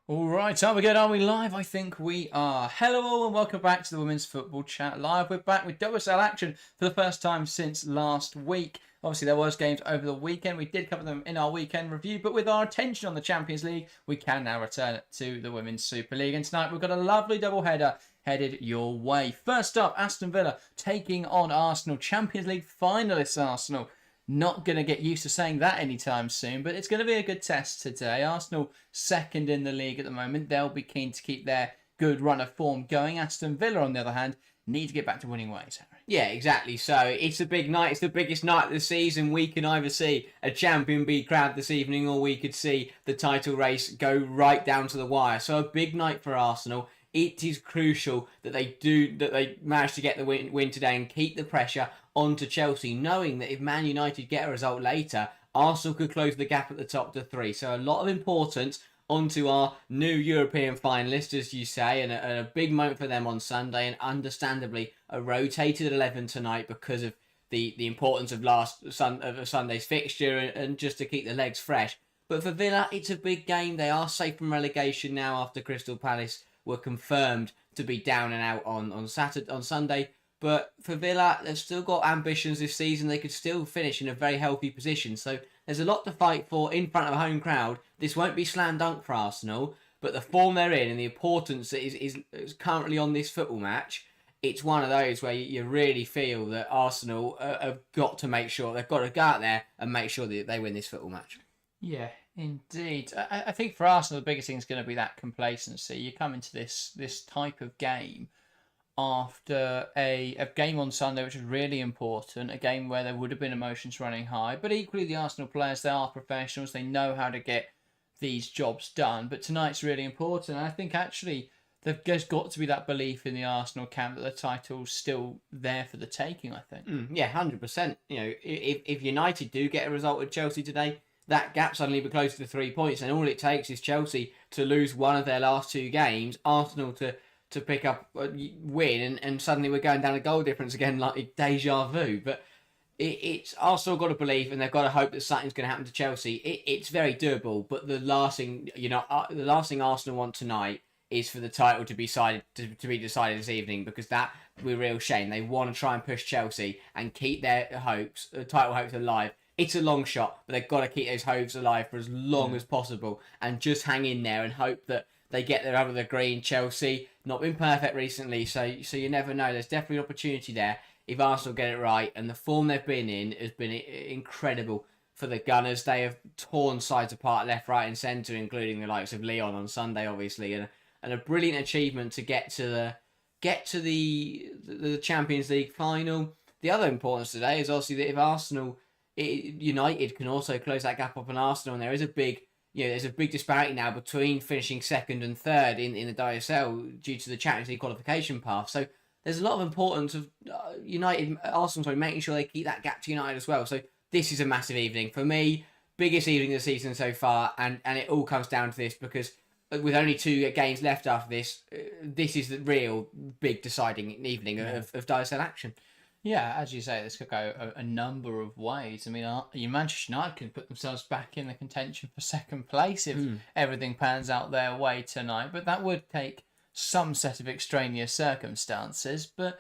All right, are we good? Are we live? I think we are. Hello all and welcome back to the Women's Football Chat Live. We're back with UWCL action for the first time since last week. Obviously, there was games over the weekend. We did cover them in our weekend review, but with our attention on the Champions League, we can now return to the Women's Super League. And tonight, we've got a lovely double-header headed your way. First up, Aston Villa taking on Arsenal. Champions League finalists Arsenal. Not going to get used to saying that anytime soon, but it's going to be a good test today. Arsenal second in the league at the moment. They'll be keen to keep their good run of form going. Aston Villa, on the other hand, need to get back to winning ways, Harry. Yeah, exactly. So it's a big night. It's the biggest night of the season. We can either see a champion be crowned this evening, or we could see the title race go right down to the wire. So a big night for Arsenal. It is crucial that they manage to get the win today and keep the pressure onto Chelsea, knowing that if Man United get a result later, Arsenal could close the gap at the top to 3. So a lot of importance onto our new European finalists, as you say, and a big moment for them on Sunday, and understandably a rotated 11 tonight because of the importance of Sunday's fixture and just to keep the legs fresh. But for Villa, it's a big game. They are safe from relegation now after Crystal Palace were confirmed to be down and out on Sunday. But for Villa, they've still got ambitions this season. They could still finish in a very healthy position. So there's a lot to fight for in front of a home crowd. This won't be slam dunk for Arsenal, but the form they're in and the importance that is currently on this football match, it's one of those where you really feel that Arsenal have got to make sure, they've got to go out there and make sure that they win this football match. Yeah, indeed. I think for Arsenal, the biggest thing is going to be that complacency. You come into this type of game after a game on Sunday, which was really important, a game where there would have been emotions running high, but equally the Arsenal players, they are professionals, they know how to get these jobs done, but tonight's really important, and I think actually there's got to be that belief in the Arsenal camp that the title's still there for the taking, I think. Yeah, 100%. You know, if United do get a result with Chelsea today, that gap suddenly be close to 3 points, and all it takes is Chelsea to lose one of their last 2 games, Arsenal to pick up a win, and suddenly we're going down a goal difference again, like deja vu. But it's Arsenal got to believe, and they've got to hope that something's going to happen to Chelsea. It's very doable, but the last thing Arsenal want tonight is for the title to be decided this evening, because that would be a real shame. They want to try and push Chelsea and keep their title hopes alive. It's a long shot, but they've got to keep those hopes alive for as long as possible and just hang in there and hope that they get there over the green. Chelsea, not been perfect recently, so you never know. There's definitely an opportunity there if Arsenal get it right, and the form they've been in has been incredible for the Gunners. They have torn sides apart left, right and centre, including the likes of Lyon on Sunday, obviously, and a brilliant achievement to get to the Champions League final. The other importance today is obviously that if United can also close that gap up on Arsenal, and there's a big disparity now between finishing second and third in the WSL due to the Champions League qualification path. So there's a lot of importance of Arsenal making sure they keep that gap to United as well. So this is a massive evening for me, biggest evening of the season so far, and it all comes down to this, because with only 2 games left after this, this is the real big deciding evening of WSL action. Yeah, as you say, this could go a number of ways. I mean, Manchester United can put themselves back in the contention for second place if everything pans out their way tonight. But that would take some set of extraneous circumstances. But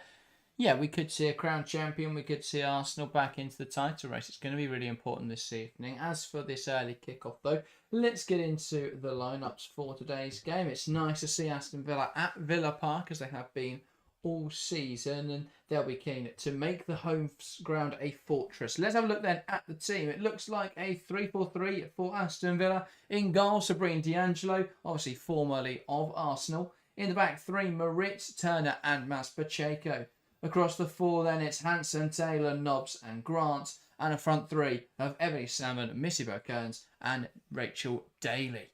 yeah, we could see a crowned champion. We could see Arsenal back into the title race. It's going to be really important this evening. As for this early kickoff, though, let's get into the lineups for today's game. It's nice to see Aston Villa at Villa Park, as they have been all season, and they'll be keen to make the home ground a fortress. Let's have a look then at the team. It looks like a 3-4-3 for Aston Villa. In goal, Sabrina D'Angelo, obviously formerly of Arsenal. In the back 3, Moritz, Turner and Mas Pacheco. Across the 4 then it's Hansen, Taylor, Nobbs and Grant, and a front 3 of Ebony Salmon, Missy Kearns and Rachel Daly.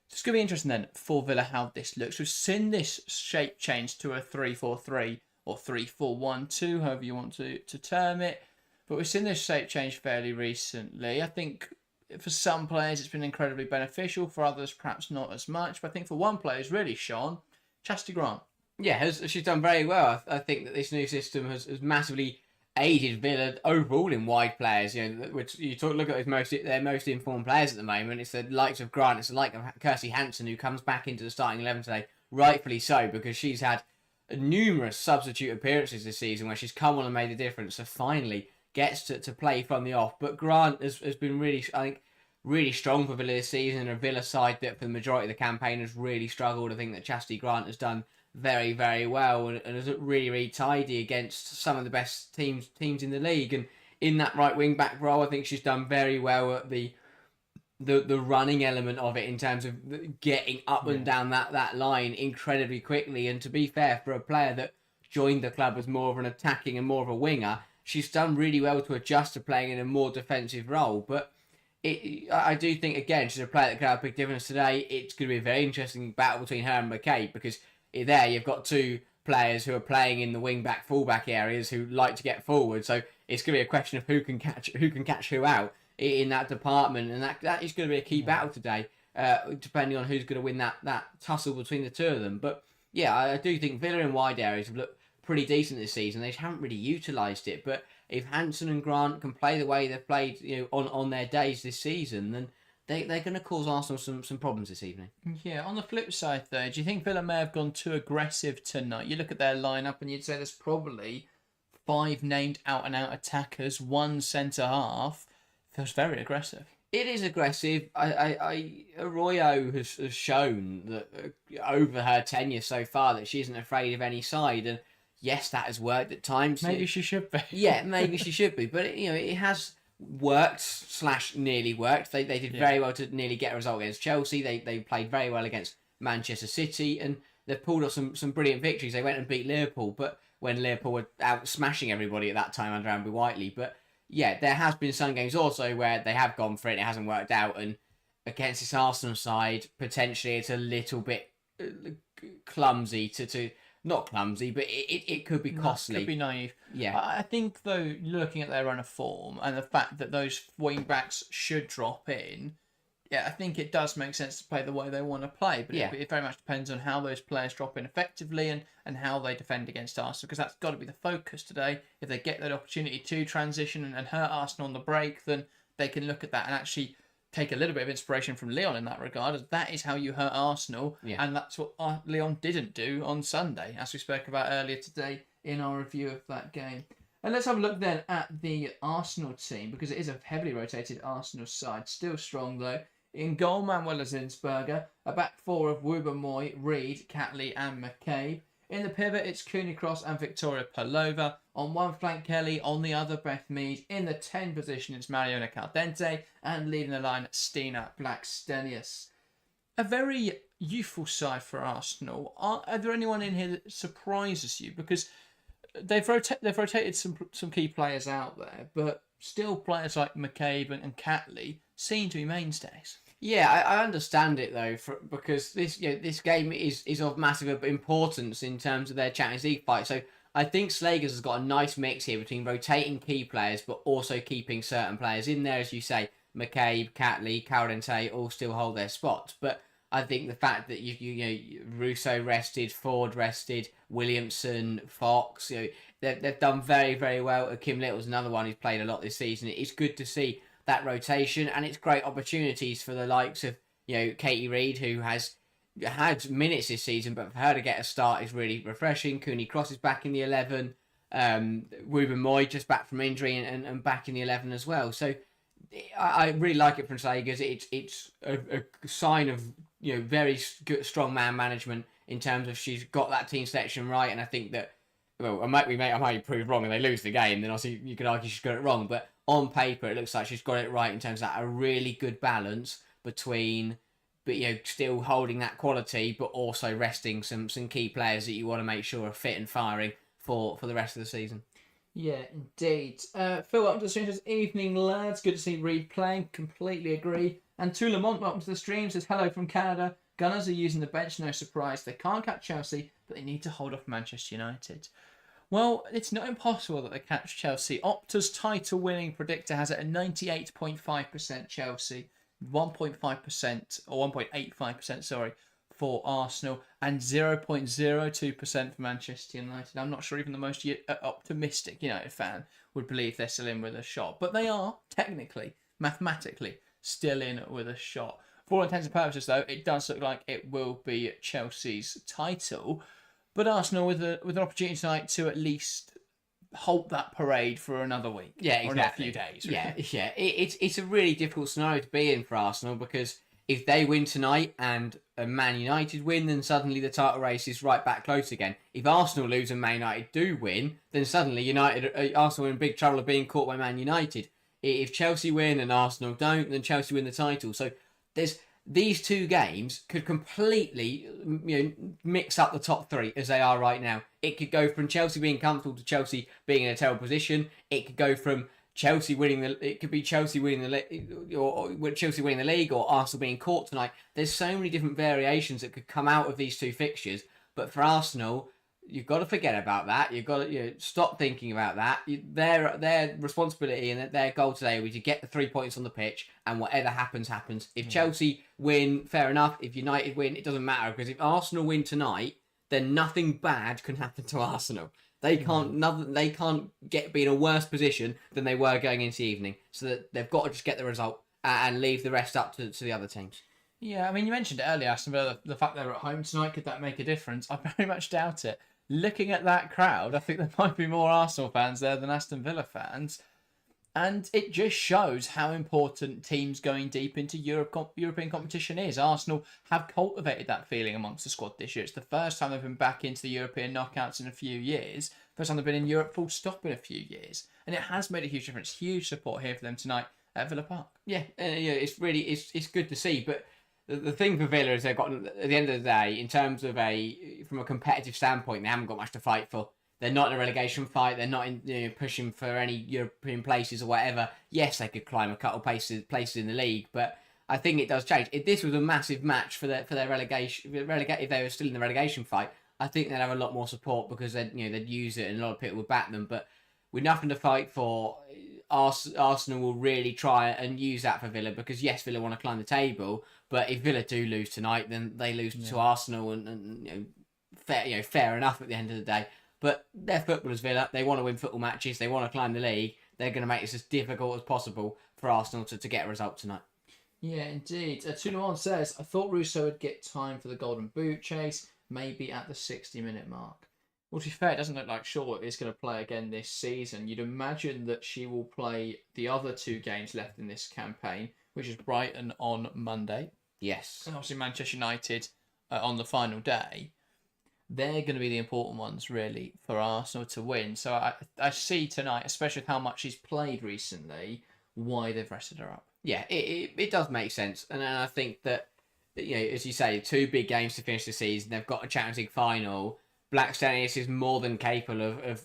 It's going to be interesting then for Villa how this looks. We've seen this shape change to a 3-4-3 or 3-4-1-2, however you want to term it. But we've seen this shape change fairly recently. I think for some players it's been incredibly beneficial, for others perhaps not as much. But I think for one player it's really shone, Chastity Grant. Yeah, she's done very well. I think that this new system has massively aided Villa overall in wide players. Which look at their most informed players at the moment. It's the likes of Grant, it's the like of Kirsty Hanson, who comes back into the starting 11 today, rightfully so, because she's had numerous substitute appearances this season where she's come on and made a difference. So finally gets to play from the off. But Grant has been really, I think, really strong for Villa this season, and a Villa side that for the majority of the campaign has really struggled. I think that Chastity Grant has done very, very well and is really, really tidy against some of the best teams in the league. And in that right wing back role, I think she's done very well at the running element of it in terms of getting up and down that line incredibly quickly. And to be fair, for a player that joined the club as more of an attacking and more of a winger, she's done really well to adjust to playing in a more defensive role. But I do think, again, she's a player that could have a big difference today. It's going to be a very interesting battle between her and McCabe, because there you've got two players who are playing in the wing-back, full-back areas who like to get forward. So it's going to be a question of who can catch who out in that department, and that is going to be a key battle today, depending on who's going to win that tussle between the two of them. But yeah, I do think Villa in wide areas have looked pretty decent this season. They haven't really utilised it, but if Hanson and Grant can play the way they've played, on their days this season, then they're going to cause Arsenal some problems this evening. Yeah, on the flip side, though, do you think Villa may have gone too aggressive tonight? You look at their lineup and you'd say there's probably 5 named out-and-out attackers, 1 centre-half. Feels very aggressive. It is aggressive. Arroyo has shown that over her tenure so far that she isn't afraid of any side, and yes, that has worked at times. Maybe she should be. Yeah, maybe she should be, but it has worked / nearly worked. They did very well to nearly get a result against Chelsea. They played very well against Manchester City, and they've pulled off some brilliant victories. They went and beat Liverpool, but when Liverpool were out smashing everybody at that time under Amber Whiteley. But yeah, there has been some games also where they have gone for it and it hasn't worked out, and against this Arsenal side, potentially it's a little bit clumsy to not clumsy, but it could be costly. It could be naive. Yeah. I think, though, looking at their run of form and the fact that those wing backs should drop in, I think it does make sense to play the way they want to play. But it very much depends on how those players drop in effectively and how they defend against Arsenal, because that's got to be the focus today. If they get that opportunity to transition and hurt Arsenal on the break, then they can look at that and actually take a little bit of inspiration from Lyon in that regard, as that is how you hurt Arsenal, and that's what Lyon didn't do on Sunday, as we spoke about earlier today in our review of that game. And let's have a look then at the Arsenal team, because it is a heavily rotated Arsenal side, still strong though. In goal, Manuela Zinsberger, a back 4 of Wubben-Moy, Reed, Catley and McCabe. In the pivot, it's Cooney Cross and Victoria Pelova. On one flank, Kelly. On the other, Beth Mead. In the 10 position, it's Mariona Caldente. And leading the line, Stina Blackstenius. A very youthful side for Arsenal. Are there anyone in here that surprises you? Because they've rotated some key players out there, but still players like McCabe and Catley seem to be mainstays. Yeah, I understand it though, because this game is of massive importance in terms of their Champions League fight. So I think Slagers has got a nice mix here between rotating key players, but also keeping certain players in there, as you say. McCabe, Catley, Caldente all still hold their spots, but I think the fact that you Russo rested, Ford rested, Williamson, Fox, they've done very, very well. Kim Little's another one who's played a lot this season. It's good to see that rotation, and it's great opportunities for the likes of Katie Reid, who has had minutes this season, but for her to get a start is really refreshing. Cooney Cross is back in the 11. Wubben-Moy just back from injury and back in the 11 as well. So I really like it from Slagers. It's a sign of very good, strong man management in terms of she's got that team selection right, and I think that I might be proved wrong and they lose the game, then obviously you could argue she's got it wrong, but on paper it looks like she's got it right in terms of that, a really good balance between still holding that quality but also resting some key players that you want to make sure are fit and firing for the rest of the season. Yeah, indeed. Phil, welcome to the stream. Says, evening, lads. Good to see Reed playing. Completely agree. And Toulemont, welcome to the stream. Says, hello from Canada. Gunners are using the bench, no surprise. They can't catch Chelsea, but they need to hold off Manchester United. Well, it's not impossible that they catch Chelsea. Opta's title-winning predictor has it at 98.5% Chelsea, 1.5% or 1.85%, sorry, for Arsenal, and 0.02% for Manchester United. I'm not sure even the most optimistic United fan would believe they're still in with a shot. But they are, technically, mathematically, still in with a shot. For all intents and purposes, though, it does look like it will be Chelsea's title. But Arsenal with an opportunity tonight to at least halt that parade for another week. Yeah, exactly. Or another few days. Really. Yeah. It's a really difficult scenario to be in for Arsenal, because if they win tonight and Man United win, then suddenly the title race is right back close again. If Arsenal lose and Man United do win, then suddenly Arsenal are in big trouble of being caught by Man United. If Chelsea win and Arsenal don't, then Chelsea win the title. So these two games could completely mix up the top three as they are right now. It could go from Chelsea being comfortable to Chelsea being in a terrible position. It could go from Chelsea winning Chelsea winning the league, or Arsenal being caught tonight. There's so many different variations that could come out of these two fixtures. But for Arsenal, you've got to forget about that. You've got to stop thinking about that. Their responsibility and their goal today will be to get the 3 points on the pitch, and whatever happens, happens. If Chelsea win, fair enough. If United win, it doesn't matter, because if Arsenal win tonight, then nothing bad can happen to Arsenal. They can't be in a worse position than they were going into the evening. So that they've got to just get the result and leave the rest up to the other teams. Yeah, I mean, you mentioned it earlier, Aston Villa, the fact they're at home tonight, could that make a difference? I very much doubt it. Looking at that crowd, I think there might be more Arsenal fans there than Aston Villa fans. And it just shows how important teams going deep into European competition is. Arsenal have cultivated that feeling amongst the squad this year. It's the first time they've been back into the European knockouts in a few years. First time they've been in Europe full stop in a few years. And it has made a huge difference. Huge support here for them tonight at Villa Park. Yeah, it's good to see. But the thing for Villa is they've got, at the end of the day, in terms of from a competitive standpoint, they haven't got much to fight for. They're not in a relegation fight. They're not pushing for any European places or whatever. Yes, they could climb a couple places in the league, but I think it does change. If this was a massive match for their relegation, if they were still in the relegation fight, I think they'd have a lot more support, because they'd use it and a lot of people would back them. But with nothing to fight for, Arsenal will really try and use that for Villa, because yes, Villa want to climb the table, but if Villa do lose tonight, then they lose to Arsenal, and fair enough at the end of the day. But they're footballers, Villa. They want to win football matches. They want to climb the league. They're going to make this as difficult as possible for Arsenal to get a result tonight. Yeah, indeed. Tunamon says, I thought Russo would get time for the Golden Boot chase, maybe at the 60-minute mark. Well, to be fair, it doesn't look like Shaw is going to play again this season. You'd imagine that she will play the other two games left in this campaign, which is Brighton on Monday. Yes. And obviously Manchester United on the final day. They're going to be the important ones, really, for Arsenal to win. So I see tonight, especially with how much she's played recently, why they've rested her up. Yeah, it does make sense. And I think that, as you say, 2 big games to finish the season. They've got a Champions League final. Black Stenius is more than capable of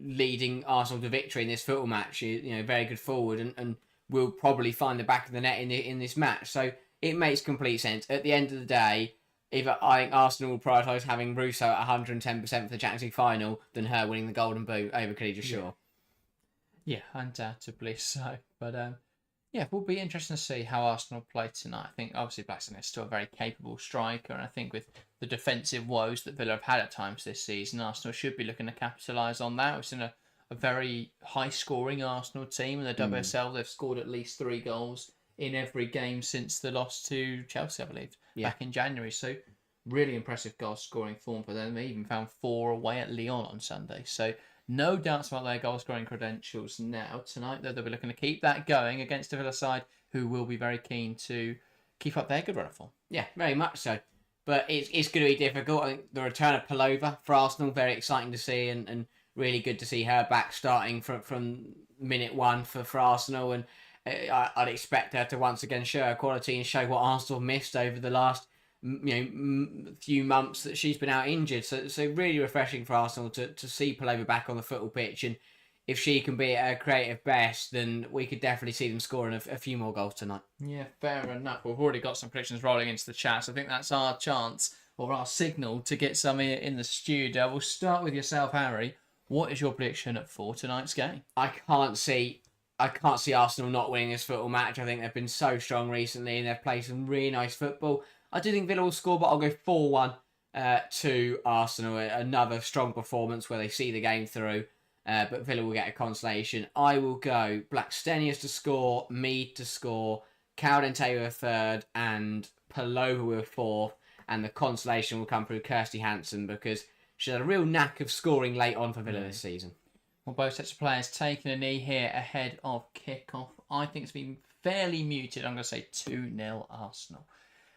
leading Arsenal to victory in this football match. Very good forward, and will probably find the back of the net in this match. So it makes complete sense. At the end of the day, I think Arsenal will prioritise having Russo at 110% for the Champions League final than her winning the Golden Boot over Khadija Shaw. Yeah, undoubtedly so. But it will be interesting to see how Arsenal play tonight. I think obviously Blackstone is still a very capable striker, and I think with the defensive woes that Villa have had at times this season, Arsenal should be looking to capitalise on that. We've seen a very high-scoring Arsenal team in the WSL. They've scored at least 3 goals in every game since the loss to Chelsea, I believe, back in January. So really impressive goal scoring form for them. They even found 4 away at Lyon on Sunday. So no doubts about their goal scoring credentials now. Tonight, they'll be looking to keep that going against a Villa side who will be very keen to keep up their good run of form. Yeah, very much so. But it's going to be difficult. I think the return of Palova for Arsenal, very exciting to see, and really good to see her back starting from minute 1 for Arsenal. And I'd expect her to once again show her quality and show what Arsenal missed over the last few months that she's been out injured. So really refreshing for Arsenal to see Palova back on the football pitch. And if she can be at her creative best, then we could definitely see them scoring a few more goals tonight. Yeah, fair enough. We've already got some predictions rolling into the chat, so I think that's our chance, or our signal, to get some in the studio. We'll start with yourself, Harry. What is your prediction for tonight's game? I can't see Arsenal not winning this football match. I think they've been so strong recently, and they've played some really nice football. I do think Villa will score, but I'll go 4-1 to Arsenal. Another strong performance where they see the game through. but Villa will get a consolation. I will go Blackstenius to score, Mead to score, Caldente with a third, and Palova with a fourth. And the consolation will come through Kirsty Hansen because she had a real knack of scoring late on for Villa this season. Well, both sets of players taking a knee here ahead of kickoff. I think it's been fairly muted. I'm going to say 2-0 Arsenal.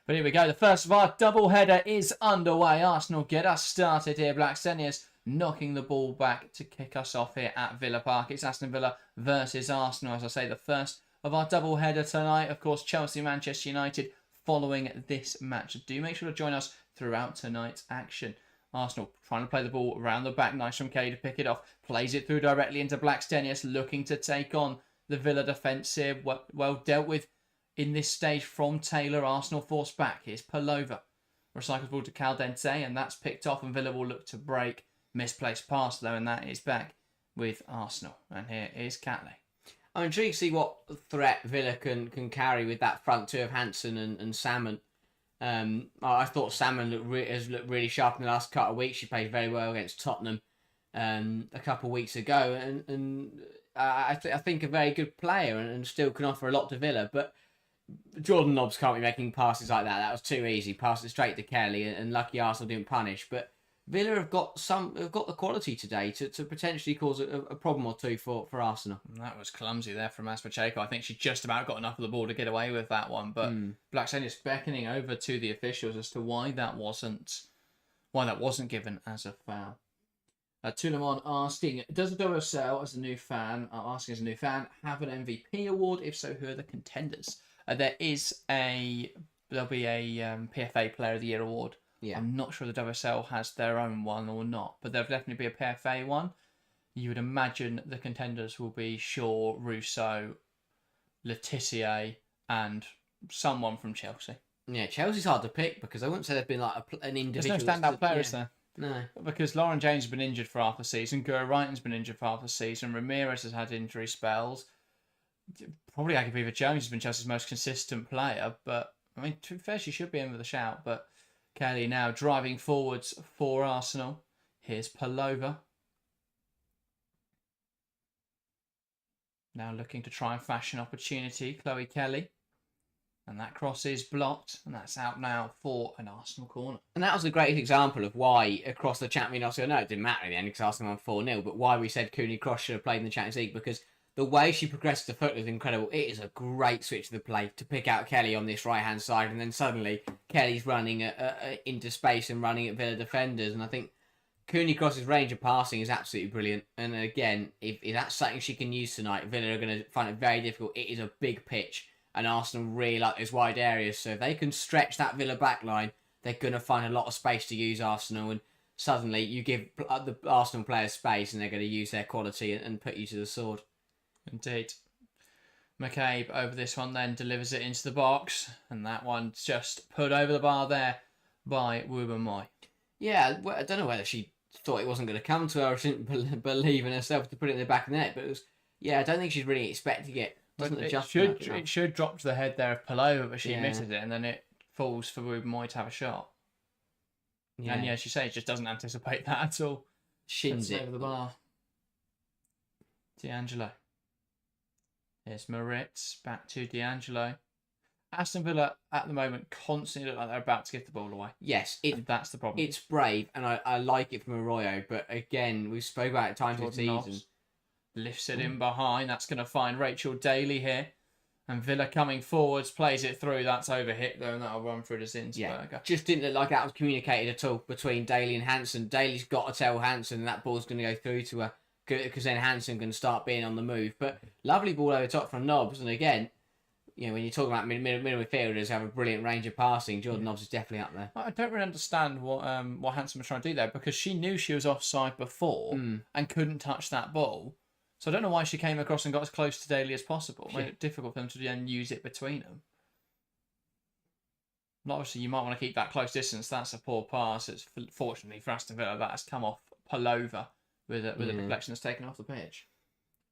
But here we go. The first of our double header is underway. Arsenal get us started here. Blackstenius knocking the ball back to kick us off here at Villa Park. It's Aston Villa versus Arsenal. As I say, the first of our double header tonight. Of course, Chelsea, Manchester United following this match. Do make sure to join us throughout tonight's action. Arsenal trying to play the ball around the back. Nice from Kelly to pick it off. Plays it through directly into Blackstenius, looking to take on the Villa defence here. Well dealt with in this stage from Taylor. Arsenal forced back. Here's Palova. Recycles ball to Caldente, and that's picked off, and Villa will look to break. Misplaced pass, though, and that is back with Arsenal. And here is Catley. I'm intrigued to see what threat Villa can carry with that front two of Hansen and Salmon. I thought Salmon has looked really sharp in the last couple of weeks. She played very well against Tottenham a couple of weeks ago, and I think a very good player and still can offer a lot to Villa. But Jordan Nobbs can't be making passes like that. That was too easy. Passed it straight to Kelly, and lucky Arsenal didn't punish. But Villa have got the quality today to potentially cause a problem or two for Arsenal. That was clumsy there from Pacheco. I think she just about got enough of the ball to get away with that one. But Blackstenius beckoning over to the officials as to why that wasn't given as a foul. Tulamon asking, does the WSL as a new fan, have an MVP award? If so, who are the contenders? There'll be a PFA Player of the Year award. Yeah. I'm not sure the WSL has their own one or not, but there'll definitely be a PFA one. You would imagine the contenders will be Shaw, Rousseau, Letitia, and someone from Chelsea. Yeah, Chelsea's hard to pick because I wouldn't say they've been like an individual. There's no standout players there. No. Because Lauren James has been injured for half the season, Gura Wrighton's been injured for half the season, Ramirez has had injury spells. Probably Aguiva Jones has been Chelsea's most consistent player, but I mean, to be fair, she should be in with a shout, but Kelly now driving forwards for Arsenal. Here's Palova. Now looking to try and fashion opportunity. Chloe Kelly. And that cross is blocked. And that's out now for an Arsenal corner. And that was a great example of why across the Champions League, I know it didn't matter in the end because Arsenal won 4-0, but why we said Cooney Cross should have played in the Champions League, because the way she progressed the foot was incredible. It is a great switch of the play to pick out Kelly on this right-hand side, and then suddenly Kelly's running into space and running at Villa defenders. And I think Cooney Cross's range of passing is absolutely brilliant. And again, if that's something she can use tonight, Villa are going to find it very difficult. It is a big pitch, and Arsenal really like those wide areas. So if they can stretch that Villa back line, they're going to find a lot of space to use Arsenal. And suddenly you give the Arsenal players space, and they're going to use their quality and put you to the sword. Indeed. McCabe over this one then delivers it into the box, and that one's just put over the bar there by Wuba Moy. Yeah, I don't know whether she thought it wasn't going to come to her or she didn't believe in herself to put it in the back of the net, but it was, I don't think she's really expecting it. It should drop to the head there of Palova, but she misses it, and then it falls for Wuba Moy to have a shot. Yeah. And as you say, it just doesn't anticipate that at all. Shins it over the bar. D'Angelo. Here's Moritz, back to D'Angelo. Aston Villa, at the moment, constantly look like they're about to give the ball away. Yes. That's the problem. It's brave, and I like it from Arroyo, but again, we've spoken about it times this season. Lifts it in behind. That's going to find Rachel Daly here. And Villa coming forwards, plays it through. That's overhit, though, and that'll run through to Zinsberger. Yeah, just didn't look like that was communicated at all between Daly and Hansen. Daly's got to tell Hansen that ball's going to go through to her, because then Hansen can start being on the move. But lovely ball over top from Nobbs, and again, when you're talking about middle midfielders have a brilliant range of passing, Jordan Nobbs is definitely up there. I don't really understand what Hansen was trying to do there, because she knew she was offside before and couldn't touch that ball. So I don't know why she came across and got as close to Daly as possible. Made it difficult for them to then use it between them. Obviously, you might want to keep that close distance. That's a poor pass. It's fortunately for Aston Villa that has come off Palova with a deflection that's taken off the pitch.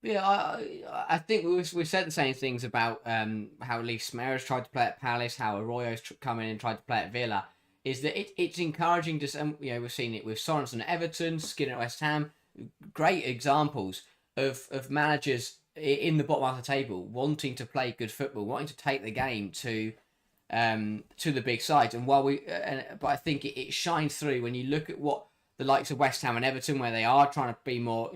Yeah, I think we've said the same things about how Lee Smear's tried to play at Palace, how Arroyo's come in and tried to play at Villa. Is that it's encouraging to we've seen it with Sorensen at Everton, Skinner at West Ham. great examples of managers in the bottom of the table wanting to play good football, wanting to take the game to the big sides. And but I think it shines through when you look at what the likes of West Ham and Everton, where they are trying to be more,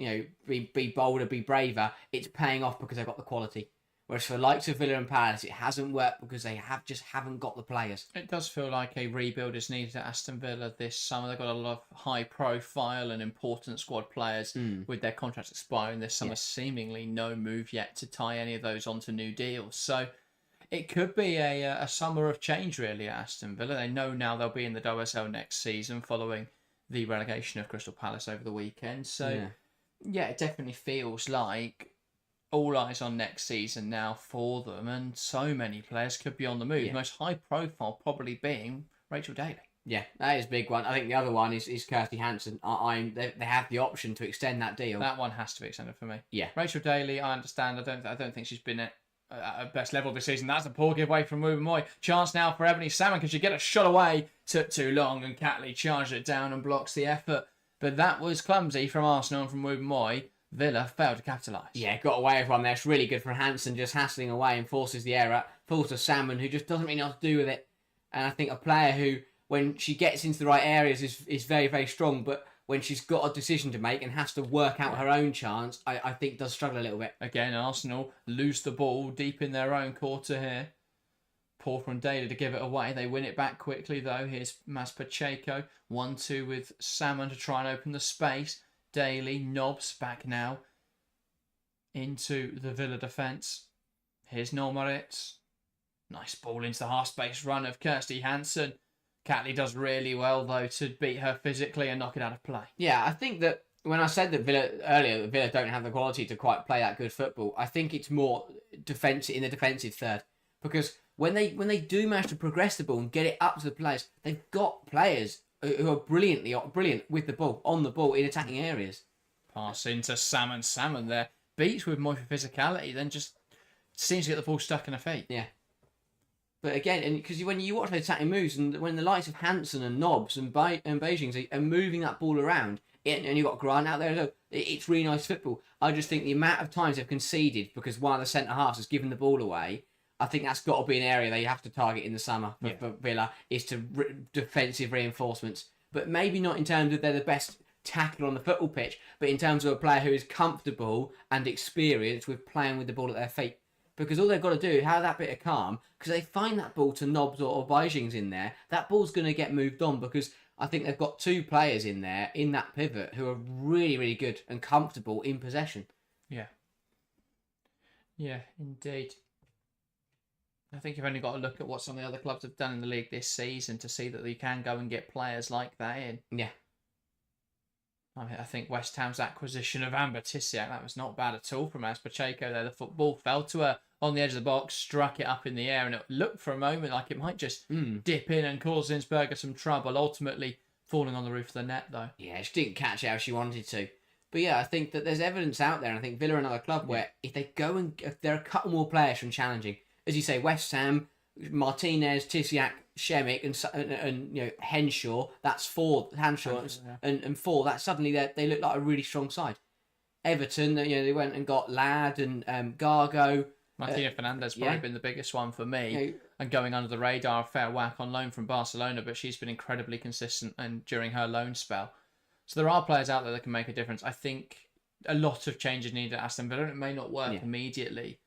be bolder, be braver. It's paying off because they've got the quality. Whereas for the likes of Villa and Palace, it hasn't worked because they haven't got the players. It does feel like a rebuild is needed at Aston Villa this summer. They've got a lot of high-profile and important squad players with their contracts expiring this summer. Seemingly no move yet to tie any of those onto new deals. So it could be a summer of change, really, at Aston Villa. They know now they'll be in the WSL next season following the relegation of Crystal Palace over the weekend. So, yeah, it definitely feels like all eyes on next season now for them, and so many players could be on the move. Most high profile probably being Rachel Daly. Yeah, that is a big one. I think the other one is Kirsty Hansen. They have the option to extend that deal. That one has to be extended for me. Yeah, Rachel Daly, I understand. I don't think she's been at best level this season. That's a poor giveaway from Ruben Moy. Chance now for Ebony Salmon. Can she get a shot away? Took too long, and Catley charged it down and blocks the effort. But that was clumsy from Arsenal and from Ruben Moy. Villa failed to capitalise. Yeah, got away with one there. It's really good for Hansen, just hassling away and forces the error. Falls to Salmon, who just doesn't really know what to do with it. And I think a player who, when she gets into the right areas, is very, very strong. But when she's got a decision to make and has to work out her own chance, I think does struggle a little bit. Again, Arsenal lose the ball deep in their own quarter here. Poor from Daly to give it away. They win it back quickly, though. Here's Mas Pacheco. 1-2 with Salmon to try and open the space. Daly knobs back now into the Villa defence. Here's Normaritz. Nice ball into the half-space run of Kirsty Hansen. Catley does really well, though, to beat her physically and knock it out of play. Yeah, I think that when I said that Villa don't have the quality to quite play that good football, I think it's more defensive in the defensive third. Because when they do manage to progress the ball and get it up to the players, they've got players who are brilliant with the ball, on the ball, in attacking areas. Pass into Salmon. Salmon there. Beats with more physicality, then just seems to get the ball stuck in her feet. Yeah. But again, and because when you watch the attacking moves, and when the likes of Hansen and Nobbs and Beijing are moving that ball around, and you've got Grant out there, so it's really nice football. I just think the amount of times they've conceded because one of the centre-halves has given the ball away, I think that's got to be an area they have to target in the summer for Villa, is to defensive reinforcements. But maybe not in terms of they're the best tackler on the football pitch, but in terms of a player who is comfortable and experienced with playing with the ball at their feet. Because all they've got to do, have that bit of calm, because they find that ball to Nobbs or Beijing's in there, that ball's going to get moved on, because I think they've got two players in there, in that pivot, who are really, really good and comfortable in possession. Yeah. Yeah, indeed. I think you've only got to look at what some of the other clubs have done in the league this season to see that you can go and get players like that in. Yeah. I think West Ham's acquisition of Amber Tisiak, that was not bad at all from Mas Pacheco there. The football fell to her on the edge of the box, struck it up in the air, and it looked for a moment like it might just dip in and cause Zinsberger some trouble, ultimately falling on the roof of the net, though. Yeah, she didn't catch it how she wanted to. But yeah, I think that there's evidence out there, and I think Villa are another club where if they go and... if there are a couple more players from challenging, as you say, West Ham, Martinez, Tisiak, Shemik, and Henshaw, that's four. Henshaw and four. That suddenly they look like a really strong side. Everton, they went and got Ladd and Gargo. Martina Fernandez probably been the biggest one for me, and going under the radar, a fair whack on loan from Barcelona, but she's been incredibly consistent and during her loan spell. So there are players out there that can make a difference. I think a lot of changes needed at Aston Villa. It may not work immediately,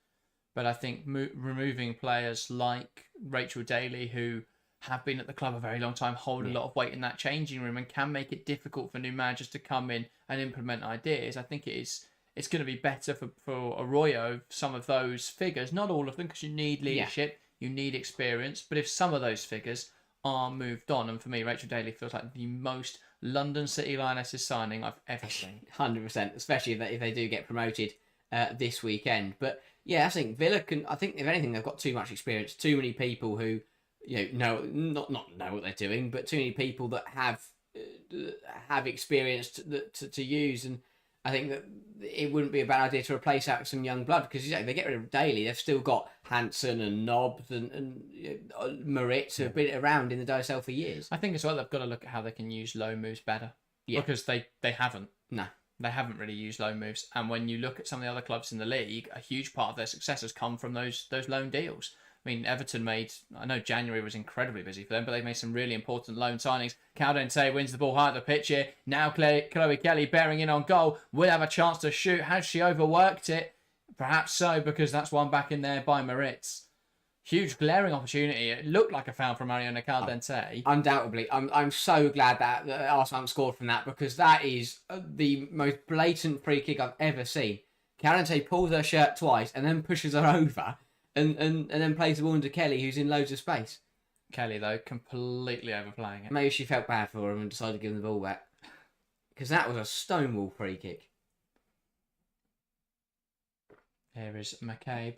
but I think removing players like Rachel Daly, who have been at the club a very long time, hold a lot of weight in that changing room and can make it difficult for new managers to come in and implement ideas. I think it's going to be better for Arroyo, some of those figures, not all of them, because you need leadership, you need experience, but if some of those figures are moved on, and for me, Rachel Daly feels like the most London City Lionesses signing I've ever seen. 100%, especially if they do get promoted this weekend. But yeah, I think Villa can. I think if anything, they've got too much experience. Too many people who not know what they're doing, but too many people that have experience to use. And I think that it wouldn't be a bad idea to replace that with some young blood, because if they get rid of Daly, they've still got Hansen and Nobbs and Moritz who have been around in the WSL for years. I think as well they've got to look at how they can use low moves better. Yeah. Because they haven't. No. They haven't really used loan moves. And when you look at some of the other clubs in the league, a huge part of their success has come from those loan deals. I mean, Everton I know January was incredibly busy for them, but they made some really important loan signings. Caldente wins the ball high at the pitch here. Now Chloe Kelly bearing in on goal. Will have a chance to shoot. Has she overworked it? Perhaps so, because that's one back in there by Maritz. Huge glaring opportunity. It looked like a foul from Mariona Caldente. Undoubtedly. I'm so glad that Arsenal scored from that, because that is the most blatant free kick I've ever seen. Caldente pulls her shirt twice and then pushes her over and then plays the ball into Kelly, who's in loads of space. Kelly, though, completely overplaying it. Maybe she felt bad for him and decided to give him the ball back. Because that was a stonewall free kick. Here is McCabe.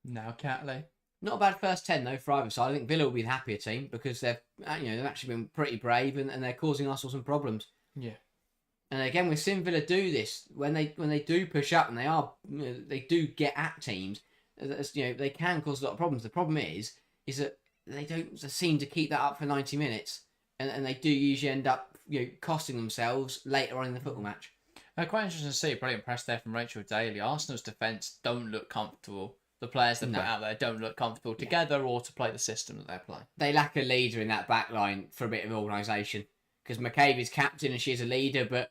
Now Catley. Not a bad first 10 though for either side. I think Villa will be the happier team, because they've actually been pretty brave and they're causing Arsenal some problems. Yeah. And again, we've seen Villa do this when they do push up and they do get at teams. They can cause a lot of problems. The problem is that they don't seem to keep that up for 90 minutes, and they do usually end up costing themselves later on in the football match. Quite interesting to see. Pretty impressed there from Rachel Daly. Arsenal's defence don't look comfortable. The players that put out there don't look comfortable together or to play the system that they're playing. They lack a leader in that back line for a bit of organisation, because McCabe is captain and she's a leader, but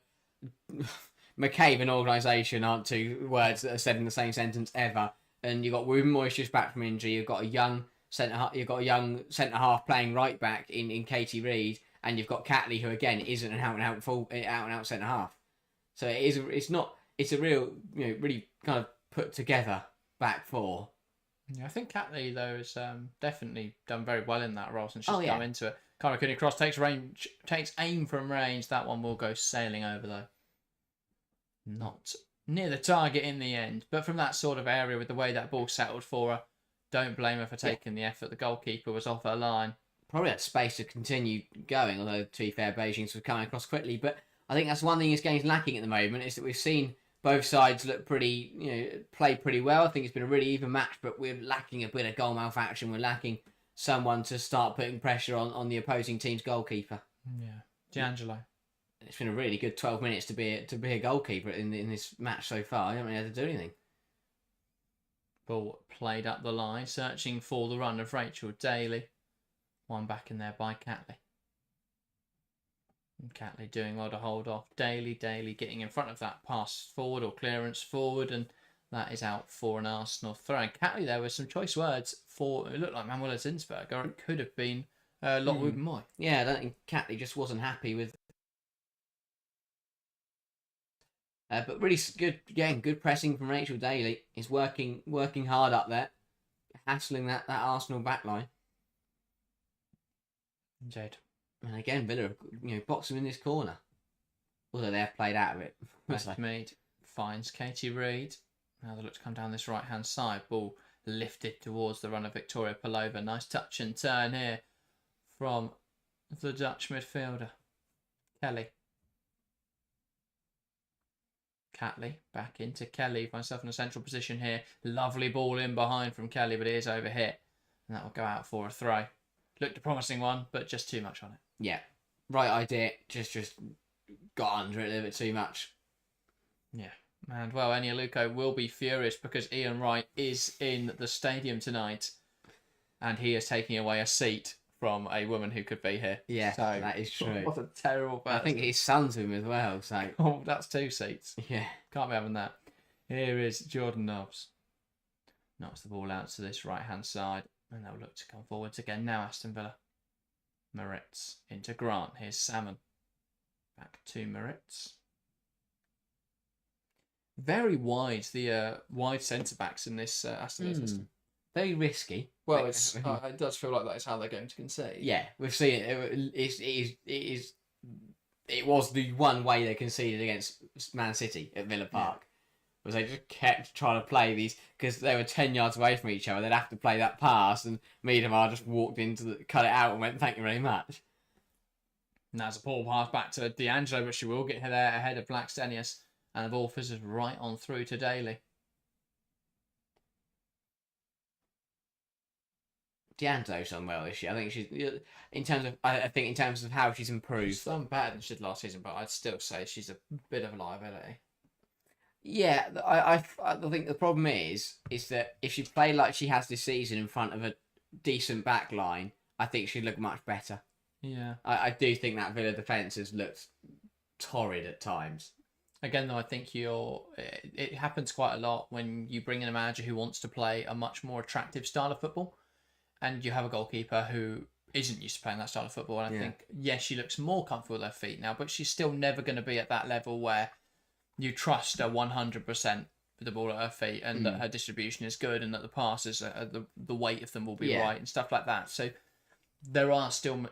McCabe and organisation aren't two words that are said in the same sentence ever. And you've got Ruben Moyes just back from injury. You've got a young centre half playing right back in Katie Reid, and you've got Catley, who again isn't an out and out centre half. So it's a real really kind of put together back four. Yeah, I think Catley though has definitely done very well in that role since she's come into it. Karakuni cross takes aim from range. That one will go sailing over though. Not near the target in the end, but from that sort of area with the way that ball settled for her, don't blame her for taking the effort. The goalkeeper was off her line. Probably had space to continue going, although to be fair, Beijing's was coming across quickly. But I think that's one thing this game's lacking at the moment, is that we've seen both sides look play pretty well. I think it's been a really even match, but we're lacking a bit of goal mouth-action. We're lacking someone to start putting pressure on the opposing team's goalkeeper. Yeah, D'Angelo. It's been a really good 12 minutes to be a goalkeeper in this match so far. I haven't really had to do anything. Ball played up the line, searching for the run of Rachel Daly. One back in there by Catley. And Catley doing well to hold off. Daly getting in front of that pass forward or clearance forward, and that is out for an Arsenal throw. And Catley there with some choice words for, it looked like Manuela Zinsberg, or it could have been Lotte Moy. Yeah, I don't think Catley just wasn't happy with. But really good, again, good pressing from Rachel Daly. Is working hard up there, hassling that Arsenal backline. Jade. And again, Villa, box him in this corner. Although they have played out of it. Mead finds Katie Reid. Now they look to come down this right-hand side. Ball lifted towards the run of Victoria Palova. Nice touch and turn here from the Dutch midfielder. Kelly. Catley back into Kelly. Finds herself in a central position here. Lovely ball in behind from Kelly, but it is over here. And that will go out for a throw. Looked a promising one, but just too much on it. Yeah. Right idea. Just got under it a little bit too much. Yeah. And, well, Enya Luko will be furious because Ian Wright is in the stadium tonight and he is taking away a seat from a woman who could be here. Yeah, so, that is true. What a terrible person. I think his son's with him as well. So. Oh, that's 2 seats. Yeah. Can't be having that. Here is Jordan Nobbs. Knocks the ball out to this right-hand side. And they'll look to come forwards again now, Aston Villa. Maritz into Grant. Here's Salmon. Back to Maritz. Very wide, the wide centre-backs in this Aston Villa system. Very risky. Well, it does feel like that is how they're going to concede. Yeah, we've seen it. It was the one way they conceded against Man City at Villa Park. Yeah. Was they just kept trying to play these, because they were 10 yards away from each other. They'd have to play that pass, and Miedemar just walked cut it out and went, "Thank you very much." And that's a poor pass back to D'Angelo, but she will get her there ahead of Blackstenius, and the ball fizzes right on through to Daly. Deanzo's done well this year. I think she's in terms of how she's improved. She's done better than she did last season, but I'd still say she's a bit of a liability. Yeah, I think the problem is that if she played like she has this season in front of a decent back line, I think she'd look much better. Yeah. I do think that Villa defence has looked torrid at times. Again, though, I think it happens quite a lot when you bring in a manager who wants to play a much more attractive style of football, and you have a goalkeeper who isn't used to playing that style of football. And I think, yes, she looks more comfortable with her feet now, but she's still never going to be at that level where you trust her 100% with the ball at her feet, and that her distribution is good, and that the passes, the weight of them will be right, and stuff like that. So there are still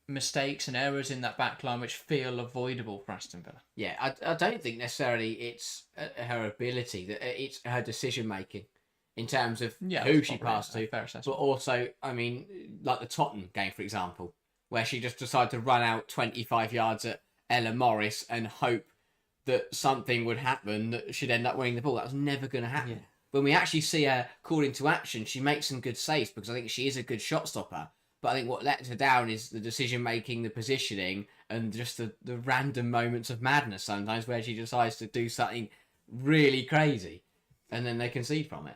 mistakes and errors in that back line which feel avoidable for Aston Villa. Yeah, I don't think necessarily it's her ability, that it's her decision making in terms of who she passed to, but also, I mean, like the Tottenham game, for example, where she just decided to run out 25 yards at Ella Morris and hope that something would happen, that she'd end up winning the ball. That was never going to happen. Yeah. When we actually see her called into action, she makes some good saves because I think she is a good shot stopper. But I think what lets her down is the decision-making, the positioning, and just the random moments of madness sometimes where she decides to do something really crazy and then they concede from it.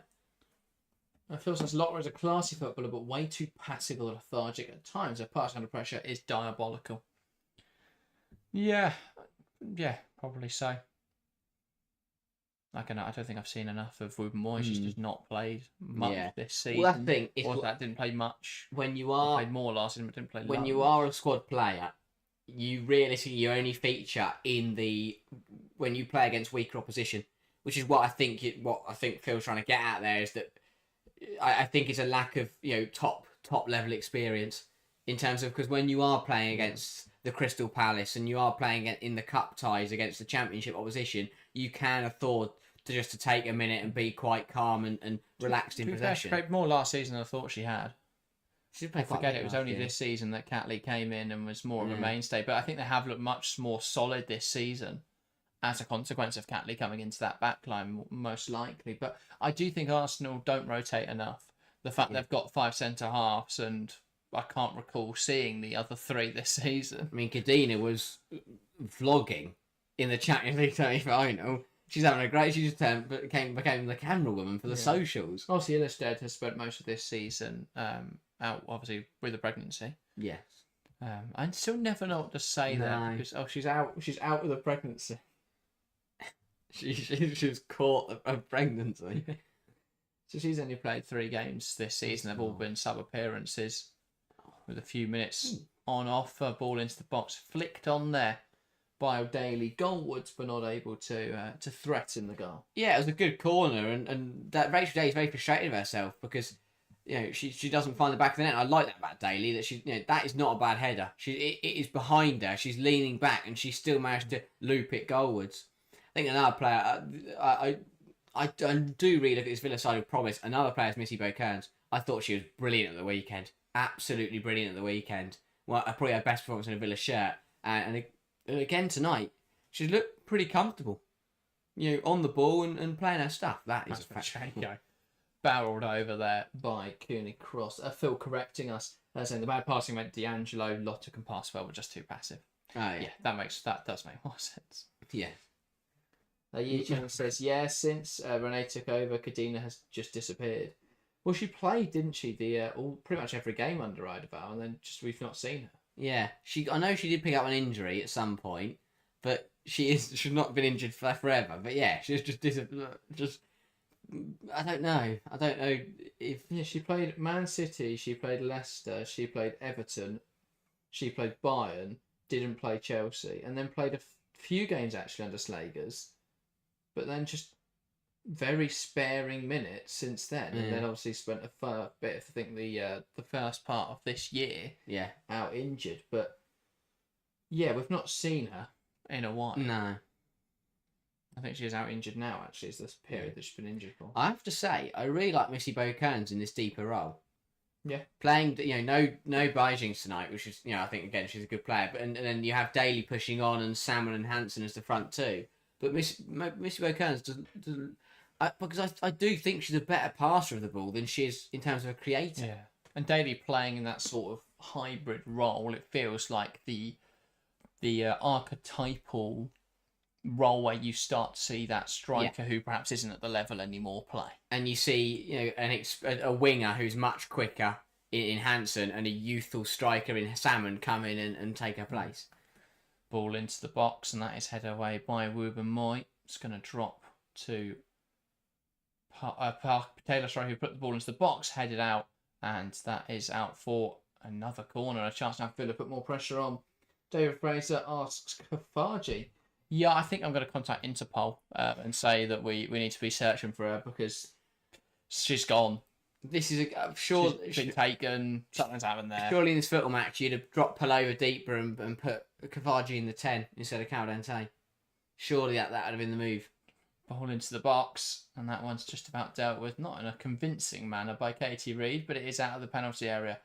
I feel as Lotta is a classy footballer, but way too passive or lethargic at times. Her pass under pressure is diabolical. Yeah, probably so. I don't think I've seen enough of Ruben Moyes. She's just not played much this season. Well, I think that didn't play much. When you are played more last season, but didn't play. When you are a squad player, you realistically only feature when you play against weaker opposition, which is what I think Phil's trying to get at there, is that I think it's a lack of top level experience in terms of, because when you are playing against the Crystal Palace and you are playing in the cup ties against the Championship opposition, you can afford to take a minute and be quite calm and relaxed in possession. She played more last season than I thought she had. I forget it was only this season that Catley came in and was more of a mainstay, but I think they have looked much more solid this season as a consequence of Catley coming into that back line, most likely. But I do think Arsenal don't rotate enough. The fact they've got 5 centre-halves, and I can't recall seeing the other 3 this season. I mean, Kadina was vlogging in the Champions League semi-final. She's having a great... She just became the camera woman for the socials. Obviously, Ilestead has spent most of this season out, obviously, with a pregnancy. Yes. I still never know what to say there, because she's out with a pregnancy. She's caught a pregnancy. So she's only played 3 games this season. They've all been sub-appearances with a few minutes on off. A ball into the box, flicked on there by O'Daly goalwards, but not able to threaten the goal. Yeah, it was a good corner, and that Rachel Day is very frustrated with herself because she doesn't find the back of the net. I like that about Daly, that that is not a bad header. It is behind her. She's leaning back, and she still managed to loop it goalwards. I think another player, I do really look at this Villa side with promise. Another player is Missy Bow-Kearns. I thought she was brilliant at the weekend. Absolutely brilliant at the weekend. Well, probably her best performance in a Villa shirt. And again tonight, she looked pretty comfortable. On the ball and playing her stuff. That is a fact. Barreled over there by Cooney Cross. Phil correcting us, saying the bad passing meant D'Angelo. Lotta can pass well, but just too passive. Oh, yeah. That does make more sense. Yeah. Yi Chang says, since Renee took over, Kadina has just disappeared. Well, she played, didn't she? Pretty much every game under Idaval, and then we've not seen her. Yeah, I know she did pick up an injury at some point, but she's not been injured for forever. But yeah, she's just I don't know if she played Man City, she played Leicester, she played Everton, she played Bayern, didn't play Chelsea, and then played a few games actually under Slagers. But then just very sparing minutes since then, and then obviously spent a bit of, I think, the first part of this year out injured. But we've not seen her in a while. No, I think she's out injured now. Actually, is this period that she's been injured for? I have to say, I really like Missy Bow-Kearns in this deeper role. Yeah, playing no Beijing tonight, which is I think again she's a good player. But and then you have Daly pushing on and Salmon and Hansen as the front two. But Missy Bow-Kearns because I do think she's a better passer of the ball than she is in terms of a creator. Yeah. And Daly playing in that sort of hybrid role, it feels like the archetypal role where you start to see that striker who perhaps isn't at the level anymore play. And you see, a winger who's much quicker in Hansen and a youthful striker in Salmon come in and take her place. Ball into the box, and that is headed away by Ruben Moy. It's going to drop to Taylor, who put the ball into the box, headed out, and that is out for another corner. A chance now for Villa to put more pressure on. David Fraser asks Kafaji. Yeah, I think I'm going to contact Interpol and say that we need to be searching for her because she's gone. This is she's been taken. Something's happened there. Surely in this football match you'd have dropped Palova deeper and put Kafaji in the 10 instead of Caldente. Surely that would have been the move. Ball into the box, and that one's just about dealt with. Not in a convincing manner by Katie Reid, but it is out of the penalty area.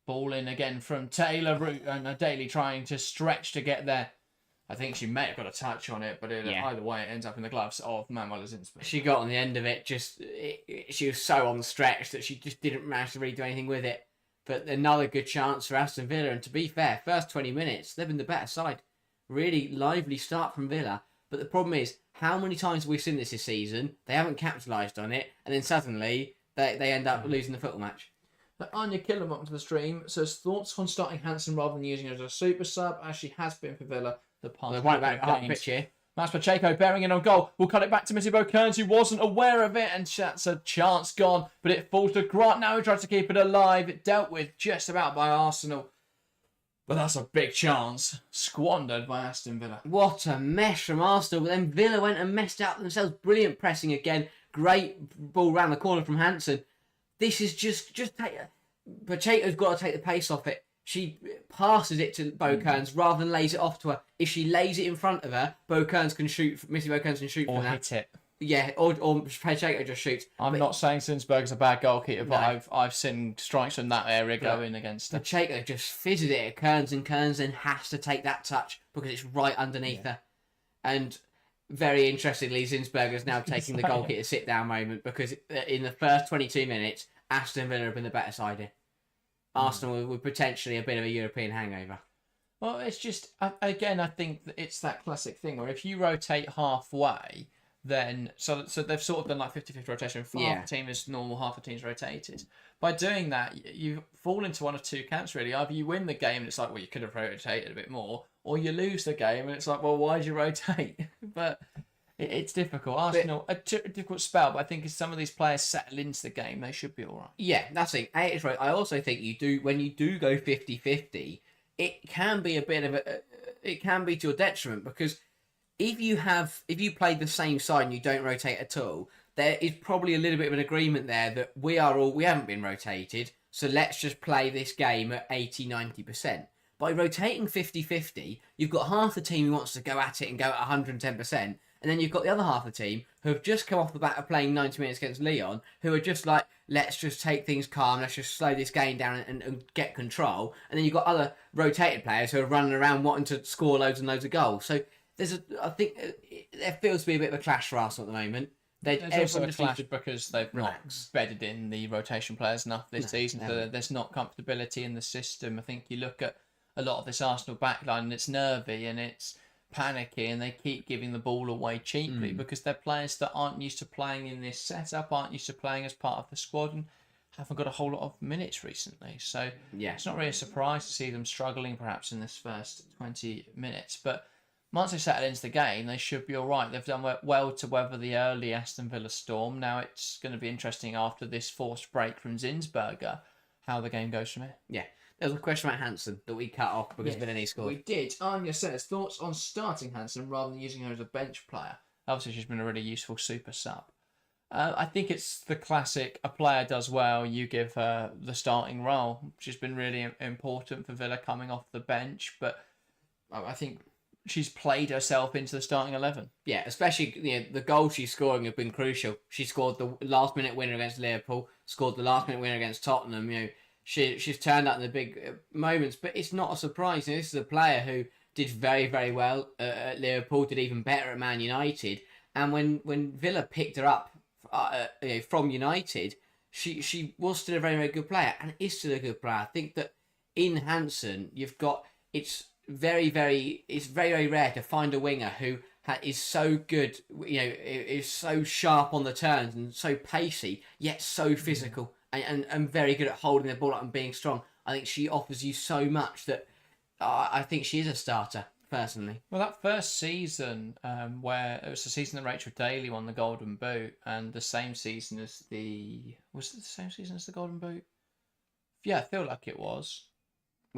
Ball in again from Taylor Root, and Daly trying to stretch to get there. I think she may have got a touch on it, but either way, it ends up in the gloves of Manuela Zinsberg. She got on the end of it. She was so on the stretch that she just didn't manage to really do anything with it. But another good chance for Aston Villa. And to be fair, first 20 minutes, they've been the better side. Really lively start from Villa. But the problem is, how many times have we seen this season? They haven't capitalised on it, and then suddenly they end up losing the football match. Anya Killam up to the stream says thoughts on starting Hansen rather than using her as a super sub, as she has been for Villa. The past pitch here. Max Pacheco bearing in on goal. We'll cut it back to Missy Kearns, who wasn't aware of it, and that's a chance gone. But it falls to Grant now, who tries to keep it alive. It dealt with just about by Arsenal. But that's a big chance. Squandered by Aston Villa. What a mess from Arsenal. But then Villa went and messed up themselves. Brilliant pressing again. Great ball round the corner from Hansen. This is just take... Pacheco's got to take the pace off it. She passes it to Bo Kearns rather than lays it off to her. If she lays it in front of her, Missy Bo Kearns can shoot or from that. Hit it. Yeah, or Pacheco just shoots. I'm not saying Zinsberg's a bad goalkeeper, but I've seen strikes in that area go in against her. Pacheco just fizzes it at Kearns, and Kearns then has to take that touch because it's right underneath her. And very interestingly, Zinsberg is now taking the goalkeeper sit-down moment because in the first 22 minutes, Aston Villa have been the better side here. Arsenal with potentially a bit of a European hangover. Well, it's just, again, I think that it's that classic thing where if you rotate halfway, then, so they've sort of done like 50-50 rotation. Half the team is normal, half the team's rotated. By doing that, you fall into one of two camps, really. Either you win the game and it's like, well, you could have rotated a bit more, or you lose the game and it's like, well, why did you rotate? But it's difficult. Arsenal, a difficult spell, but I think as some of these players settle into the game, they should be all right. Yeah, that's it. It's right. I also think when you do go 50-50, it can be a bit of it can be to your detriment because if you play the same side and you don't rotate at all, there is probably a little bit of an agreement there that we haven't been rotated, so let's just play this game at 80-90%. By rotating 50-50, you've got half the team who wants to go at it and go at 110%, and then you've got the other half of the team who have just come off the bat of playing 90 minutes against Lyon, who are just like, let's just take things calm, let's just slow this game down and get control. And then you've got other rotated players who are running around wanting to score loads and loads of goals. So I think there feels to be a bit of a clash for Arsenal at the moment. There's also a clash because they've not bedded in the rotation players enough this season. So there's not comfortability in the system. I think you look at a lot of this Arsenal backline and it's nervy and it's panicky and they keep giving the ball away cheaply because they're players that aren't used to playing in this setup, aren't used to playing as part of the squad and haven't got a whole lot of minutes recently. So it's not really a surprise to see them struggling perhaps in this first 20 minutes. But once they settle into the game, they should be all right. They've done well to weather the early Aston Villa storm. Now it's going to be interesting after this forced break from Zinsberger how the game goes from here. Yeah. There was a question about Hansen that we cut off because Villeneuve scored. We did. Anya says, thoughts on starting Hansen rather than using her as a bench player? Obviously, she's been a really useful super sub. I think it's the classic, a player does well, you give her the starting role. She's been really important for Villa coming off the bench, but I think she's played herself into the starting 11. Yeah, especially the goals she's scoring have been crucial. She scored the last-minute winner against Liverpool, scored the last-minute winner against Tottenham, She's turned up in the big moments, but it's not a surprise. This is a player who did very, very well at Liverpool, did even better at Man United. And when Villa picked her up from United, she was still a very, very good player and is still a good player. I think that in Hansen, it's very, very rare to find a winger who is so good, is so sharp on the turns and so pacey, yet so physical and very good at holding the ball up and being strong. I think she offers you so much that I think she is a starter, personally. Well, that first season, where it was the season that Rachel Daly won the Golden Boot, and the same season as was it the same season as the Golden Boot? Yeah, I feel like it was.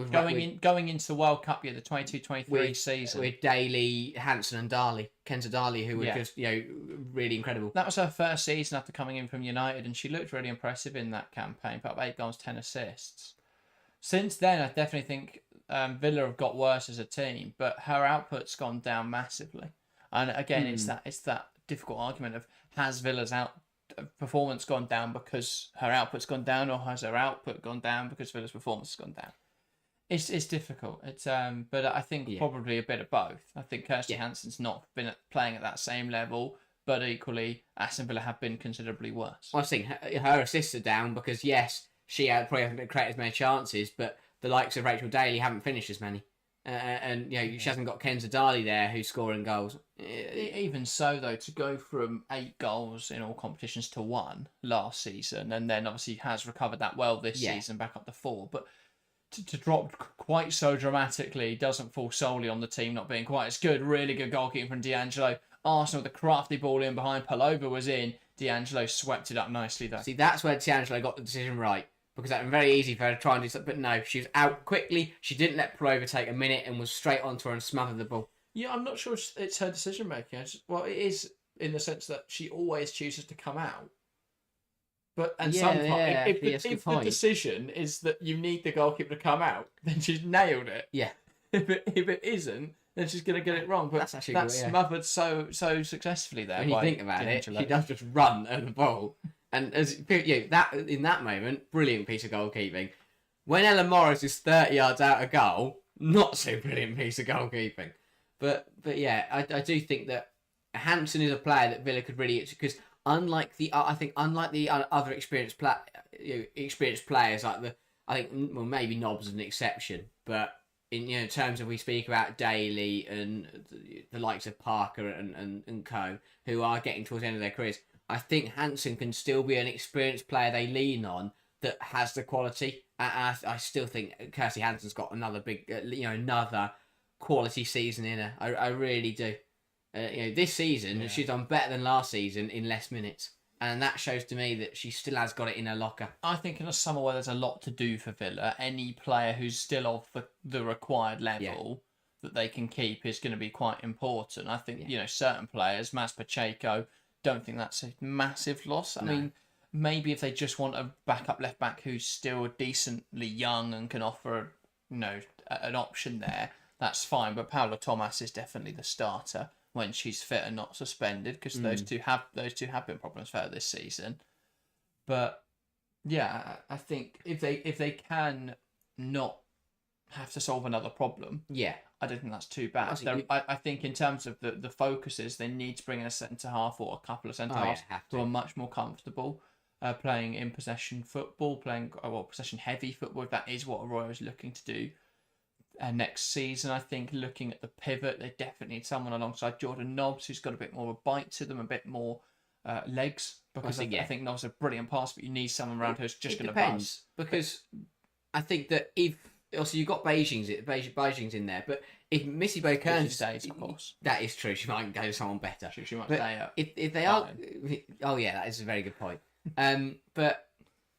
Going into the World Cup year, the 22-23 season. With Daly, Hansen and Kenza Darley, who were just, really incredible. That was her first season after coming in from United, and she looked really impressive in that campaign. Put up 8 goals, 10 assists. Since then, I definitely think Villa have got worse as a team, but her output's gone down massively. And again, it's that difficult argument of, has Villa's performance gone down because her output's gone down, or has her output gone down because Villa's performance has gone down? It's difficult. But I think probably a bit of both. I think Kirsty Hansen's not been playing at that same level, but equally Aston Villa have been considerably worse. Well, I think her assists are down because yes, she probably hasn't created as many chances, but the likes of Rachel Daly haven't finished as many, and she hasn't got Kenza Darley there who's scoring goals. Even so, though, to go from 8 goals in all competitions to 1 last season, and then obviously has recovered that well this season, back up to 4, but to drop quite so dramatically doesn't fall solely on the team not being quite as good. Really good goalkeeping from D'Angelo. Arsenal, the crafty ball in behind, Palova was in. D'Angelo swept it up nicely, though. See, that's where D'Angelo got the decision right, because that was very easy for her to try and do something. But no, she was out quickly. She didn't let Palova take a minute and was straight onto her and smothered the ball. Yeah, I'm not sure it's her decision making. Well, it is in the sense that she always chooses to come out. But sometimes, if the decision is that you need the goalkeeper to come out, then she's nailed it. Yeah. If it isn't, then she's going to get it wrong. But that's smothered so successfully there. When you think about it, she does just run at the ball, and that in that moment, brilliant piece of goalkeeping. When Ellen Morris is 30 yards out of goal, not so brilliant piece of goalkeeping. But yeah, I do think that Hansen is a player that Villa could really, because unlike the other experienced players, maybe Nobbs is an exception, but in terms of, we speak about Daly and the likes of Parker and co, who are getting towards the end of their careers, I think Hansen can still be an experienced player they lean on that has the quality. And I still think Kirsty Hansen's got another big, another quality season in her. I really do. This season she's done better than last season in less minutes, and that shows to me that she still has got it in her locker. I think in a summer where there's a lot to do for Villa, any player who's still of the required level that they can keep is going to be quite important. I think certain players, Mas Pacheco, don't think that's a massive loss. I mean, maybe if they just want a backup left back who's still decently young and can offer an option there, that's fine. But Paula Thomas is definitely the starter when she's fit and not suspended, because those two have been problems for her this season. But yeah, I think if they can not have to solve another problem, I don't think that's too bad. I think in terms of the focuses, they need to bring in a centre half or a couple of centre halves who are much more comfortable playing in possession football, playing possession heavy football. If that is what Arroyo is looking to do. Next season, I think, looking at the pivot, they definitely need someone alongside Jordan Nobbs who's got a bit more of a bite to them, a bit more legs. Because I think Nobbs is a brilliant pass, but you need someone around who's just going to buzz. Because I think that if also you've got Beijing's in there, but if Missy Beaucairn stays, of course, that is true. She might go to someone better. She might stay up. If they are, that is a very good point. But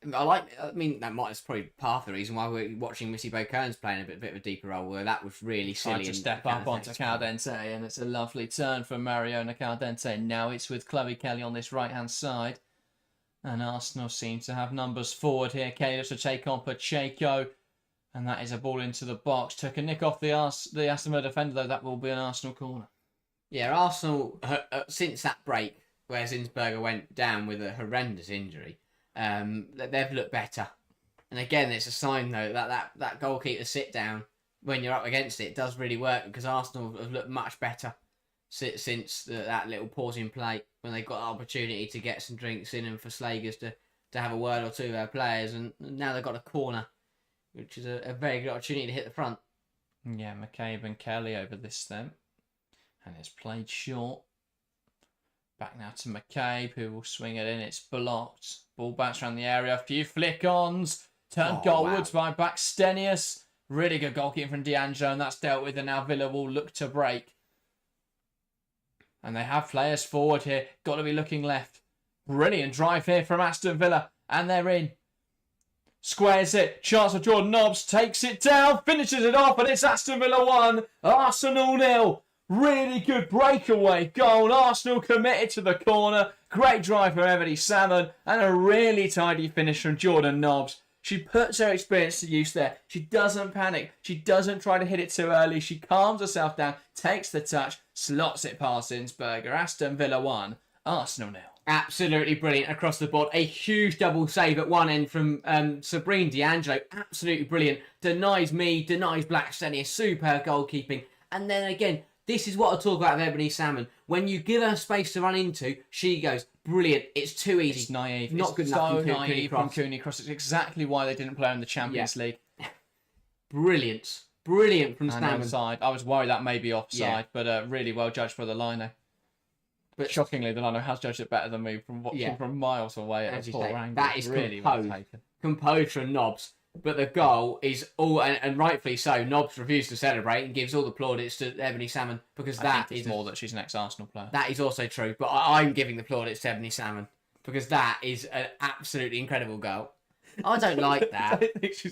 that might is probably part of the reason why we're watching Missy Beaucairn's playing a bit of a deeper role, where that was really silly. Tried to step up onto Caldente, and it's a lovely turn from Mariona Caldente. Now it's with Chloe Kelly on this right-hand side. And Arsenal seem to have numbers forward here. Kalis to take on Pacheco. And that is a ball into the box. Took a nick off the Aston Villa defender, though. That will be an Arsenal corner. Yeah, Arsenal, since that break where Zinsberger went down with a horrendous injury, they've looked better. And again, it's a sign, though, that goalkeeper sit down when you're up against it does really work, because Arsenal have looked much better since that little pause in play when they got the opportunity to get some drinks in and for Slagers to to have a word or two with their players, and now they've got a corner, which is a very good opportunity to hit the front. Yeah, McCabe and Kelly over this then. And it's played short. Back now to McCabe, who will swing it in. It's blocked. Ball bounced around the area. A few flick-ons. Turned goalwards by Baxtenius. Really good goalkeeping from D'Angelo, and that's dealt with. And now Villa will look to break. And they have players forward here. Got to be looking left. Brilliant drive here from Aston Villa. And they're in. Squares it. Chance for Jordan Nobbs. Takes it down. Finishes it off. And it's Aston Villa 1. Arsenal 0. Really good breakaway goal. Arsenal committed to the corner. Great drive from Ebony Salmon. And a really tidy finish from Jordan Nobbs. She puts her experience to use there. She doesn't panic. She doesn't try to hit it too early. She calms herself down. Takes the touch. Slots it past Innsberger. Aston Villa 1. Arsenal 0. Absolutely brilliant across the board. A huge double save at one end from Sabrine D'Angelo. Absolutely brilliant. Denies me, denies Blackstenius. Superb goalkeeping. And then again, this is what I talk about with Ebony Salmon. When you give her space to run into, she goes, brilliant. It's too easy. It's naive. Not it's good so enough naive from Cooney Cross. It's exactly why they didn't play her in the Champions League. Brilliant. Brilliant from And Salmon. onside. I was worried that may be offside, but really well judged for the lino. But shockingly, the lino has judged it better than me from watching from miles away at a poor angle. That is really composed. well taken. Composed from Nobbs. But the goal is all, and rightfully so, Nobbs refused to celebrate and gives all the plaudits to Ebony Salmon because I think it's more that she's an ex-Arsenal player. That is also true, but I'm giving the plaudits to Ebony Salmon because that is an absolutely incredible goal. I don't like that.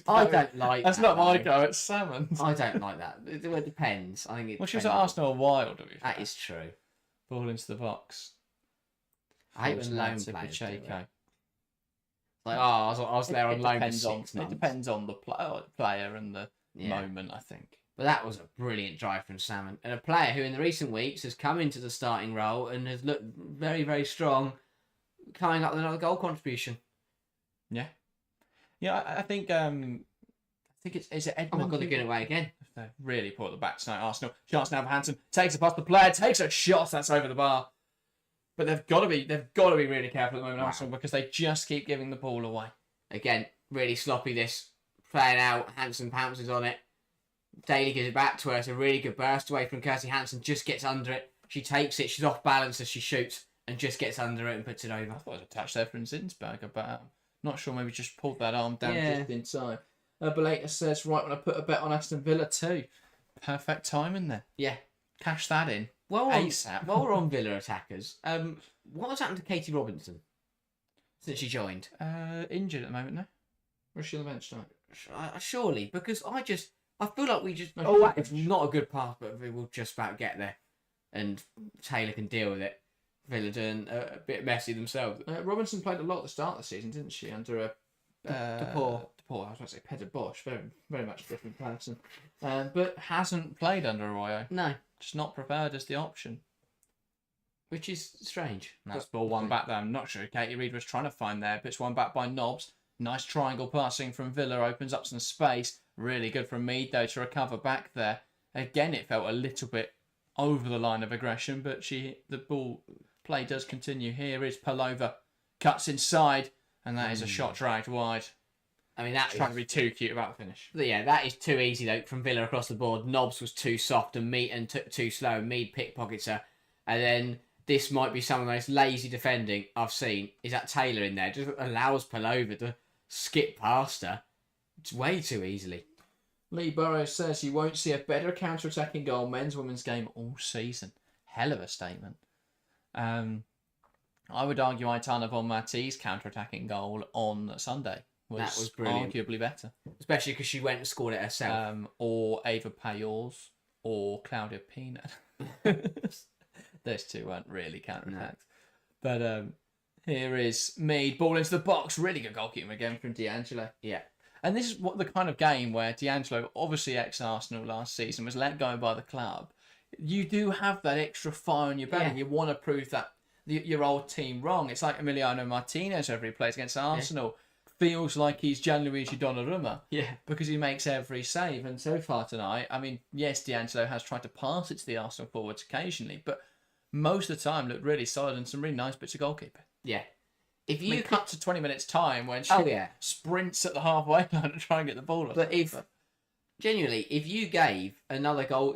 I don't like That's that. not my go, it's Salmon's. I don't like that. It depends. I think it. Well, she was at Arsenal a while, to be fair. That is true. Ball into the box. I hate when loan players do it. Pacheco. Like, I was there on loan for 6 months. It depends on the player and the moment, I think. But that was a brilliant drive from Salmon. And a player who in the recent weeks has come into the starting role and has looked very, very strong, coming up with another goal contribution. Yeah. Yeah, I think it's it Edmund. Oh my God, they're getting away again. They really poor at the back tonight, Arsenal. Chance now for Hansen. Takes it past the player, takes a shot, that's over the bar. But they've got to be really careful at the moment, Arsenal, because they just keep giving the ball away. Again, really sloppy this. Playing out, Hansen pounces on it. Daly gives it back to her. It's a really good burst away from Kirsty Hansen. Just gets under it. She takes it. She's off balance as she shoots and just gets under it and puts it over. I thought it was a touch there from Zinsberger, but not sure. Maybe just pulled that arm down just inside. Belater says, right when I put a bet on Aston Villa too. Perfect timing there. Yeah. Cash that in. ASAP. While we're on Villa attackers, what's happened to Katie Robinson since she joined? Injured at the moment, no? Or is she on the bench tonight? Surely, because I feel like we just... Oh, it's not a good pass, but we'll just about get there. And Taylor can deal with it. Villa doing a bit messy themselves. Robinson played a lot at the start of the season, didn't she? Under a... DePaul. I was about to say Peter Bosch. Very, very much a different person. But hasn't played under Arroyo. No. Just not preferred as the option. Which is strange. That's ball one back there. I'm not sure Katie Reid was trying to find there. But it's one back by Nobbs. Nice triangle passing from Villa. Opens up some space. Really good from Mead, though, to recover back there. Again, it felt a little bit over the line of aggression. But the ball play does continue. Here is Palova. Cuts inside. And that is a shot dragged wide. I mean, that's trying to be too cute about the finish. Yeah, that is too easy, though, from Villa across the board. Nobbs was too soft and too slow. Mead pickpockets her. And then this might be some of the most lazy defending I've seen. Is that Taylor in there? Just allows Palova to skip past her. It's way too easily. Lee Burrows says you won't see a better counter-attacking goal, men's, women's game all season. Hell of a statement. I would argue Aitana Von Matti's counter-attacking goal on Sunday was brilliant. Arguably better. Especially because she went and scored it herself. Or Ava Payors or Claudia Pina. Those two weren't really counter-attacks. No. But here is Mead, ball into the box. Really good goalkeeping again from D'Angelo. Yeah. And this is what the kind of game where D'Angelo, obviously ex-Arsenal last season, was let go by the club. You do have that extra fire in your belly. Yeah. You want to prove that your old team wrong. It's like Emiliano Martinez whenever he plays against Arsenal. Yeah. Feels like he's Gianluigi Donnarumma. Yeah. Because he makes every save. And so far tonight, I mean, yes, D'Angelo has tried to pass it to the Arsenal forwards occasionally, but most of the time looked really solid and some really nice bits of goalkeeping. Yeah. if I mean, you cut to 20 minutes time when she sprints at the halfway line to try and get the ball. But genuinely, if you gave another goal,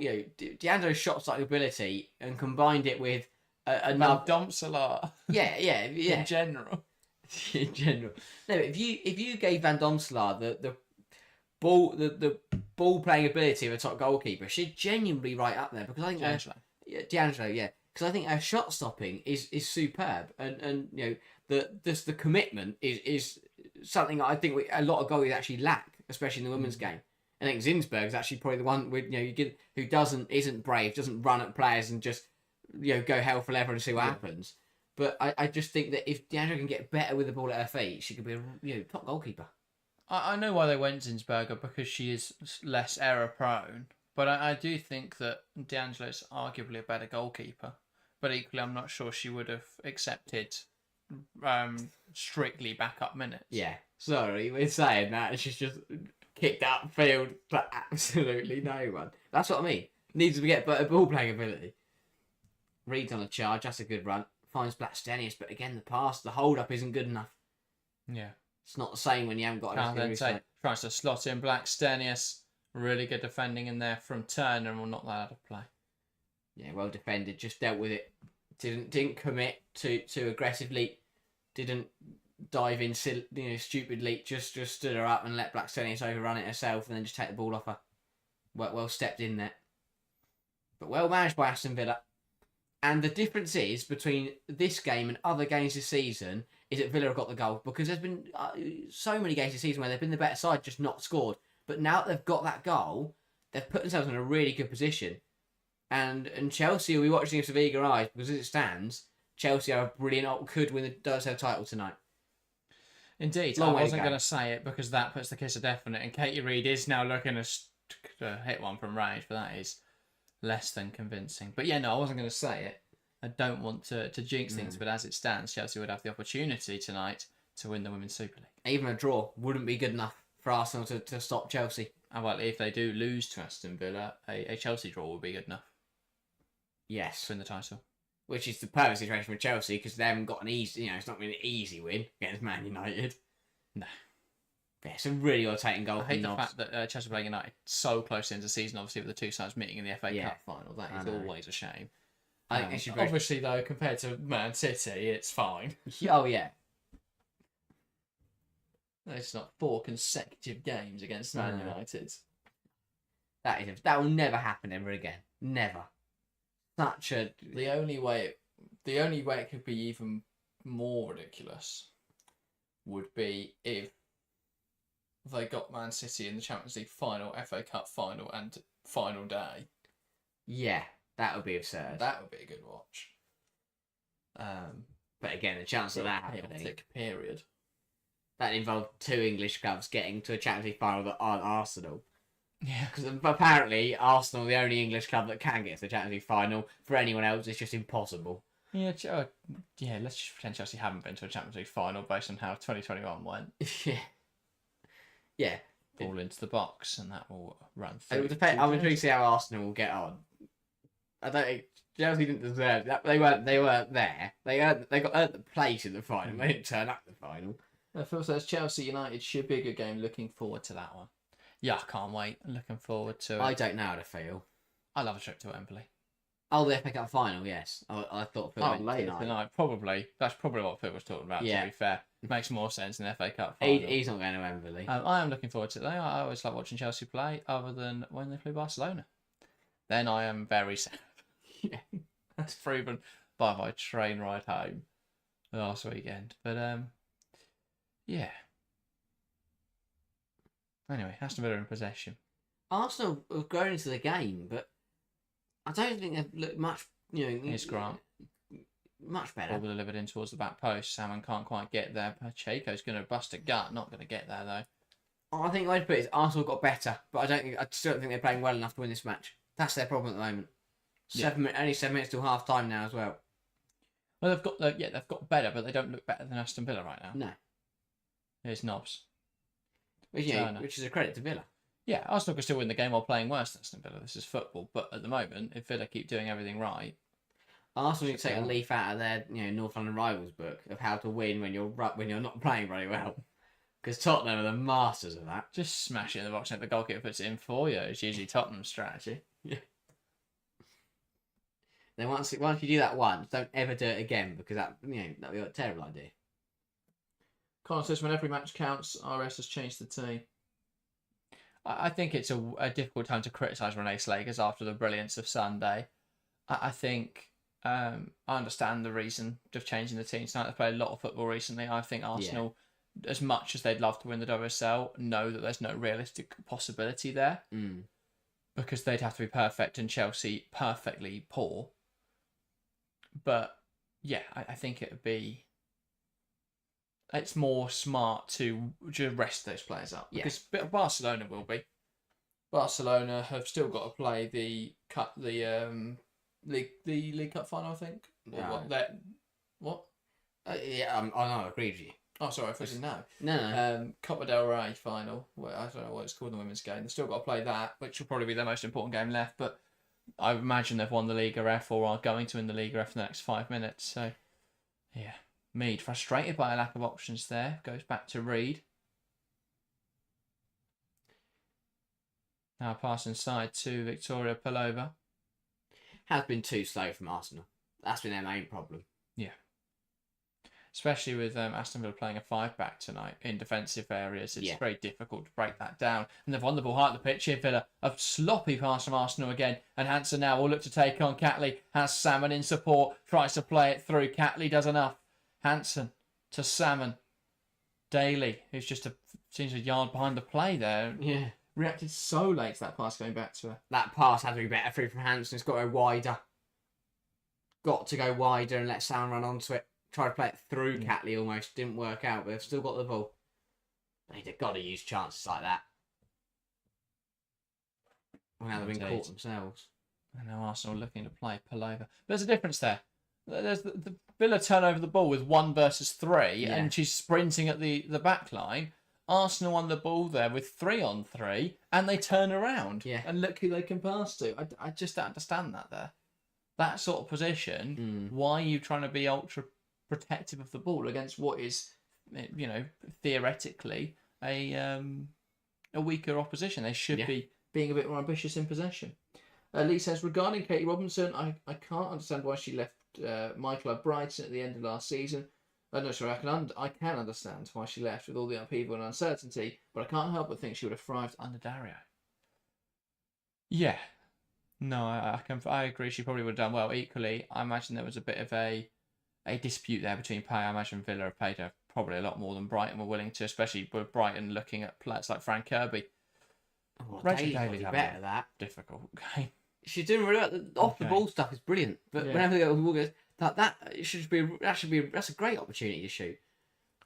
D'Angelo's shot-stopping ability and combined it with another Van Domselaar. Yeah. In general. In general. No, if you gave Van Domselaar the ball playing ability of a top goalkeeper, she'd genuinely right up there, because I think D'Angelo, because I think her shot stopping is superb, and the commitment is something I think a lot of goalies actually lack, especially in the women's game. I think Zinsberg is actually probably the one with who isn't brave, doesn't run at players and just go hell for leather and see what happens. But I just think that if D'Angelo can get better with the ball at her feet, she could be a top goalkeeper. I know why they went Zinsberger, because she is less error prone. But I do think that D'Angelo is arguably a better goalkeeper. But equally, I'm not sure she would have accepted strictly backup minutes. Yeah, sorry, we're saying that. She's just kicked upfield for absolutely no one. That's what I mean. Needs to get better ball playing ability. Reed's on a charge. That's a good run. Finds Blackstenius, but again, the hold up isn't good enough. Yeah. It's not the same when you haven't got a tries to slot in Blackstenius. Really good defending in there from Turner, and will knock that out of play. Yeah, well defended. Just dealt with it. Didn't commit too aggressively. Didn't dive in stupidly. Just stood her up and let Blackstenius overrun it herself, and then just take the ball off her. Well stepped in there. But well managed by Aston Villa. And the difference is between this game and other games this season is that Villa have got the goal, because there's been so many games this season where they've been the better side, just not scored. But now that they've got that goal, they've put themselves in a really good position. And Chelsea will be watching this with eager eyes, because as it stands, Chelsea are could win the WCL title tonight. Indeed, I wasn't going to say it because that puts the kiss of death on it. And Katie Reid is now looking to hit one from range, but that is less than convincing. But yeah, no, I wasn't going to say it. I don't want to jinx things, but as it stands, Chelsea would have the opportunity tonight to win the Women's Super League. Even a draw wouldn't be good enough for Arsenal to stop Chelsea. Well, if they do lose to Aston Villa, a Chelsea draw would be good enough. Yes. To win the title. Which is the perfect situation for Chelsea, because they haven't got an easy, it's not going to be an easy win against Man United. No. Yeah, it's a really irritating goal. I hate the fact that Chelsea playing United so close into the season, obviously, with the two sides meeting in the FA Cup final. That is always a shame. I think they should obviously, though, compared to Man City, it's fine. Oh, yeah. It's not 4 consecutive games against Man United. That will never happen ever again. Never. The only way it could be even more ridiculous would be if they got Man City in the Champions League final, FA Cup final, and final day. Yeah, that would be absurd. That would be a good watch. But again, the chance of that happening. Period. That involved 2 English clubs getting to a Champions League final that aren't Arsenal. Yeah. Because apparently Arsenal are the only English club that can get to the Champions League final. For anyone else, it's just impossible. Yeah, let's just pretend Chelsea haven't been to a Champions League final based on how 2021 went. Yeah. Fall into the box, and that will run through. It will depend. I'm intrigued to see how Arsenal will get on. I don't think Chelsea didn't deserve that. They weren't there. They got the place in the final. They didn't turn up the final. Phil says Chelsea United should be a good game. Looking forward to that one. Yeah, I can't wait. Looking forward to it. I don't know how to feel. I love a trip to Wembley. Oh, the FA Cup final, yes. I thought Phil meant later tonight. Probably. That's probably what Phil was talking about, to be fair. It makes more sense in the FA Cup final. He's not going to Wembley. I am looking forward to it, though. I always like watching Chelsea play, other than when they play Barcelona. Then I am very sad. Yeah. That's proven by my train ride home last weekend. But, yeah. Anyway, Aston Villa in possession. Arsenal have grown into the game, but I don't think they've looked much, Here's Grant. Much better. Ball delivered in towards the back post. Salmon can't quite get there. Pacheco's going to bust a gut. Not going to get there, though. I think the way to put it is Arsenal got better, but I still don't think they're playing well enough to win this match. That's their problem at the moment. Only 7 minutes till half time now as well. Well, they've got better, but they don't look better than Aston Villa right now. No. Here's Nobbs. Which is a credit to Villa. Yeah, Arsenal can still win the game while playing worse than Aston Villa. This is football, but at the moment, if Villa keep doing everything right, Arsenal need to take a leaf out of their North London rivals book of how to win when you're not playing very well. Because Tottenham are the masters of that. Just smash it in the box and the goalkeeper puts it in for you. It's usually Tottenham's strategy. Yeah. Then once you do that once, don't ever do it again because that'd be a terrible idea. Connor says when every match counts, RS has changed the team. I think it's a difficult time to criticise Renee Slagers after the brilliance of Sunday. I think I understand the reason of changing the team tonight. They've played a lot of football recently. I think Arsenal, as much as they'd love to win the WSL, know that there's no realistic possibility there because they'd have to be perfect and Chelsea perfectly poor. But yeah, I think it's more smart to just rest those players up because Barcelona will be. Barcelona have still got to play the League Cup final, I think. No. What? I agree with you. Oh, sorry, I thought you know. No. Copa del Rey final. Well, I don't know what it's called in the women's game. They've still got to play that, which will probably be their most important game left. But I imagine they've won the Liga F or are going to win the Liga F in the next 5 minutes. So, yeah. Mead, frustrated by a lack of options there, goes back to Reed. Now pass inside to Victoria Pelova. Has been too slow from Arsenal. That's been their main problem. Yeah. Especially with Aston Villa playing a 5-back tonight in defensive areas. It's very difficult to break that down. And they've won the ball high at the pitch here, Villa. A sloppy pass from Arsenal again. And Hansen now will look to take on Catley. Has Salmon in support. Tries to play it through. Catley does enough. Hansen to Salmon. Daly, who's just seems a yard behind the play there. Yeah. Reacted so late to that pass going back to her. That pass had to be better through from Hansen. It's got to go wider. Got to go wider and let Salmon run onto it. Tried to play it through Catley almost. Didn't work out, but they've still got the ball. They've got to use chances like that. Well, now they've been caught themselves. And now Arsenal looking to play Pelova. There's a difference there. There's the Villa turn over the ball with 1 versus 3, and she's sprinting at the back line. Arsenal won the ball there with 3 on 3, and they turn around. Yeah. And look who they can pass to. I just don't understand that there. That sort of position, why are you trying to be ultra protective of the ball against what is, theoretically a weaker opposition? They should be being a bit more ambitious in possession. Lee says, regarding Katie Robinson, I can't understand why she left my club Brighton at the end of last season. I can understand why she left with all the upheaval and uncertainty, but I can't help but think she would have thrived under Dario. Yeah. No, I agree. She probably would have done well. Equally, I imagine there was a bit of a dispute there between pay. I imagine Villa have paid her probably a lot more than Brighton were willing to, especially with Brighton looking at players like Fran Kirby. Rachel Daly's better at that. Difficult game. She's doing really well. The off the ball stuff is brilliant, but whenever they go off the ball goes, that's a great opportunity to shoot.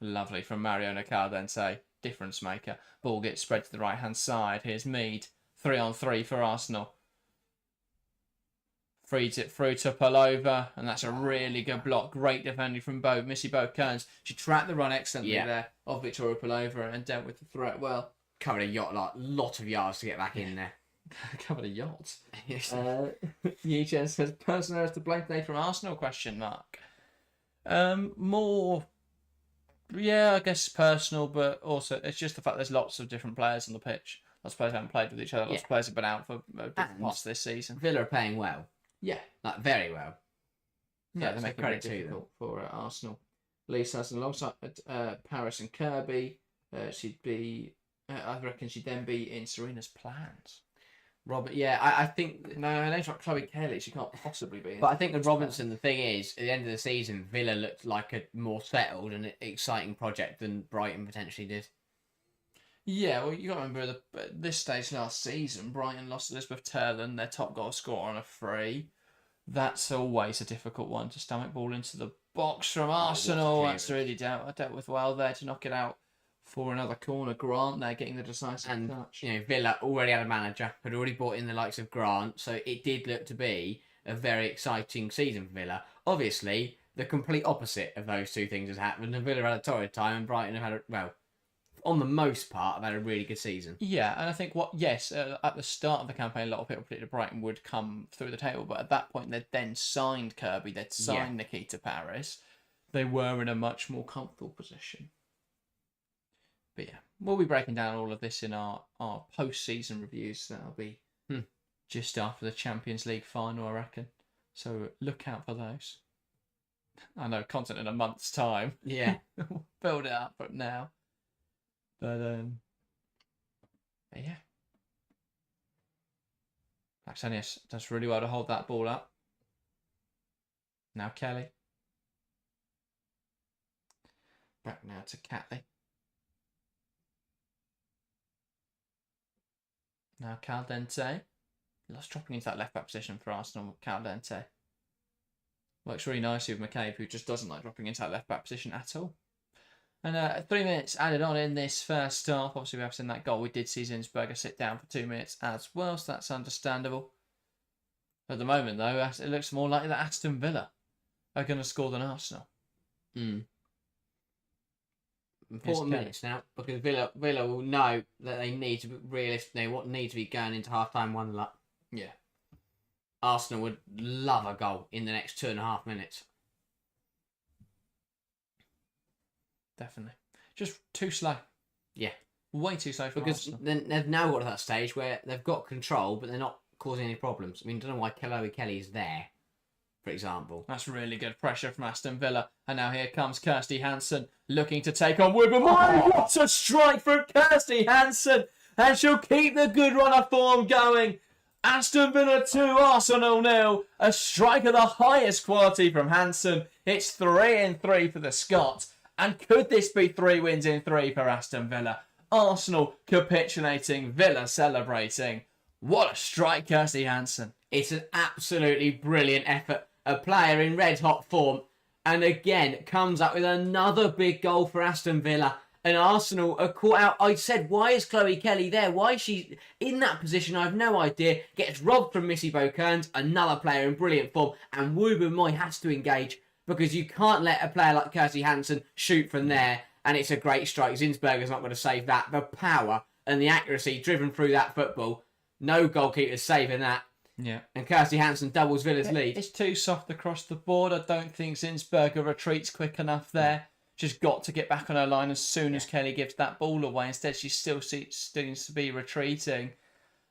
Lovely from Mario Nacardense, difference maker. Ball gets spread to the right hand side. Here's Mead, 3 on 3 for Arsenal. Feeds it through to Pelova, and that's a really good block. Great defending from Missy Bo Kearns. She tracked the run excellently there of Victoria Pelova and dealt with the threat well. Covered a lot of yards to get back in there. Covered a yacht. Yichen says, person errors to blame today from Arsenal, question mark. More, I guess personal, but also it's just the fact there's lots of different players on the pitch. Lots of players haven't played with each other. Lots of players have been out for different parts this season. Villa are playing well. Yeah. Like, very well. Yeah, they're making it difficult for Arsenal. Lee says, alongside Paris and Kirby, she'd be, I reckon she'd then be in Serena's plans. Robert, I think... No, her name's not Chloe Kelly. She can't possibly be. But I think with Robinson, the thing is, at the end of the season, Villa looked like a more settled and exciting project than Brighton potentially did. Yeah, well, you got to remember, at this stage last season, Brighton lost Elizabeth Turlin, their top goal scorer, on a free. That's always a difficult one to stomach. Ball into the box from Arsenal. That's really dealt with well there to knock it out for another corner. Grant there getting the decisive touch. Villa already had a manager, had already brought in the likes of Grant, so it did look to be a very exciting season for Villa. Obviously, the complete opposite of those two things has happened, and Villa had a torrid time, and Brighton have had on the most part, have had a really good season. Yeah, and I think at the start of the campaign, a lot of people predicted Brighton would come through the table, but at that point, they'd then signed Kirby, they'd signed Nikita Paris. They were in a much more comfortable position. But yeah, we'll be breaking down all of this in our post-season reviews. That'll be just after the Champions League final, I reckon. So look out for those. I know, content in a month's time. Yeah. We'll build it up but now. But yeah. Blacksenius does really well to hold that ball up. Now Kelly. Back now to Catley. Now Caldente. Lost dropping into that left back position for Arsenal. Caldente. Works really nicely with McCabe, who just doesn't like dropping into that left back position at all. And 3 minutes added on in this first half. Obviously, we have seen that goal. We did see Zinsberger sit down for 2 minutes as well, so that's understandable. At the moment, though, it looks more likely that Aston Villa are going to score than Arsenal. Important minutes now, because Villa will know that they need to be realistic. They need to be going into half-time 1-0. Yeah. Arsenal would love a goal in the next 2.5 minutes. Definitely. Just too slow. Yeah. Way too slow for because Arsenal. Then they've now got to that stage where they've got control, but they're not causing any problems. I mean, I don't know why Chloe Kelly is there, for example. That's really good pressure from Aston Villa. And now here comes Kirsty Hansen looking to take on Woodman. What a strike from Kirsty Hansen! And she'll keep the good run of form going. Aston Villa 2, Arsenal 0. A strike of the highest quality from Hansen. It's 3-3 for the Scots. And could this be 3 wins in 3 for Aston Villa? Arsenal capitulating, Villa celebrating. What a strike, Kirsty Hansen. It's an absolutely brilliant effort. A player in red-hot form. And again, comes up with another big goal for Aston Villa. And Arsenal are caught out. I said, why is Chloe Kelly there? Why is she in that position? I have no idea. Gets robbed from Missy Bokearns, another player in brilliant form. And Wooben Moy has to engage because you can't let a player like Kirsty Hansen shoot from there. And it's a great strike. Zinsberger's not going to save that. The power and the accuracy driven through that football. No goalkeeper's saving that. Yeah. And Kirsty Hansen doubles Villa's lead. It's too soft across the board. I don't think Zinsberger retreats quick enough there. She's got to get back on her line as soon as Kelly gives that ball away. Instead, she still seems to be retreating.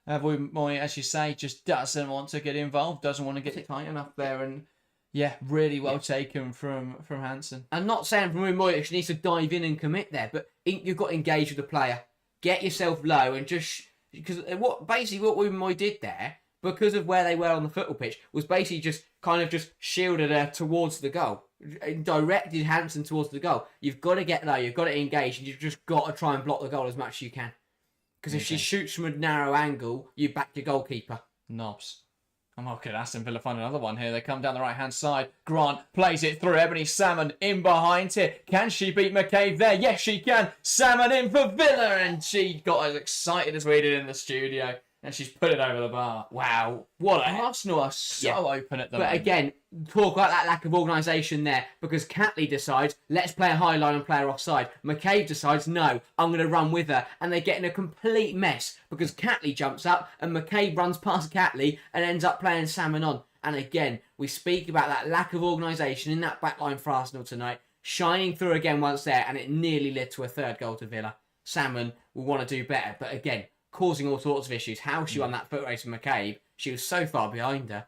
Moy, as you say, just doesn't want to get involved, doesn't want to get tight enough there. And yeah, really well taken from Hansen. I'm not saying from Moy that she needs to dive in and commit there, but you've got to engage with the player. Get yourself low and just... Because what Moy did there, because of where they were on the football pitch, was basically just shielded her towards the goal. Directed Hansen towards the goal. You've got to get low, you've got to engage, and you've just got to try and block the goal as much as you can. Because if she shoots from a narrow angle, you back your goalkeeper. Knobs. I'm okay. Aston Villa find another one here. They come down the right-hand side. Grant plays it through. Ebony Salmon in behind here. Can she beat McCabe there? Yes, she can. Salmon in for Villa, and she got as excited as we did in the studio. And she's put it over the bar. Wow. Arsenal are so open at the moment. But again, talk about that lack of organisation there. Because Catley decides, let's play a high line and play her offside. McCabe decides, no, I'm going to run with her. And they get in a complete mess. Because Catley jumps up and McCabe runs past Catley and ends up playing Salmon on. And again, we speak about that lack of organisation in that back line for Arsenal tonight. Shining through again once there. And it nearly led to a third goal to Villa. Salmon will want to do better. But again... causing all sorts of issues. How she won that foot race with McCabe. She was so far behind her.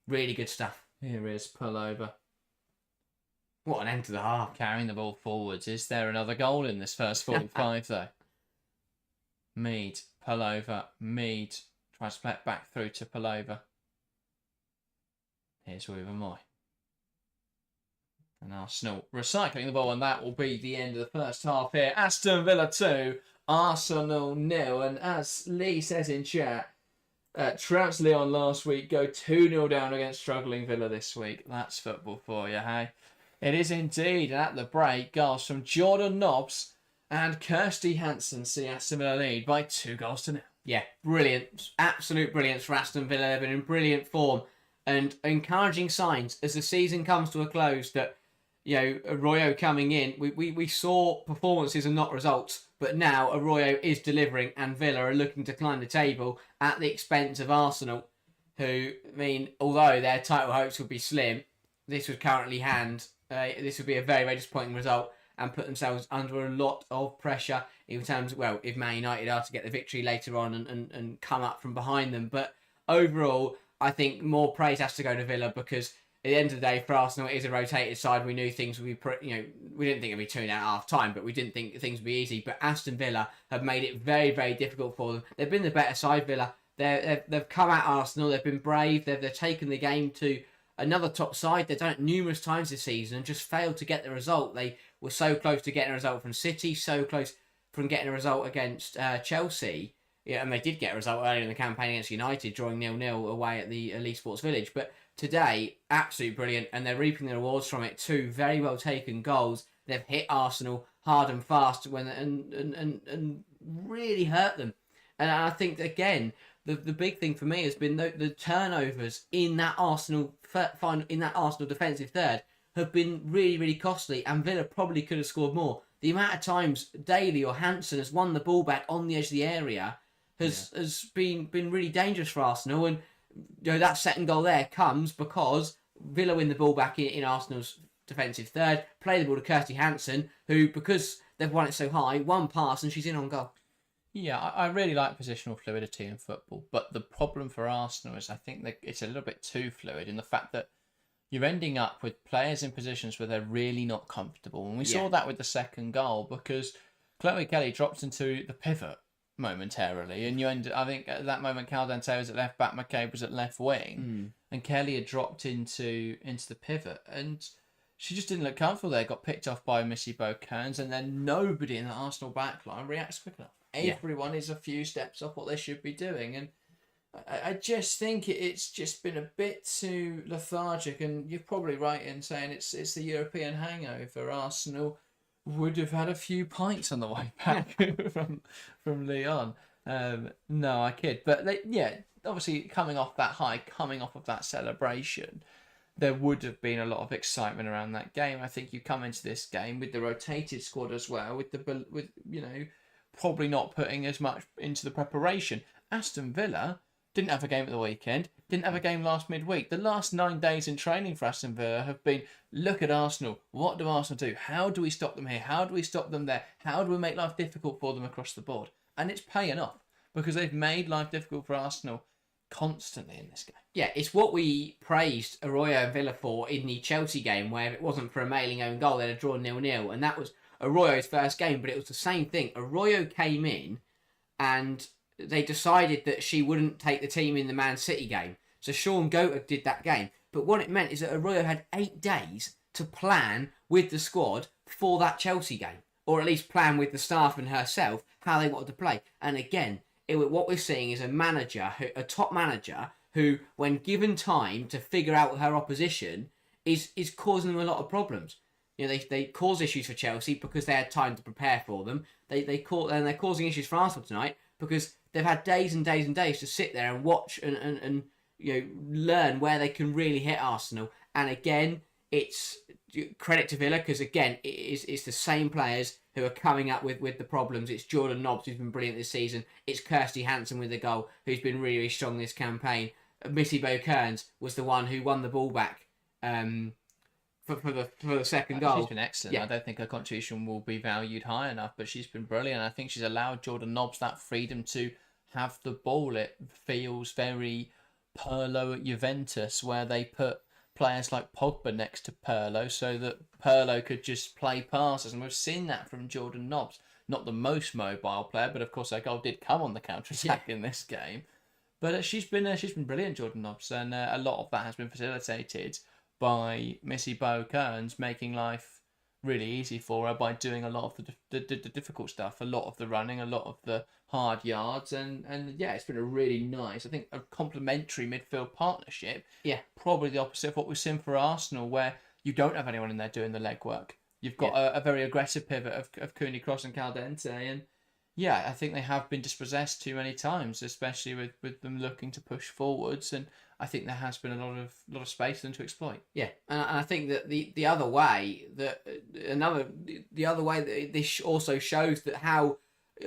Really good stuff. Here is pull over. What an end to the half. Carrying the ball forwards. Is there another goal in this first 45 though? Mead, pull over. Mead tries to play it back through to pull over. Here's Weaver Moy. And Arsenal recycling the ball, and that will be the end of the first half here. Aston Villa 2. Arsenal 0, and as Lee says in chat, Trouts Leon last week go 2-0 down against struggling Villa this week. That's football for you, hey? It is indeed, and at the break, goals from Jordan Nobbs and Kirsty Hansen see Aston Villa lead by 2-0. Yeah, brilliant. Absolute brilliance for Aston Villa. They've been in brilliant form and encouraging signs as the season comes to a close that Arroyo coming in, we saw performances and not results, but now Arroyo is delivering, and Villa are looking to climb the table at the expense of Arsenal, who, I mean, although their title hopes would be slim, this would currently this would be a very, very disappointing result and put themselves under a lot of pressure in terms of, well, if Man United are to get the victory later on and come up from behind them. But overall, I think more praise has to go to Villa, because at the end of the day, for Arsenal, it is a rotated side. We knew things would be, we didn't think it'd be 2-0 at half time, but we didn't think things would be easy. But Aston Villa have made it very, very difficult for them. They've been the better side, Villa. They've come at Arsenal. They've been brave. They've taken the game to another top side. They've done it numerous times this season and just failed to get the result. They were so close to getting a result from City, so close from getting a result against Chelsea. Yeah, and they did get a result earlier in the campaign against United, drawing 0-0 away at the Leeds Sports Village. But today, absolutely brilliant, and they're reaping the rewards from it. 2 very well taken goals. They've hit Arsenal hard and fast and really hurt them. And I think, again, the big thing for me has been the turnovers in that Arsenal defensive third have been really, really costly, and Villa probably could have scored more. The amount of times Daly or Hansen has won the ball back on the edge of the area has been really dangerous for Arsenal, and that second goal there comes because Villa win the ball back in Arsenal's defensive third, play the ball to Kirsty Hansen, who, because they've won it so high, one pass and she's in on goal. Yeah, I really like positional fluidity in football, but the problem for Arsenal is I think that it's a little bit too fluid in the fact that you're ending up with players in positions where they're really not comfortable. And we saw that with the second goal, because Chloe Kelly dropped into the pivot momentarily, and I think at that moment Caldente was at left back, McCabe was at left wing, and Kelly had dropped into the pivot, and she just didn't look comfortable there. Got picked off by Missy Bo-Kearns, and then nobody in the Arsenal backline reacts quick enough. Everyone is a few steps off what they should be doing, and I just think it's just been a bit too lethargic. And you're probably right in saying it's the European hangover. Arsenal would have had a few pints on the way back from Lyon. No, I kid. But obviously coming off that high, coming off of that celebration, there would have been a lot of excitement around that game. I think you come into this game with the rotated squad as well, with probably not putting as much into the preparation. Aston Villa didn't have a game at the weekend, didn't have a game last midweek. The last 9 days in training for Aston Villa have been, look at Arsenal. What do Arsenal do? How do we stop them here? How do we stop them there? How do we make life difficult for them across the board? And it's paying off, because they've made life difficult for Arsenal constantly in this game. Yeah, it's what we praised Arroyo and Villa for in the Chelsea game, where if it wasn't for a mailing own goal, they'd have drawn 0-0. And that was Arroyo's first game, but it was the same thing. Arroyo came in and they decided that she wouldn't take the team in the Man City game. So Sean Goater did that game. But what it meant is that Arroyo had 8 days to plan with the squad for that Chelsea game. Or at least plan with the staff and herself how they wanted to play. And again, what we're seeing is a top manager who, when given time to figure out her opposition, is causing them a lot of problems. They cause issues for Chelsea because they had time to prepare for them. They're causing issues for Arsenal tonight because they've had days and days and days to sit there and watch and learn where they can really hit Arsenal. And again, it's credit to Villa, because again, it's the same players who are coming up with the problems. It's Jordan Nobbs, who's been brilliant this season. It's Kirsty Hansen with the goal, who's been really, really strong this campaign. Missy Bo-Kearns was the one who won the ball back for the second goal. She's been excellent. Yeah. I don't think her contribution will be valued high enough, but she's been brilliant. I think she's allowed Jordan Nobbs that freedom to have the ball. It feels very Pirlo at Juventus, where they put players like Pogba next to Pirlo so that Pirlo could just play passes, and we've seen that from Jordan Nobbs. Not the most mobile player, but of course her goal did come on the counter-attack in this game. But she's been brilliant, Jordan Nobbs, and a lot of that has been facilitated by Missy Bo-Kearns making life really easy for her by doing a lot of the difficult stuff, a lot of the running, a lot of the hard yards, and it's been a really nice, I think, a complementary midfield partnership. Yeah, probably the opposite of what we've seen for Arsenal, where you don't have anyone in there doing the legwork. You've got a very aggressive pivot of Cooney Cross and Caldente, and I think they have been dispossessed too many times, especially with them looking to push forwards. And I think there has been a lot of space for them to exploit. Yeah, and I think that the other way that this also shows that how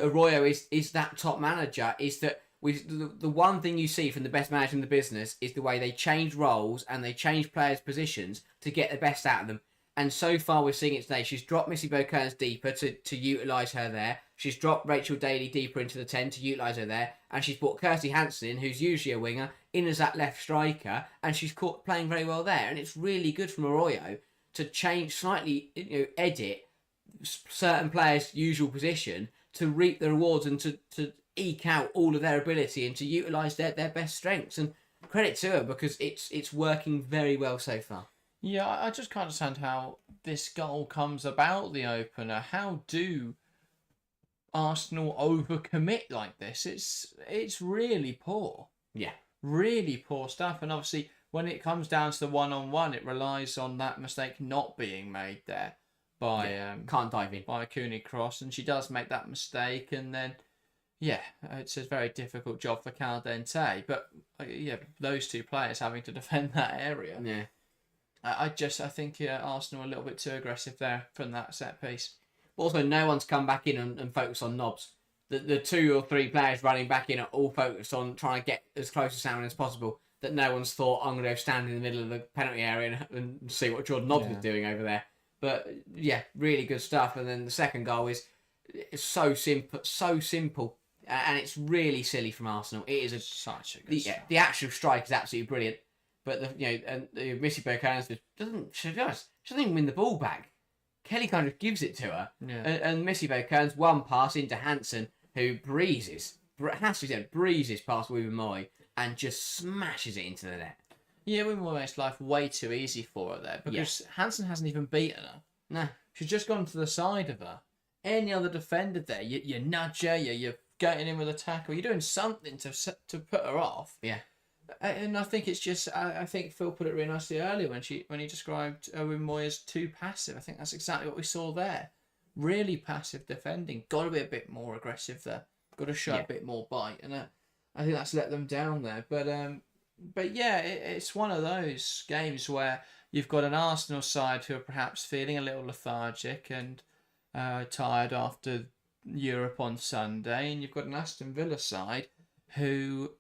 Arroyo is that top manager is that the one thing you see from the best manager in the business is the way they change roles and they change players' positions to get the best out of them. And so far, we're seeing it today. She's dropped Missy Bo-Kearns deeper to utilise her there. She's dropped Rachel Daly deeper into the 10 to utilise her there. And she's brought Kirsty Hansen in, who's usually a winger, in as that left striker. And she's playing very well there. And it's really good from Arroyo to change slightly, edit certain players' usual position to reap the rewards and to eke out all of their ability and to utilise their best strengths. And credit to her because it's working very well so far. Yeah, I just can't understand how this goal comes about, the opener. How do Arsenal overcommit like this? It's really poor. Yeah. Really poor stuff. And obviously, when it comes down to the one-on-one, it relies on that mistake not being made there by can't dive in by Cooney Cross, and she does make that mistake, and then it's a very difficult job for Caldente. But those two players having to defend that area. Yeah. I think Arsenal are a little bit too aggressive there from that set piece. Also, no one's come back in and focused on knobs. The 2 or 3 players running back in are all focused on trying to get as close to Salmon as possible. That no one's thought, I'm going to go stand in the middle of the penalty area and see what Jordan Nobbs is doing over there. But yeah, really good stuff. And then the second goal is so simple, and it's really silly from Arsenal. It is such a good the actual strike is absolutely brilliant. But Missy Bo-Kearns doesn't even win the ball back. Kelly kind of gives it to her, and Missy Bo-Kearns one pass into Hansen, who breezes past William Moy and just smashes it into the net. Yeah, William Moy makes life way too easy for her there because Hansen hasn't even beaten her. No, she's just gone to the side of her. Any other defender there, you nudge her, you're getting in with a tackle, you're doing something to put her off. Yeah. And I think it's just, I think Phil put it really nicely earlier when he described Owen Moy as too passive. I think that's exactly what we saw there. Really passive defending. Got to be a bit more aggressive there. Got to show a bit more bite. And I think that's let them down there. But yeah, it's one of those games where you've got an Arsenal side who are perhaps feeling a little lethargic and tired after Europe on Sunday. And you've got an Aston Villa side who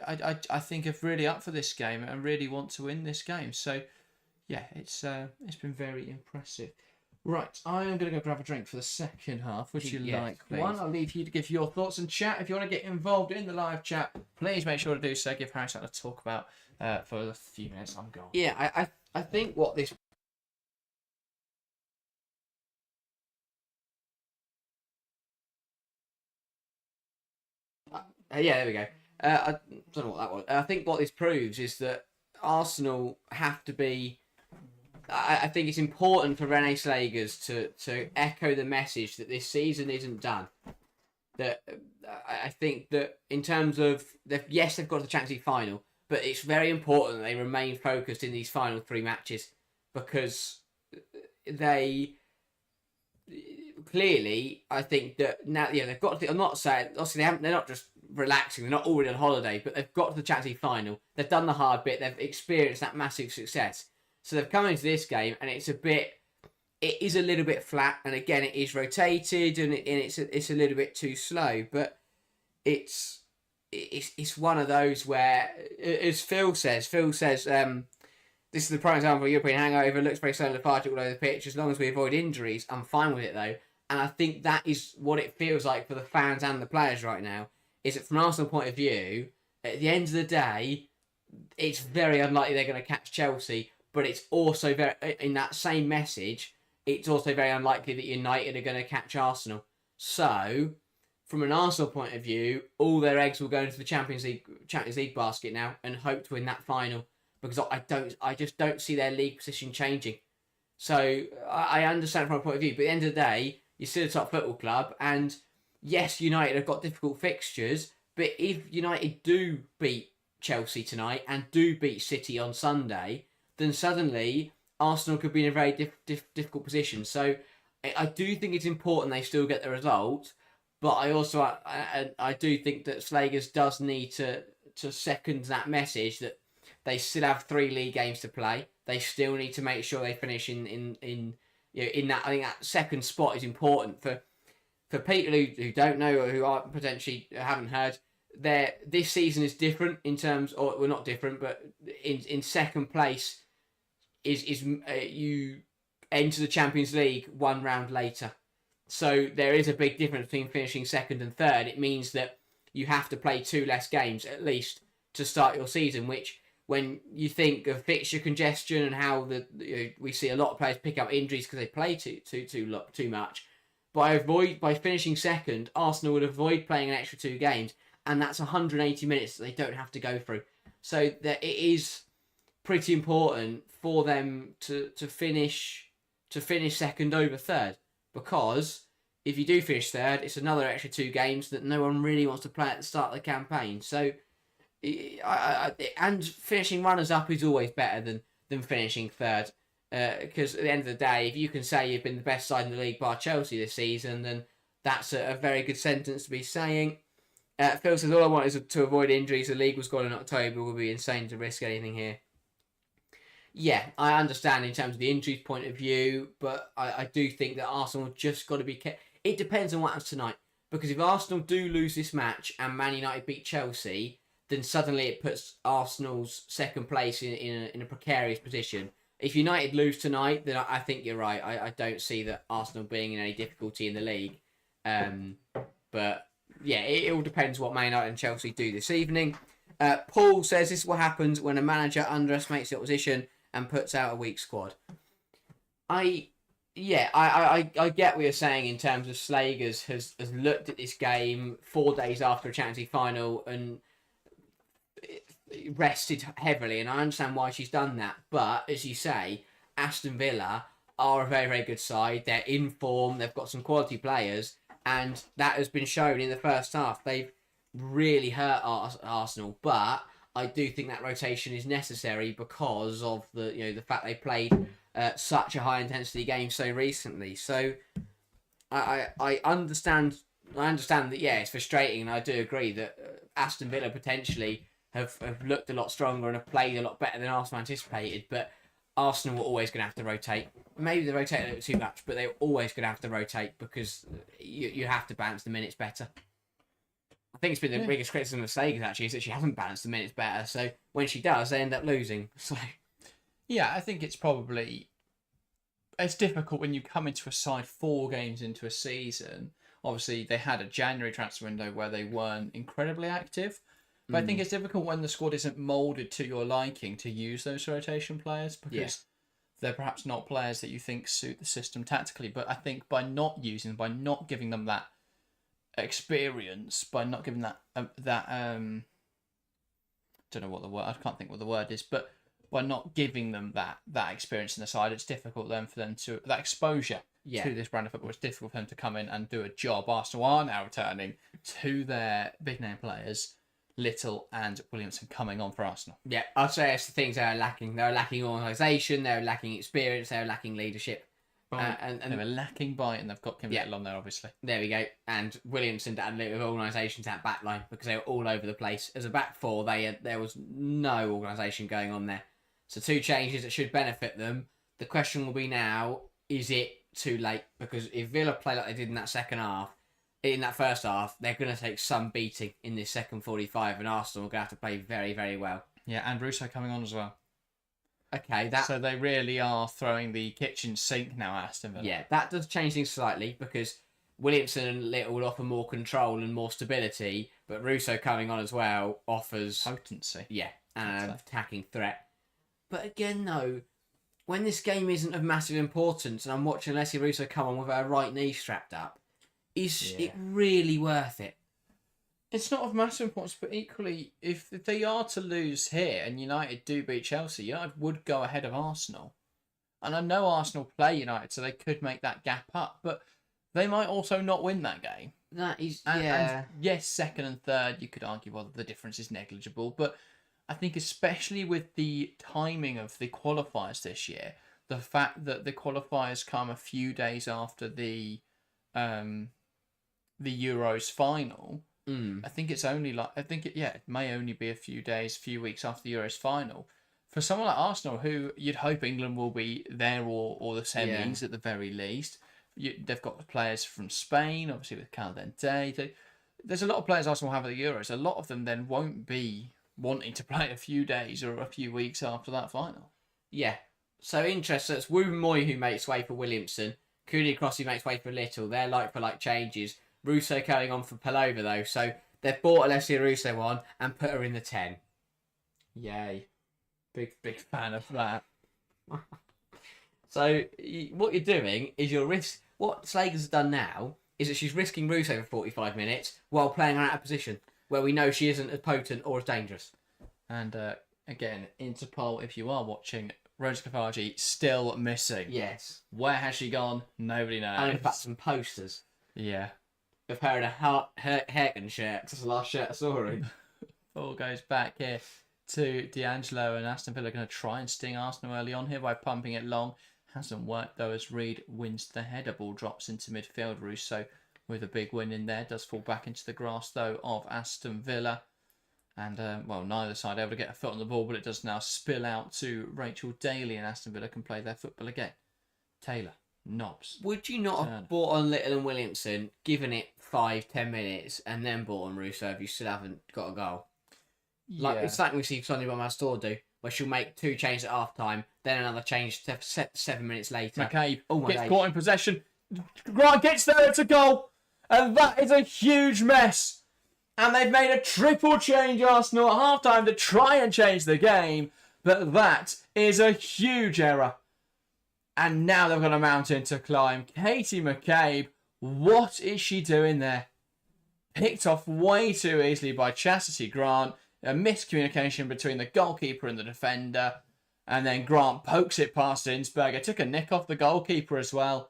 I think are really up for this game and really want to win this game. So yeah, it's been very impressive. Right, I am going to go grab a drink for the second half. Would you like please. one? I'll leave you to give your thoughts and chat. If you want to get involved in the live chat, please make sure to do so. Give Harry something to talk about for the few minutes I'm gone. Yeah, I think what this... yeah, there we go. I don't know what that was. I think what this proves is that Arsenal have to be... I think it's important for René Slagers to echo the message that this season isn't done. That I think that in terms of... Yes, they've got to the Champions League final, but it's very important that they remain focused in these final 3 matches because they... Clearly, I think that now, they've got to... I'm not saying... Obviously, they're not just relaxing. They're not already on holiday, but they've got to the Champions League final. They've done the hard bit. They've experienced that massive success. So they've come into this game, and it is a little bit flat. And again, it is rotated, and it's a little bit too slow. But it's one of those where, as Phil says, this is the prime example of European hangover. Looks very slow and lethargic all over the pitch. As long as we avoid injuries, I'm fine with it though. And I think that is what it feels like for the fans and the players right now. Is that from an Arsenal point of view, at the end of the day, it's very unlikely they're going to catch Chelsea. But it's also very, in that same message, it's also very unlikely that United are going to catch Arsenal. So, from an Arsenal point of view, all their eggs will go into the Champions League basket now and hope to win that final because I just don't see their league position changing. So I understand from a point of view, but at the end of the day, you're still a top football club, and yes, United have got difficult fixtures, but if United do beat Chelsea tonight and do beat City on Sunday, then suddenly Arsenal could be in a very difficult position. So I do think it's important they still get the result, but I do think that Slagers does need to second that message that They still have 3 league games to play. They still need to make sure they finish in that. I think that second spot is important for people who don't know or who are potentially haven't heard. This season is different in terms, or well, not different, but in second place is you enter the Champions League 1 round later. So there is a big difference between finishing second and third. It means that you have to play 2 less games at least to start your season, which when you think of fixture congestion and how we see a lot of players pick up injuries because they play too much. By finishing second, Arsenal would avoid playing an extra 2 games, and that's 180 minutes that they don't have to go through. So that it is pretty important for them to finish second over third, because if you do finish third, it's another extra 2 games that no one really wants to play at the start of the campaign. So, and finishing runners up is always better than finishing third, because at the end of the day, if you can say you've been the best side in the league bar Chelsea this season, then that's a very good sentence to be saying. Phil says, all I want is to avoid injuries. The league was gone in October. It would be insane to risk anything here. Yeah, I understand in terms of the injuries point of view, but I do think that Arsenal just got to be careful. It depends on what happens tonight, because if Arsenal do lose this match and Man United beat Chelsea, then suddenly it puts Arsenal's second place in a precarious position. If United lose tonight, then I think you're right. I don't see that Arsenal being in any difficulty in the league. But yeah, it all depends what Man United and Chelsea do this evening. Paul says this is what happens when a manager underestimates the opposition and puts out a weak squad. I get what you're saying in terms of Slagers has looked at this game 4 days after a Champions League final and rested heavily, and I understand why she's done that. But as you say, Aston Villa are a very, very good side. They're in form. They've got some quality players, and that has been shown in the first half. They've really hurt Arsenal, but I do think that rotation is necessary because of the fact they played such a high intensity game so recently. So I understand that, yeah, it's frustrating, and I do agree that Aston Villa potentially have looked a lot stronger and have played a lot better than Arsenal anticipated, but Arsenal were always going to have to rotate. Maybe they rotate a little too much, but they're always going to have to rotate because you have to balance the minutes better. I think it's been the biggest criticism of Sagan, actually, is that she hasn't balanced the minutes better. So when she does, they end up losing. So yeah, I think it's difficult when you come into a side 4 games into a season. Obviously, they had a January transfer window where they weren't incredibly active. But I think it's difficult when the squad isn't moulded to your liking to use those rotation players, because they're perhaps not players that you think suit the system tactically. But I think by not giving them that experience, by not giving that don't know what the word, I can't think what the word is, but by not giving them that experience in the side, it's difficult then for them to that exposure to this brand of football. It's difficult for them to come in and do a job. Arsenal are now returning to their big name players, Little and Williamson, coming on for Arsenal. Yeah, I'd say it's the things they are lacking. They're lacking organisation, they're lacking experience, they're lacking leadership. And they were lacking bite, and they've got Kim Little on there, obviously. There we go. And Williamson had a little organisation to that back line because they were all over the place. As a back 4, there was no organisation going on there. So 2 changes that should benefit them. The question will be now, is it too late? Because if Villa play like they did in that first half, they're going to take some beating in this second 45, and Arsenal are going to have to play very, very well. Yeah, and Russo coming on as well. Okay, so they really are throwing the kitchen sink now at Aston Villa. Yeah, that does change things slightly because Williamson and Little will offer more control and more stability, but Russo coming on as well offers potency. Yeah, and an attacking threat. But again, though, when this game isn't of massive importance, and I'm watching Leslie Russo come on with her right knee strapped up, is it really worth it? It's not of massive importance, but equally, if they are to lose here and United do beat Chelsea, United would go ahead of Arsenal. And I know Arsenal play United, so they could make that gap up, but they might also not win that game. That is, and yes, second and third, you could argue, well, the difference is negligible, but I think especially with the timing of the qualifiers this year, the fact that the qualifiers come a few days after the Euros final, I think it's only it may only be a few weeks after the Euros final. For someone like Arsenal, who you'd hope England will be there or the semis at the very least, they've got players from Spain, obviously with Caldente. There's a lot of players Arsenal have at the Euros. A lot of them then won't be wanting to play a few days or a few weeks after that final. Yeah. So interesting. It's Wu Moy who makes way for Williamson. Cooney Cross who makes way for Little. They're like changes. Russo carrying on for Palova though. So they've bought Alessia Russo on and put her in the 10. Yay. Big fan of that. So what you're doing is what Slagers has done now is that she's risking Russo for 45 minutes while playing her out of position, where we know she isn't as potent or as dangerous. And again, Interpol, if you are watching, Rose Kafaji still missing. Yes. Where has she gone? Nobody knows. And in fact, some posters. Yeah. Of her in a Herken shirt. That's the last shirt I saw her in. All goes back here to D'Angelo, and Aston Villa going to try and sting Arsenal early on here by pumping it long. Hasn't worked though, as Reed wins the header. Ball drops into midfield. Russo with a big win in there. Does fall back into the grass though of Aston Villa. And, neither side able to get a foot on the ball, but it does now spill out to Rachel Daly, and Aston Villa can play their football again. Taylor, Nobbs. Would you not have bought on Little and Williamson, given it 5-10 minutes, and then bought on Russo if you still haven't got a goal? Like, it's something we see Sonny Bomastore do, where she'll make 2 changes at half time, then another change 7 minutes later. McCabe gets caught in possession. Grant gets there, it's a goal. And that is a huge mess. And they've made a triple change, Arsenal, at half time to try and change the game. But that is a huge error. And now they've got a mountain to climb. Katie McCabe, what is she doing there? Picked off way too easily by Chastity Grant. A miscommunication between the goalkeeper and the defender. And then Grant pokes it past Zinsberger. Took a nick off the goalkeeper as well.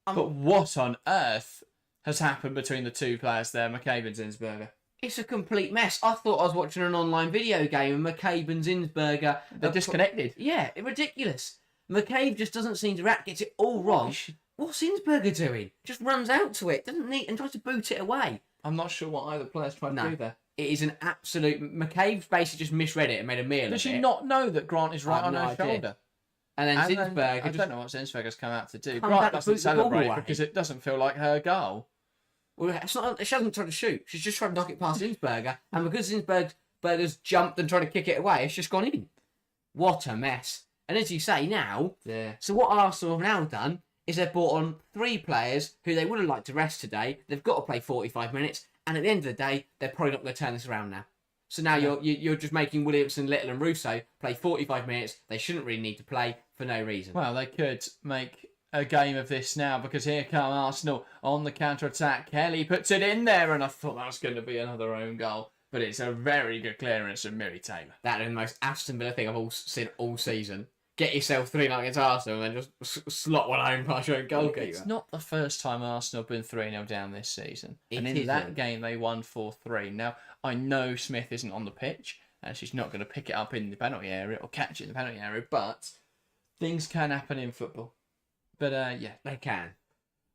But what on earth has happened between the two players there, McCabe and Zinsberger? It's a complete mess. I thought I was watching an online video game and McCabe and Zinsberger... They're disconnected. Yeah, ridiculous. McCabe just doesn't seem to react, gets it all wrong. What's Zinsberger doing? Just runs out to it, doesn't need, and tries to boot it away. I'm not sure what either player's trying to do there. It is an absolute... McCabe's basically just misread it and made a meal of it. Does she not know that Grant is right on her shoulder? And then Zinsberger... I don't know what Zinsberger's come out to do. Grant doesn't celebrate because it doesn't feel like her goal. Well, it's not. She hasn't tried to shoot. She's just trying to knock it past Zinsberger. And because Zinsberger's jumped and tried to kick it away, it's just gone in. What a mess. And as you say now... Yeah. So what Arsenal have now done is they've brought on 3 players who they would have liked to rest today. They've got to play 45 minutes. And at the end of the day, they're probably not going to turn this around now. So now you're just making Williamson, Little and Russo play 45 minutes. They shouldn't really need to play for no reason. Well, they could make a game of this now, because here come Arsenal on the counter-attack. Kelly puts it in there, and I thought that was going to be another own goal. But it's a very good clearance from Miri Taylor. That is the most Aston Villa thing I've seen all season. Get yourself 3-0 against Arsenal and then just slot one home past your own goalkeeper. It's not the first time Arsenal have been 3-0 down this season. And in that game, they won 4-3. Now, I know Smith isn't on the pitch, and she's not going to pick it up in the penalty area or catch it in the penalty area, but things can happen in football. But, yeah. They can.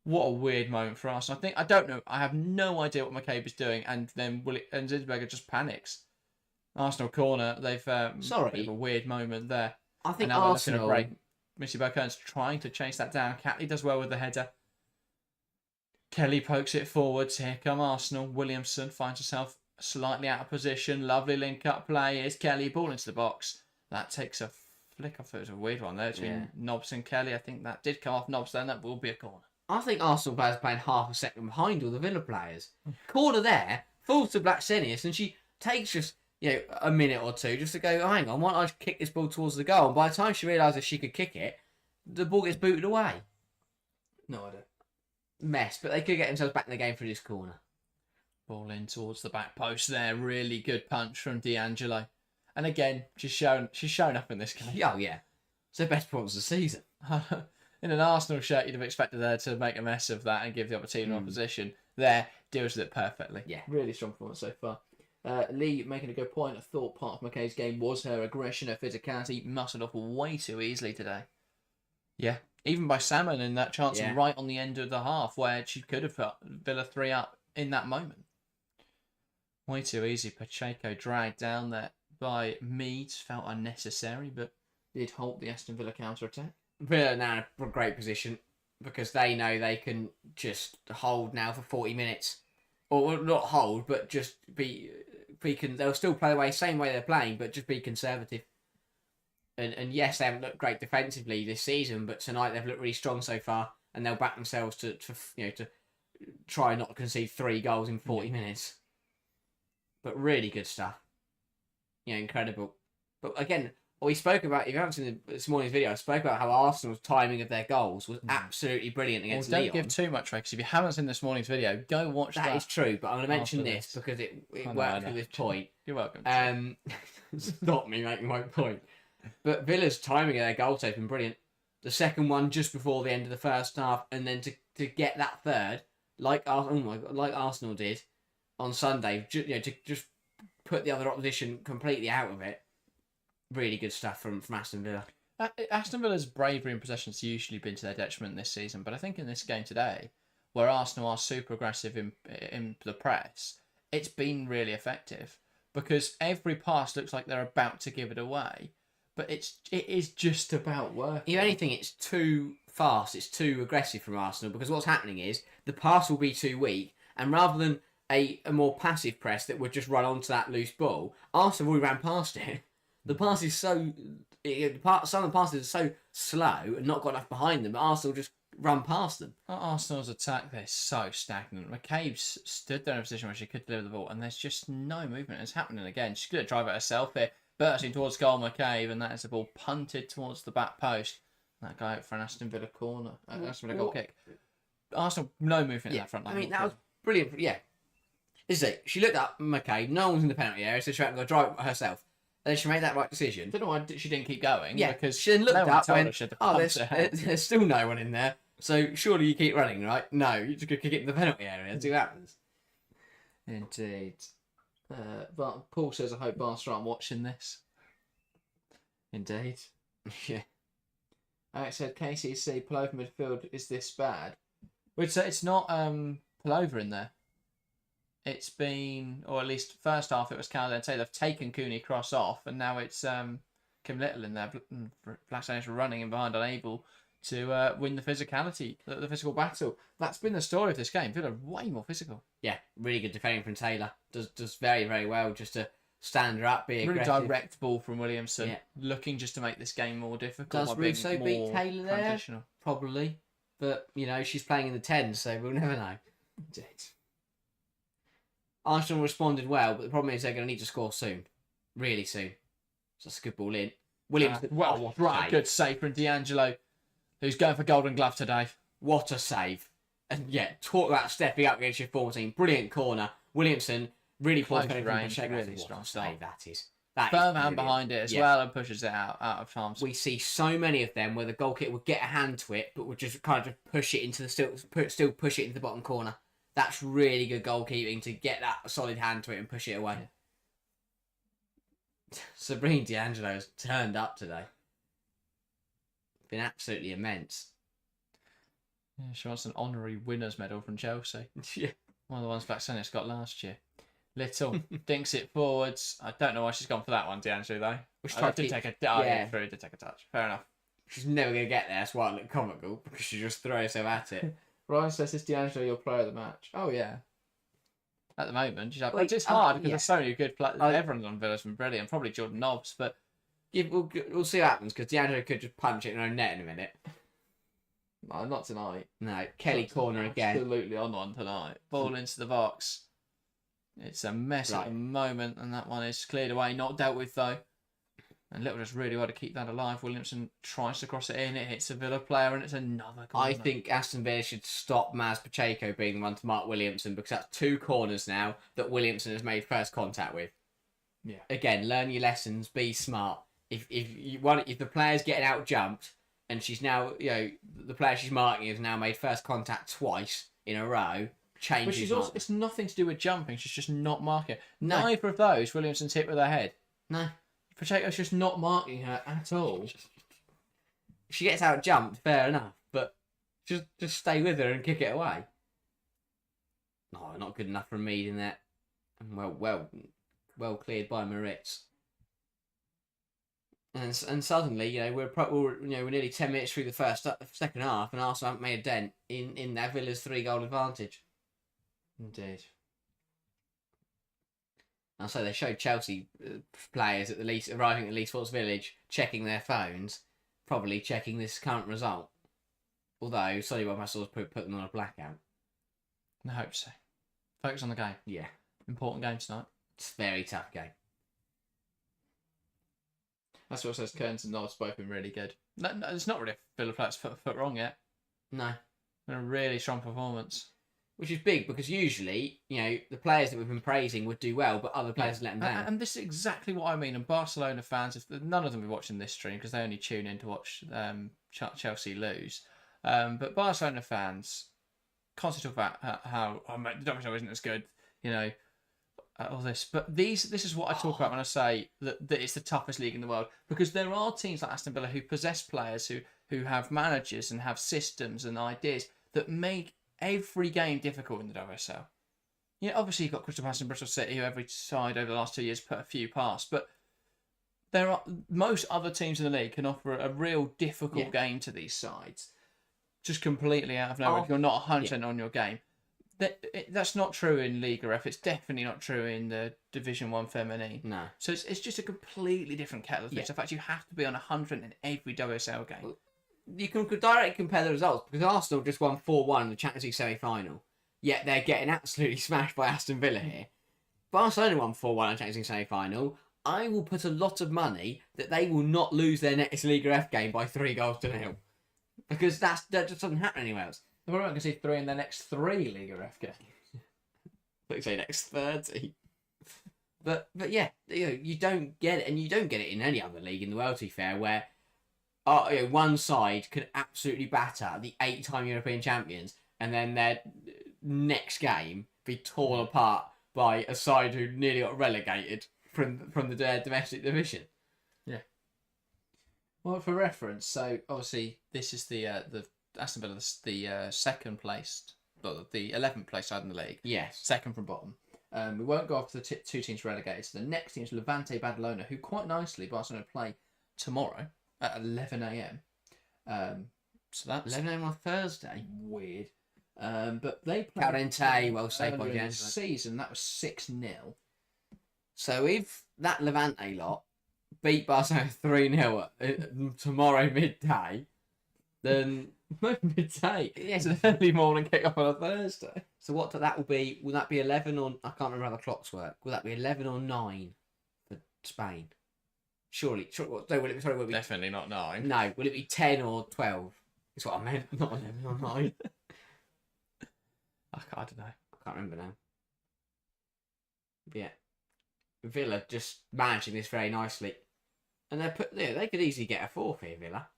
What a weird moment for Arsenal. I don't know. I have no idea what McCabe is doing, and then Zinsberger just panics. Arsenal corner. They've a bit of a weird moment there. I think and now Arsenal... Break. Missy Bokern's trying to chase that down. Catley does well with the header. Kelly pokes it forwards. Here come Arsenal. Williamson finds herself slightly out of position. Lovely link-up play. Here's Kelly. Ball into the box. That takes a flick off. It was a weird one there between Nobbs and Kelly. I think that did come off Nobbs then. That will be a corner. I think Arsenal players are playing half a second behind all the Villa players. Corner there, falls to Blacksenius, and she takes just a minute or two just to go, hang on, why don't I just kick this ball towards the goal? And by the time she realises she could kick it, the ball gets booted away. No idea. Mess, but they could get themselves back in the game through this corner. Ball in towards the back post there. Really good punch from D'Angelo. And again, she's shown up in this game. Oh, yeah. It's their best performance of the season. In an Arsenal shirt, you'd have expected her to make a mess of that and give the opportunity opposition. There, deals with it perfectly. Yeah. Really strong performance so far. Lee making a good point. I thought part of McKay's game was her aggression, her physicality. Muscled off way too easily today. Yeah. Even by Salmon in that chance right on the end of the half where she could have put Villa 3 up in that moment. Way too easy. Pacheco dragged down there by Meads. Felt unnecessary, but did halt the Aston Villa counter-attack. Villa now in a great position because they know they can just hold now for 40 minutes. Or not hold, but just they'll still play away same way they're playing, but just be conservative. And yes, they haven't looked great defensively this season, but tonight they've looked really strong so far, and they'll back themselves to try not to concede 3 goals in 40 minutes. But really good stuff. Incredible. But again, we spoke about, if you haven't seen this morning's video, I spoke about how Arsenal's timing of their goals was absolutely brilliant against Lyon. Don't give too much away, because if you haven't seen this morning's video, go watch that. That is true, but I'm going to mention this because it worked for this point. You're welcome. Stop me making my point. But Villa's timing of their goals has been brilliant. The second one just before the end of the first half, and then to get that third, like Arsenal did on Sunday, to just put the other opposition completely out of it. Really good stuff from Aston Villa. Aston Villa's bravery in possession has usually been to their detriment this season, but I think in this game today, where Arsenal are super aggressive in the press, it's been really effective because every pass looks like they're about to give it away, but it is just about working. If anything, it's too fast, it's too aggressive from Arsenal, because what's happening is the pass will be too weak, and rather than a more passive press that would just run onto that loose ball, Arsenal already ran past it. The pass is some of the passes are so slow and not got enough behind them, but Arsenal just run past them. Arsenal's attack, they're so stagnant. McCabe's stood there in a position where she could deliver the ball, and there's just no movement. It's happening again. She's going to drive it herself here, bursting towards goal, McCabe, and that is the ball punted towards the back post. That guy out for an Aston Villa corner. Aston Villa goal kick. Arsenal, no movement in that front line. I mean, that was brilliant. Yeah. This is it. She looked up McCabe, no one's in the penalty area, so she had to go drive it herself. And then she made that right decision. I don't know why she didn't keep going. Yeah, because she then looked up and went, there's there's still no one in there. So surely you keep running, right? No, you just go kick it in the penalty area and see what happens. Indeed. But Paul says, I hope Barca aren't watching this. Indeed. Yeah. Alex said, KCC, Pullover midfield is this bad. Which it's not Pullover in there. It's been, or at least first half it was Calder and Taylor. They've taken Cooney Cross off, and now it's Kim Little in there. Black Saints running in behind, unable to win the physicality, the physical battle. That's been the story of this game. Villa way more physical. Yeah, really good defending from Taylor. Does very, very well just to stand her up, be really aggressive. Direct ball from Williamson, looking just to make this game more difficult. Does Russo beat Taylor there? Probably. But, she's playing in the 10, so we'll never know. Indeed. Arsenal responded well, but the problem is they're going to need to score soon. Really soon. So that's a good ball in. Williamson. Good save from D'Angelo, who's going for Golden Glove today. What a save. And talk about stepping up against your former team. Brilliant corner. Williamson really close range, really strong save that is. Firm hand behind it as well and pushes it out of arms. We see so many of them where the goalkeeper would get a hand to it, but would just kind of push it into still push it into the bottom corner. That's really good goalkeeping to get that solid hand to it and push it away. Yeah. Sabrina D'Angelo has turned up today. Been absolutely immense. Yeah, she wants an honorary winner's medal from Chelsea. Yeah. One of the ones Black Saints got last year. Little dinks it forwards. I don't know why she's gone for that one, D'Angelo, though. Did take a touch. Fair enough. She's never going to get there. That's why it looked comical, because she just throws herself at it. Ryan says, is D'Angelo your player of the match? Oh, yeah. At the moment. She's like, it's hard because there's so many good players. Everyone's on Villa's been brilliant. Probably Jordan Nobbs, but... Yeah, we'll see what happens, because D'Angelo could just punch it in her own net in a minute. No, not tonight. No, Kelly corner again. Absolutely on one tonight. Ball into the box. It's a mess at the moment, and that one is cleared away. Not dealt with, though. And Little just really well to keep that alive. Williamson tries to cross it in. It hits a Villa player, and it's another corner. I think Aston Villa should stop Maz Pacheco being the one to mark Williamson, because that's 2 corners now that Williamson has made first contact with. Yeah. Again, learn your lessons. Be smart. If the player's getting out jumped, and she's now the player she's marking has now made first contact twice in a row. Changes. But she's also, it's nothing to do with jumping. She's just not marking. No. Neither of those Williamson's hit with her head. No. Pacheco's just not marking her at all. If she gets out jumped, fair enough, but just stay with her and kick it away. No, not good enough from Mead in that. and well cleared by Moritz. And suddenly, we're nearly 10 minutes through the second half, and Arsenal haven't made a dent in their Villa's 3-goal advantage. Indeed. And so they showed Chelsea players arriving at Leigh Sports Village, checking their phones, probably checking this current result. Although, sorry, Bob Russell's put them on a blackout. I hope so. Focus on the game. Yeah. Important game tonight. It's a very tough game. That's what says Kearns and Nods both been really good. No, it's not really a Villa player's foot wrong yet. No. Been a really strong performance. Which is big because usually, the players that we've been praising would do well, but other players let them down. And this is exactly what I mean. And Barcelona fans, none of them will be watching this stream because they only tune in to watch Chelsea lose. But Barcelona fans constantly talk about how the domino isn't as good, all this. But this is what I talk about when I say that it's the toughest league in the world, because there are teams like Aston Villa who possess players who have managers and have systems and ideas that make every game difficult in the WSL. Obviously you've got Crystal Palace and Bristol City, who every side over the last 2 years put a few past, but most other teams in the league can offer a real difficult game to these sides, just completely out of nowhere. If you're not 100% on your game. That's not true in Liga F. It's definitely not true in the Division 1 Feminine. No. So it's just a completely different kettle of fish. The fact you have to be on 100 in every WSL game. You can directly compare the results, because Arsenal just won 4-1 in the Champions League semi-final, yet they're getting absolutely smashed by Aston Villa here. Barcelona won 4-1 in the Champions League semi-final. I will put a lot of money that they will not lose their next Liga F game by 3-0, because that just doesn't happen anywhere else. They're probably going to see 3 in their next 3 Liga F games. Let's say next 30. But yeah, you don't get it, and you don't get it in any other league in the world, to be fair, where one side can absolutely batter the 8-time European champions, and then their next game be torn apart by a side who nearly got relegated from the domestic division. Yeah. Well, for reference, so obviously this is the Aston Villa, the second placed, well, the 11th place side in the league. Yes. Second from bottom. We won't go after the 2 teams relegated. So the next team is Levante Badalona, who quite nicely Barcelona play tomorrow at 11 a.m. So that's 11 a.m. on Thursday. Weird. But they played Calente, well saved by the season. That was 6-0. So if that Levante lot beat Barcelona 3-0 tomorrow midday, then midday. It's an early morning kick-off on a Thursday. So what that will be? Will that be 11 or I can't remember how the clocks work? Will that be 11 or 9 for Spain? Surely. No, will it be Definitely not 9. No, will it be 10 or 12? That's what I meant. Not 11 or 9. I don't know. I can't remember now. But yeah, Villa just managing this very nicely, and they could easily get a 4th here, Villa.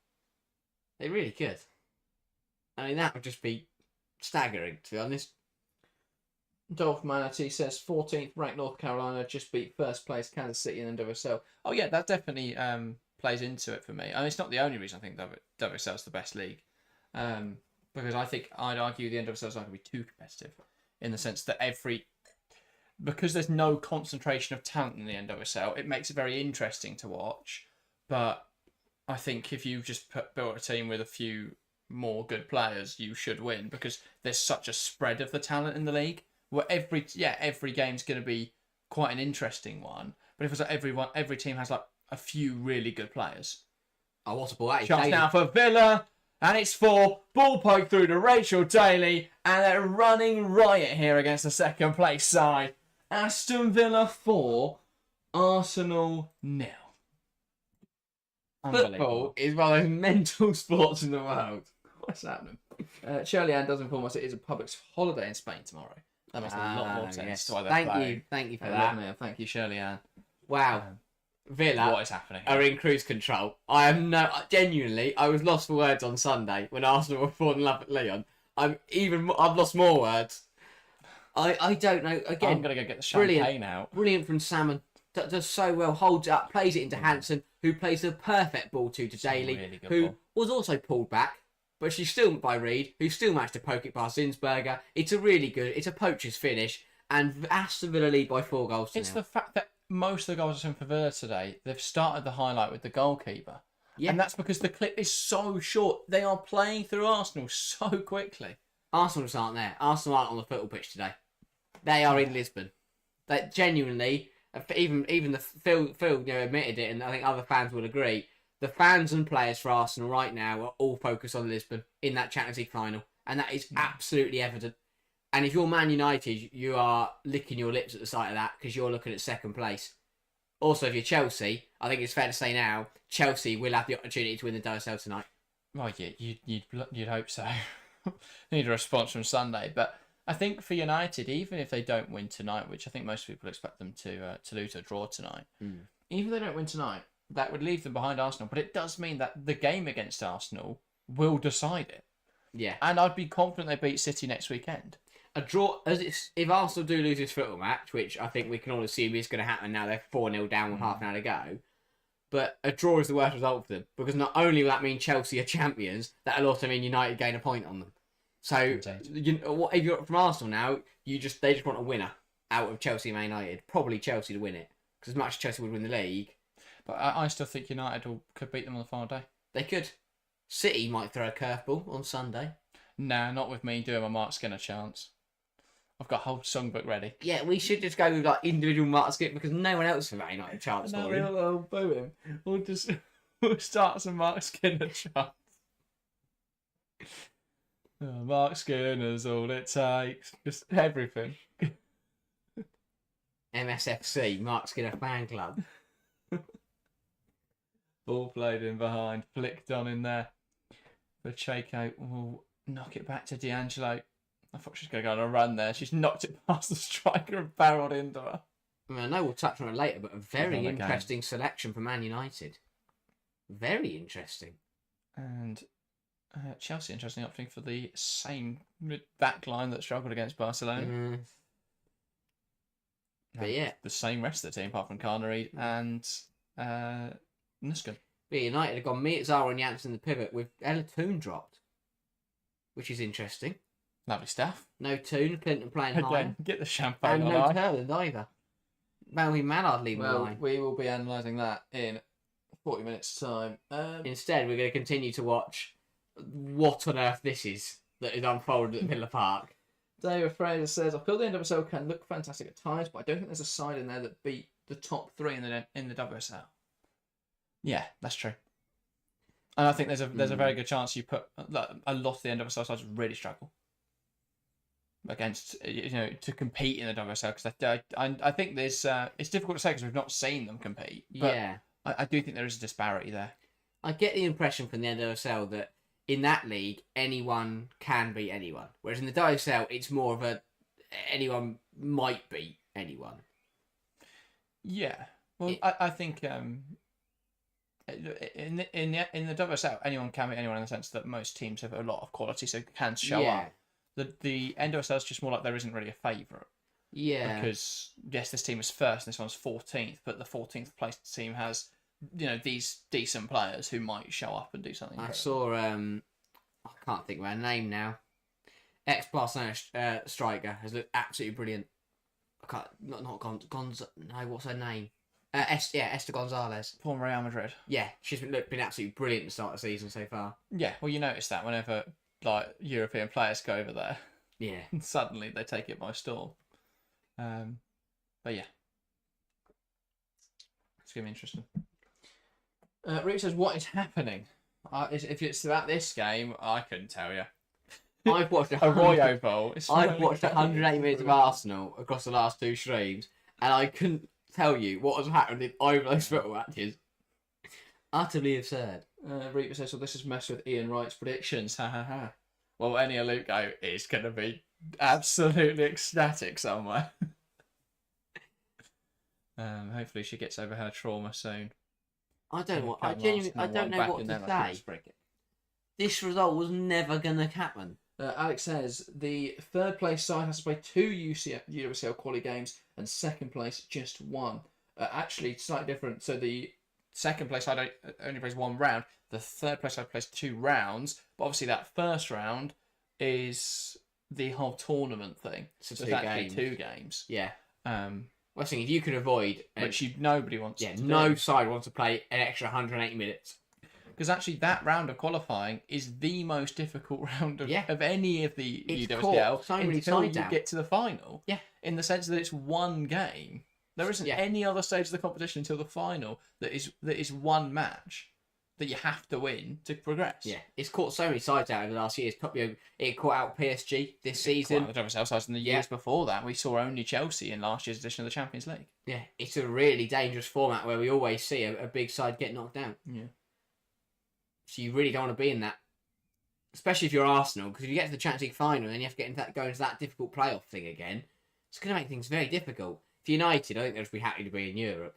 They really could. I mean, that would just be staggering, to be honest. Dolph Manatee says 14th ranked North Carolina just beat first place Kansas City in NWSL. Oh yeah, that definitely plays into it for me. I mean, it's not the only reason I think WSL is the best league, because I think I'd argue the NWSL is not going to be too competitive, in the sense that because there's no concentration of talent in the NWSL, it makes it very interesting to watch. But I think if you just built a team with a few more good players, you should win, because there's such a spread of the talent in the league. Where every game's going to be quite an interesting one, but if it's like every team has like a few really good players. Oh, what a ball! Shots now for Villa, and it's ball poke through to Rachel Daly, and they're running riot here against the second place side. Aston Villa 4, Arsenal 0. Football is one of those mental sports in the world. What's happening? Shirley Ann does inform us it is a public holiday in Spain tomorrow. That makes a lot more sense. Yes. To why they're Thank playing. you for that. Thank you, Shirley Ann. Wow, Villa what is happening? Are in cruise control. Genuinely, I was lost for words on Sunday when Arsenal were 4-0 at Lyon. I've lost more words. I don't know. Again, I'm gonna go get the champagne out. Brilliant from Salmon. Does so well. Holds it up, plays it into Hansen, who plays the perfect ball to Daly, really good who ball. was also pulled back. But she's still by Reed, who still managed to poke it past Zinsberger. It's a poacher's finish. And Aston Villa lead by 4 goals to It's 0. the fact that most of the goals are in for Villa today. They've started the highlight with the goalkeeper. Yeah. And that's because the clip is so short. They are playing through Arsenal so quickly. Arsenal just aren't there. Arsenal aren't on the football pitch today. They are in Lisbon. They genuinely, even the Phil admitted it, and I think other fans would agree. The fans and players for Arsenal right now are all focused on Lisbon in that Champions League final, and that is absolutely evident. And if you're Man United, you are licking your lips at the sight of that because you're looking at second place. Also, if you're Chelsea, I think it's fair to say now, Chelsea will have the opportunity to win the WSL tonight. Well, yeah, you'd hope so. Need a response from Sunday, but I think for United, even if they don't win tonight, which I think most people expect them to lose or draw tonight, even if they don't win tonight, that would leave them behind Arsenal. But it does mean that the game against Arsenal will decide it. Yeah, and I'd be confident they beat City next weekend. A draw, if Arsenal do lose this football match, which I think we can all assume is going to happen now, they're 4-0 down with half an hour to go. But a draw is the worst result for them because not only will that mean Chelsea are champions, that'll also mean United gain a point on them. So if you're from Arsenal now, they just want a winner out of Chelsea and Man United. Probably Chelsea to win it because as much as Chelsea would win the league, but I still think United could beat them on the final day. They could. City might throw a curveball on Sunday. Nah, not with me doing my Mark Skinner chance. I've got a whole songbook ready. Yeah, we should just go with like individual Mark Skinner because no one else for Man United chance No, for him. we'll boo him. We'll start some Mark Skinner chants. Oh, Mark Skinner's all it takes. Just everything. MSFC, Mark Skinner Fan Club. Ball played in behind, flicked on in there. Pacheco will knock it back to D'Angelo. I thought she was going to go on a run there. She's knocked it past the striker and barreled into her. I mean, I know we'll touch on it later, but a very interesting selection for Man United. Very interesting. And Chelsea, interesting opting for the same back line that struggled against Barcelona. But yeah. The same rest of the team, apart from Carnery and Nuskin. But United have gone Zara and Janssen in the pivot with Ella Toon dropped, which is interesting. Lovely stuff. No Toon, Clinton playing high. Get the champagne and on no ice. Turland either. Melvin Mallard leaving the line. We will be analysing that in 40 minutes' time. Instead, we're going to continue to watch what on earth this is that is unfolded at Villa Park. David Fraser says, I feel the NWSL can look fantastic at times, but I don't think there's a side in there that beat the top 3 in the WSL. Yeah, that's true. And I think there's a very good chance you put a lot of the NWSL sides really struggle against, to compete in the WSL, because I think there's it's difficult to say because we've not seen them compete. But yeah, I do think there is a disparity there. I get the impression from the NWSL that in that league anyone can beat anyone, whereas in the WSL it's more of anyone might beat anyone. Yeah, well, I think in the WSL anyone can beat anyone in the sense that most teams have a lot of quality, so can show up. The NWSL is just more like there isn't really a favourite. Yeah. Because, yes, this team is first and this one's 14th, but the 14th place team has, these decent players who might show up and do something. I saw, I can't think of her name now. Ex-Barcelona striker has looked absolutely brilliant. I can't, not Gonzalez, no, what's her name? Esther Gonzalez. Former Real Madrid. Yeah, she's been absolutely brilliant at the start of the season so far. Yeah, well, you notice that whenever European players go over there. Yeah. Suddenly they take it by storm. But yeah. It's going to be interesting. Rick says, what is happening? If it's about this game, I couldn't tell you. I've watched Arroyo Bowl. I've watched 180 minutes of Arsenal across the last 2 streams, and I couldn't tell you what has happened in either of those football matches. Utterly absurd. Reaper says, so this is messed with Ian Wright's predictions. Ha ha ha. Well, any Aluko is going to be absolutely ecstatic somewhere. Hopefully she gets over her trauma soon. I don't know what to say. This result was never going to happen. Alex says the third place side has to play 2 UWCL quali games and second place just 1. Actually, slightly different. So the second place side only plays 1 round. The third place side plays 2 rounds. But obviously that first round is the whole tournament thing. So So two it's actually games. 2 games. Yeah. Um, Well, I think if you could avoid, which nobody wants. yeah, to no do. side wants to play an extra 180 minutes. Because actually, that round of qualifying is the most difficult round of any of the It's UWCL caught so many until sides you out. get to the final. Yeah. In the sense that it's one game. There isn't Yeah. any other stage of the competition until the final that is one match that you have to win to progress. Yeah, it's caught so many sides out over the last years. It caught out PSG this season. The WSL sides in the years before that, we saw only Chelsea in last year's edition of the Champions League. Yeah, it's a really dangerous format where we always see a big side get knocked out. Yeah. So you really don't want to be in that, especially if you're Arsenal, because if you get to the Champions League final and you have to go into that difficult playoff thing again, it's going to make things very difficult. For United, I think they'll just be happy to be in Europe.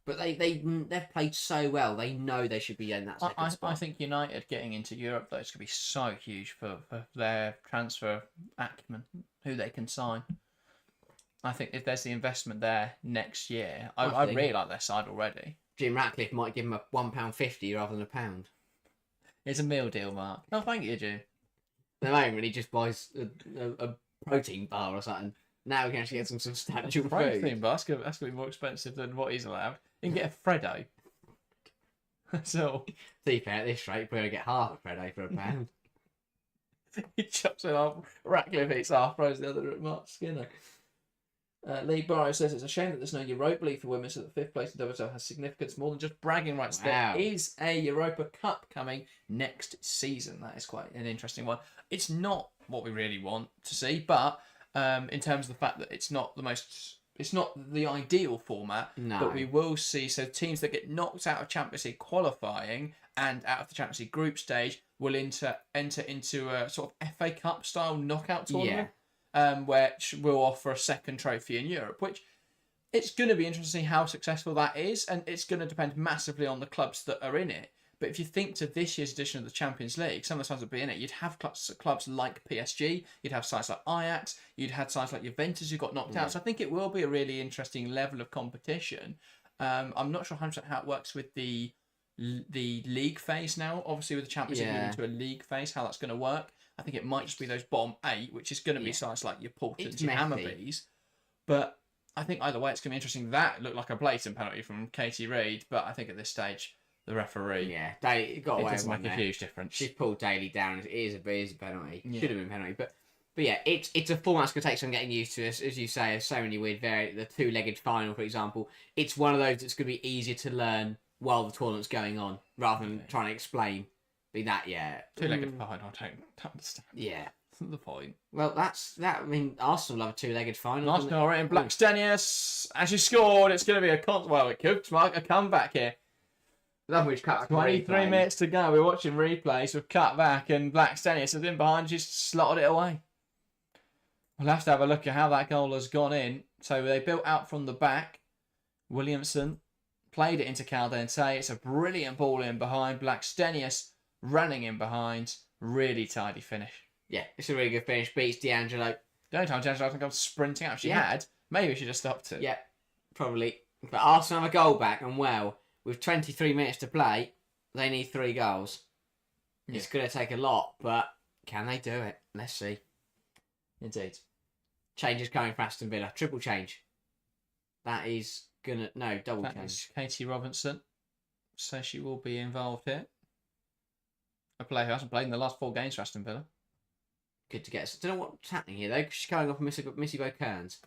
But they've played so well. They know they should be in that second spot. I think United getting into Europe, though, is going to be so huge for their transfer acumen, who they can sign. I think if there's the investment there next year, I really like their side already. Jim Ratcliffe might give him a £1.50 rather than £1. It's a meal deal, Mark. Oh, thank you, Jim. At the moment, he just buys a protein bar or something. Now we can actually get some substantial Protein food. bar, that's going to be more expensive than what he's allowed. You can get a Freddo. So To be fair, at this rate, we're going to get half a Freddo for £1. he chops it off. Ratcliffe eats half, throws the other at Mark Skinner. Lee Barrow says it's a shame that there's no Europa League for women, so that 5th place in WSL has significance more than just bragging rights. Wow. There is a Europa Cup coming next season. That is quite an interesting one. It's not what we really want to see, but in terms of the fact that it's not the ideal format, No. but we will see. So teams that get knocked out of Champions League qualifying and out of the Champions League group stage will enter into a sort of FA Cup style knockout tournament. Which will offer a second trophy in Europe, which it's going to be interesting to see how successful that is, and it's going to depend massively on the clubs that are in it. But if you think to this year's edition of the Champions League, some of the sides that would be in it, you'd have clubs like PSG, you'd have sides like Ajax, you'd have sides like Juventus who got knocked out. So I think it will be a really interesting level of competition. I'm not sure 100% how it works with the league phase now. Obviously, with the Champions League moving to a league phase, how that's going to work. I think it might just be those bottom 8, which is going to be sides like your Portons, your Hammarbys. But I think either way, it's going to be interesting. That looked like a blatant penalty from Katie Reid, but I think at this stage, the referee, it got away. It doesn't make a huge difference. She's pulled Daly down. It is a penalty. Should have been a penalty, but yeah, it's a format that's going to take some getting used to. As you say, there's so many weird the 2-legged final, for example. It's one of those that's going to be easier to learn while the tournament's going on, rather than trying to explain. Two-legged final, I don't understand. Yeah. That's the point. Well, that's that. I mean, Arsenal love a 2-legged final. Arsenal are in Black Stenius. As she scored, it's going to be it could mark a comeback here. Love which cut 23 minutes to go. We're watching replays. We've cut back, and Black Stenius is in behind. She's slotted it away. We'll have to have a look at how that goal has gone in. So they built out from the back. Williamson played it into Caldente. It's a brilliant ball in behind. Black Stenius running in behind. Really tidy finish. Yeah, it's a really good finish. Beats D'Angelo. The only time D'Angelo hasn't gone sprinting out. She had. Maybe she just stopped it. Yeah, probably. But Arsenal have a goal back, and with 23 minutes to play, they need 3 goals. Yeah. It's going to take a lot, but can they do it? Let's see. Indeed. Changes coming for Aston Villa. Triple change. That is going to... double change. Katie Robinson. So she will be involved here. A player who hasn't played in the last 4 games for Aston Villa. Good to get us. I don't know what's happening here, though, because she's coming off Missy Kearns.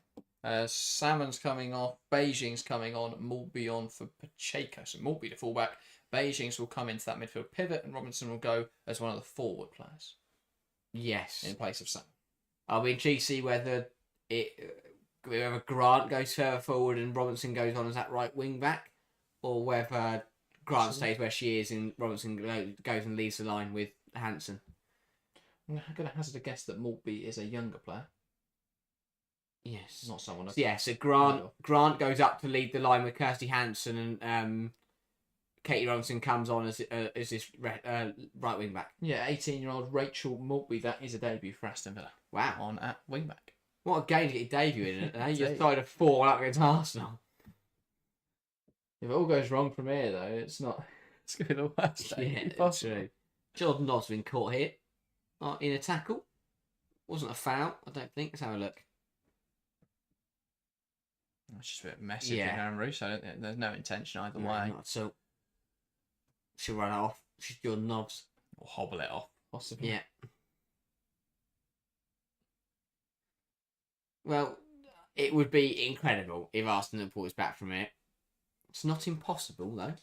Salmon's coming off. Beijing's coming on. Mulby on for Pacheco. So Mulby the fullback. Beijing's will come into that midfield pivot, and Robinson will go as one of the forward players. Yes. In place of Salmon. I'll be intrigued to see whether Grant goes further forward and Robinson goes on as that right wing back, or whether Grant stays where she is and Robinson goes and leaves the line with Hansen. I'm going to hazard a guess that Maltby is a younger player. Yes. Not someone... So Grant goes up to lead the line with Kirsty Hansen, and Katie Robinson comes on as this right wing back. Yeah, 18-year-old Rachel Maltby. That is a debut for Aston Villa. Wow. On at wing back. What a game to get your debut in. You're tied of 4 up against Arsenal. If it all goes wrong from here, though, it's not... It's going to be the worst day possible. True. Jordan Nodd's been caught here in a tackle. Wasn't a foul, I don't think. Let's have a look. It's just a bit messy Yeah. for Aaron Russo. I don't think there's no intention either No, way. not at all. She'll run it off. She's your knobs. Or hobble it off, possibly. Yeah. Well, it would be incredible if Arsenal pulled us back from it. It's not impossible, though.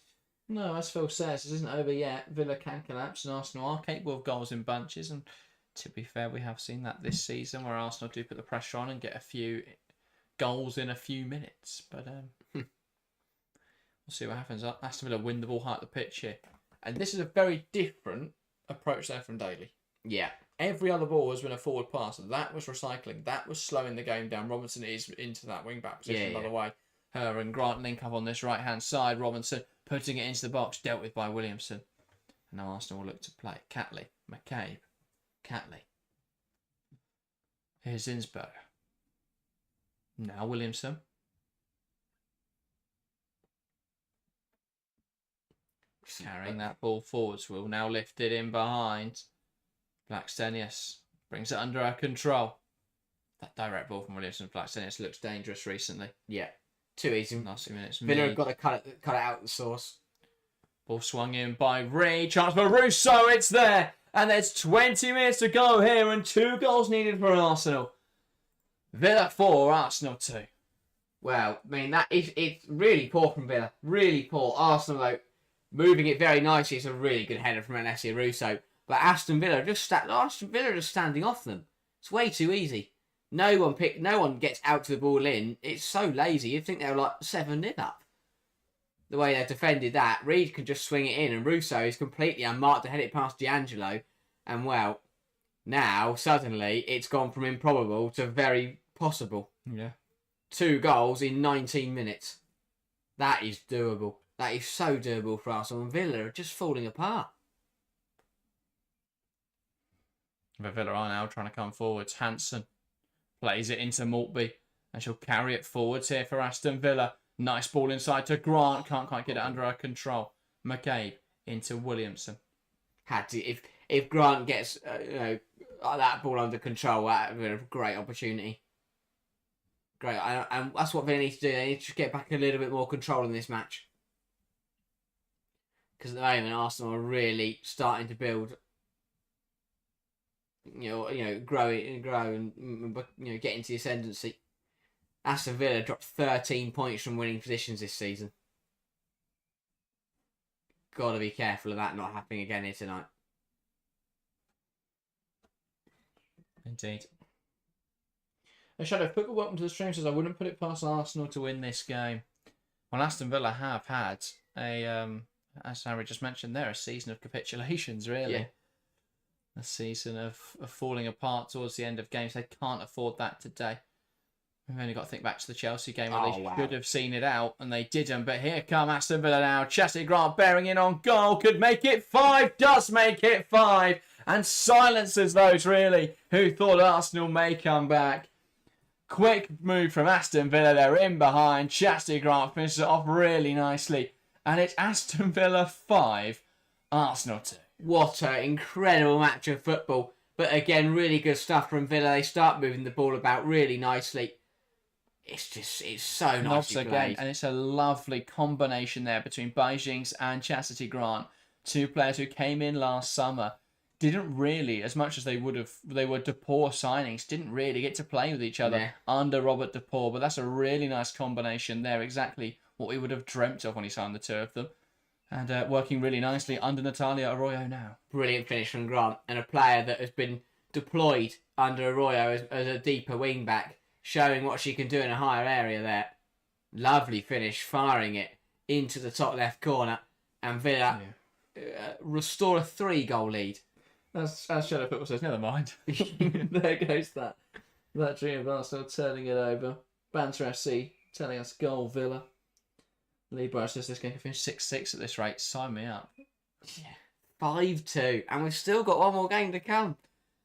No, as Phil says, it isn't over yet. Villa can collapse and Arsenal are capable of goals in bunches. And to be fair, we have seen that this season where Arsenal do put the pressure on and get a few goals in a few minutes. But we'll see what happens. Aston Villa win the ball high at the pitch here. And this is a very different approach there from Daly. Yeah. Every other ball has been a forward pass. That was recycling. That was slowing the game down. Robinson is into that wing-back position, by the way. Her and Grant link up on this right-hand side. Robinson putting it into the box, dealt with by Williamson. And now Arsenal will look to play. Catley, McCabe, Catley. Here's Zinsberg. Now Williamson. Carrying that ball forwards. Will now lift it in behind. Blackstenius brings it under our control. That direct ball from Williamson. Blackstenius looks dangerous recently. Yeah. Too easy. Last 2 minutes. Villa have got to cut it out the source. Ball swung in by Reed. Chance for Russo. It's there. And there's 20 minutes to go here and 2 goals needed for Arsenal. Villa 4, Arsenal 2. Well, I mean, it's really poor from Villa. Really poor. Arsenal, though, moving it very nicely. It's a really good header from Alessia Russo. But Aston Villa just standing off them. It's way too easy. No one gets out to the ball in. It's so lazy. You'd think they were like 7-0 up. The way they've defended that, Reed can just swing it in, and Russo is completely unmarked to head it past D'Angelo. And well, now suddenly it's gone from improbable to very possible. Yeah. 2 goals in 19 minutes. That is doable. That is so doable for Arsenal. And Villa are just falling apart. But Villa are now trying to come forwards. Hansen plays it into Maltby. And she'll carry it forwards here for Aston Villa. Nice ball inside to Grant. Can't quite get it under her control. McCabe into Williamson. Had to. If Grant gets that ball under control, that would be a great opportunity. Great. And that's what they need to do. They need to just get back a little bit more control in this match. Because at the moment, Arsenal are really starting to build. Grow and get into the ascendancy. Aston Villa dropped 13 points from winning positions this season. Got to be careful of that not happening again here tonight. Indeed. A Shadow Football, welcome to the stream, says I wouldn't put it past Arsenal to win this game. Well, Aston Villa have had as Harry just mentioned there, a season of capitulations, really. Yeah. A season of falling apart towards the end of games. They can't afford that today. We've only got to think back to the Chelsea game where they should have seen it out, and they didn't. But here come Aston Villa now. Chastity Grant bearing in on goal. Could make it 5. Does make it 5. And silences those, really, who thought Arsenal may come back. Quick move from Aston Villa. They're in behind. Chastity Grant finishes it off really nicely. And it's Aston Villa 5, Arsenal 2. What an incredible match of football. But again, really good stuff from Villa. They start moving the ball about really nicely. It's so nicely played. And it's a lovely combination there between Beijing's and Chastity Grant. 2 players who came in last summer. Didn't really, as much as they were Depor signings, didn't really get to play with each other under Robert Depor. But that's a really nice combination there. Exactly what we would have dreamt of when he signed the 2 of them. And working really nicely under Natalia Arroyo now. Brilliant finish from Grant. And a player that has been deployed under Arroyo as a deeper wing-back, showing what she can do in a higher area there. Lovely finish, firing it into the top left corner. And Villa restore a 3-goal lead. As Shadow Football says, never mind. There goes that dream of Arsenal turning it over. Banter FC telling us goal Villa. Lead by us, this game can finish 6-6 at this rate. Sign me up. Yeah. 5-2. And we've still got one more game to come.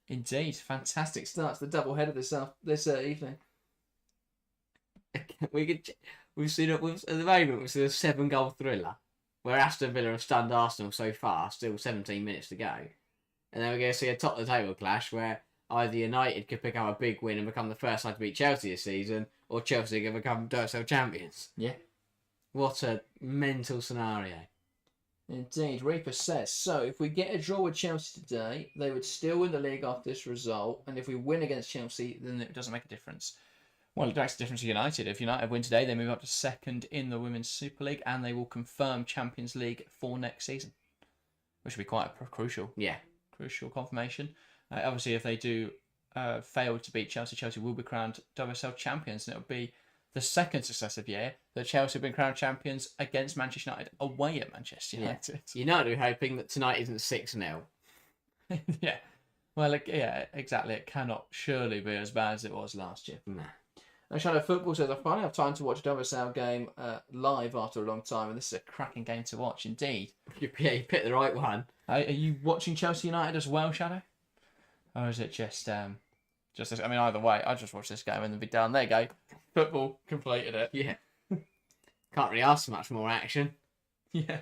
Indeed. Fantastic start to the double header this evening. We've seen at the moment we've seen a 7-goal thriller where Aston Villa have stunned Arsenal so far, still 17 minutes to go. And then we're going to see a top of the table clash where either United could pick up a big win and become the first side to beat Chelsea this season, or Chelsea could become UWCL champions. Yeah. What a mental scenario. Indeed, Reaper says, so if we get a draw with Chelsea today, they would still win the league after this result, and if we win against Chelsea, then it doesn't make a difference. Well, it makes a difference to United. If United win today, they move up to second in the Women's Super League, and they will confirm Champions League for next season, which would be quite crucial. Yeah. Crucial confirmation. Obviously, if they do fail to beat Chelsea, Chelsea will be crowned WSL champions, and it will be the second successive year that Chelsea have been crowned champions against Manchester United away at Manchester United. Yeah. United are hoping that tonight isn't 6-0. Yeah. Well, yeah, exactly. It cannot surely be as bad as it was last year. Nah. Now, Shadow Football says, I finally have time to watch a WSL game live after a long time, and this is a cracking game to watch indeed. You picked the right one. Are you watching Chelsea United as well, Shadow? Or is it just this? I mean, either way, I just watch this game and then be done. There you go. Football completed it. Yeah. Can't really ask for much more action. Yeah.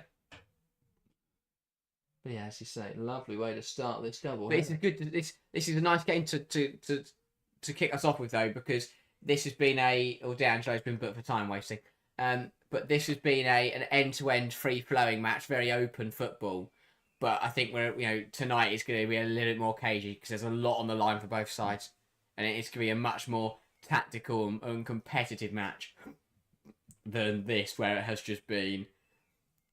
But yeah, as you say, lovely way to start this double. But it's a good. This is a nice game to kick us off with though, because this has been D'Angelo's been booked for time wasting. But this has been an end-to-end free-flowing match, very open football. But I think tonight is going to be a little bit more cagey because there's a lot on the line for both sides, and it's going to be a much more tactical and competitive match than this, where it has just been.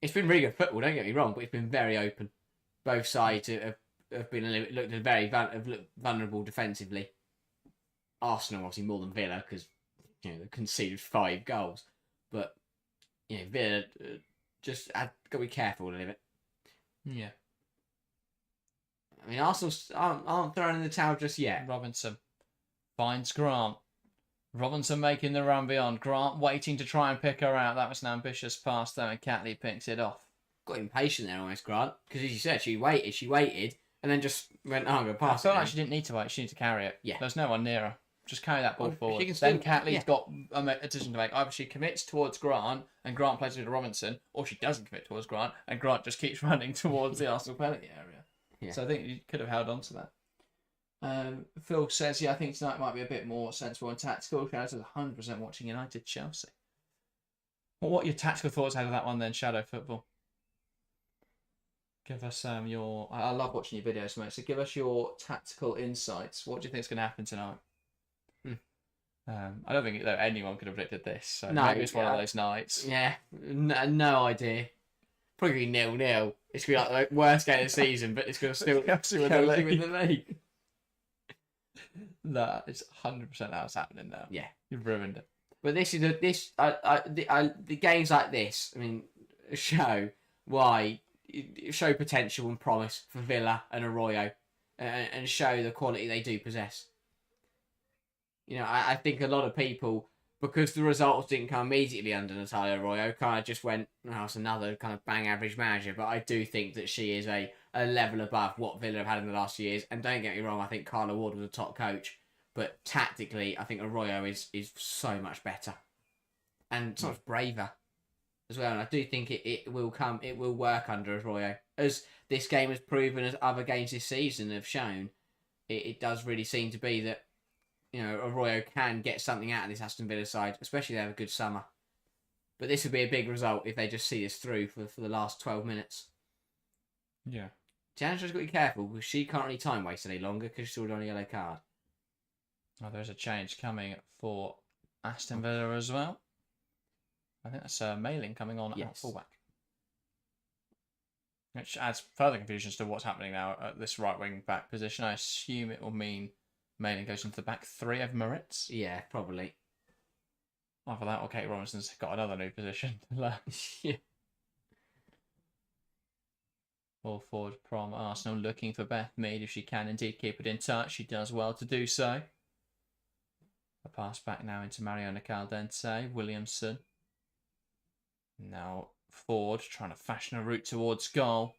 It's been really good football. Don't get me wrong, but it's been very open. Both sides have been looked very vulnerable defensively. Arsenal obviously more than Villa because they conceded 5 goals, but Villa just got to be careful a little bit. Yeah. I mean, Arsenal aren't throwing in the towel just yet. Robinson finds Grant. Robinson making the run beyond. Grant waiting to try and pick her out. That was an ambitious pass though, and Catley picks it off. Got impatient there almost, Grant, because as you said, she waited, and then just went, I'm going to pass I felt like she didn't need to wait. She needed to carry it. Yeah. There's no one near her. Just carry that ball forward. She can then still, Catley's got a decision to make. Either she commits towards Grant and Grant plays it to Robinson, or she doesn't commit towards Grant and Grant just keeps running towards the Arsenal penalty area. Yeah. So I think you could have held on to that. Phil says, I think tonight might be a bit more sensible and tactical. Shadow says 100% watching United Chelsea. Well, what are your tactical thoughts out of that one then, Shadow Football? Give us your... I love watching your videos, mate. So give us your tactical insights. What do you think is going to happen tonight? I don't think anyone could have predicted this. So no, maybe it's one of those nights. Yeah, no idea. Probably 0-0. It's going to be like the worst game of the season, but it's going to still Chelsea with the league. That is 100% how it's happening now. Yeah, you've ruined it. But this is the games like this. I mean, show potential and promise for Villa and Arroyo, and show the quality they do possess. I think a lot of people, because the results didn't come immediately under Natalia Arroyo, kind of just went, it's another kind of bang average manager. But I do think that she is a level above what Villa have had in the last few years. And don't get me wrong, I think Carla Ward was a top coach. But tactically, I think Arroyo is so much better. And so much braver as well. And I do think it will work under Arroyo. As this game has proven, as other games this season have shown, it does really seem to be that Arroyo can get something out of this Aston Villa side, especially they have a good summer. But this would be a big result if they just see this through for the last 12 minutes. Yeah. D'Angelo's got to be careful because she can't really time waste any longer because she's already on a yellow card. Oh, there's a change coming for Aston Villa as well. I think that's Mailing coming on at fullback. Which adds further confusion as to what's happening now at this right wing back position. I assume it will mean Mailing goes into the back 3 of Moritz. Yeah, probably. After that, Kate Robinson's got another new position. Yeah. Ball forward from Arsenal, looking for Beth Mead. If she can indeed keep it in touch, she does well to do so. A pass back now into Mariona Caldente. Williamson. Now Ford trying to fashion a route towards goal.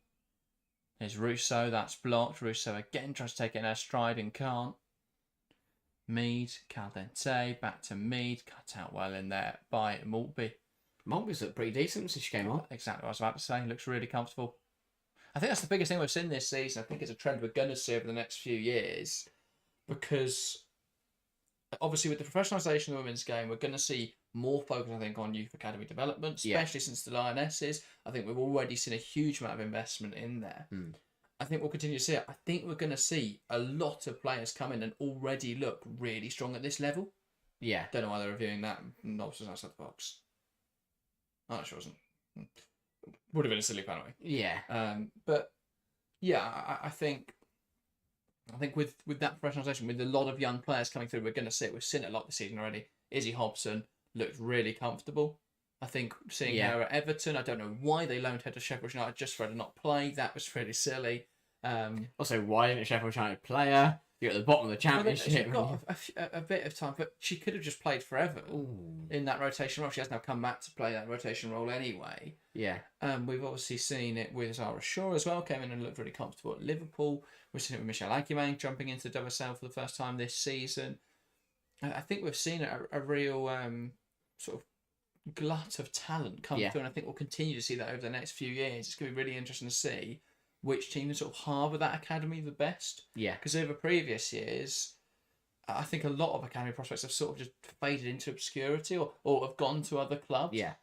Here's Russo, that's blocked. Russo again tries to take it in her stride and can't. Mead, Caldente, back to Mead, cut out well in there by Maltby. Maltby's looked pretty decent since she came on. Exactly what I was about to say, looks really comfortable. I think that's the biggest thing we've seen this season. I think it's a trend we're going to see over the next few years. because obviously with the professionalisation of the women's game, we're going to see more focus, I think, on youth academy development, especially since the Lionesses. I think we've already seen a huge amount of investment in there. I think we'll continue to see it. I think we're going to see a lot of players come in and already look really strong at this level. Yeah. Don't know why they're reviewing that. Nonsense outside the box. I'm not sure it wasn't. Would have been a silly penalty. Yeah. But yeah, I think with that professionalisation, with a lot of young players coming through, we're going to see it. We've seen it a lot this season already. Izzy Hobson looked really comfortable. I think seeing her at Everton, I don't know why they loaned her to Sheffield United just for her to not play. That was really silly. Also, why didn't Sheffield United play her? You're at the bottom of the Championship. She's got a bit of time, but she could have just played forever in that rotation role. She has now come back to play that rotation role anyway. Yeah. We've obviously seen it with Zara Shaw as well. Came in and looked really comfortable at Liverpool. We've seen it with Michelle Aguiman jumping into the WSL for the first time this season. I think we've seen a real sort of glut of talent come through, and I think we'll continue to see that over the next few years. It's going to be really interesting to see which team can sort of harbour that academy the best. Yeah. Because over previous years, I think a lot of academy prospects have sort of just faded into obscurity or have gone to other clubs. Yeah.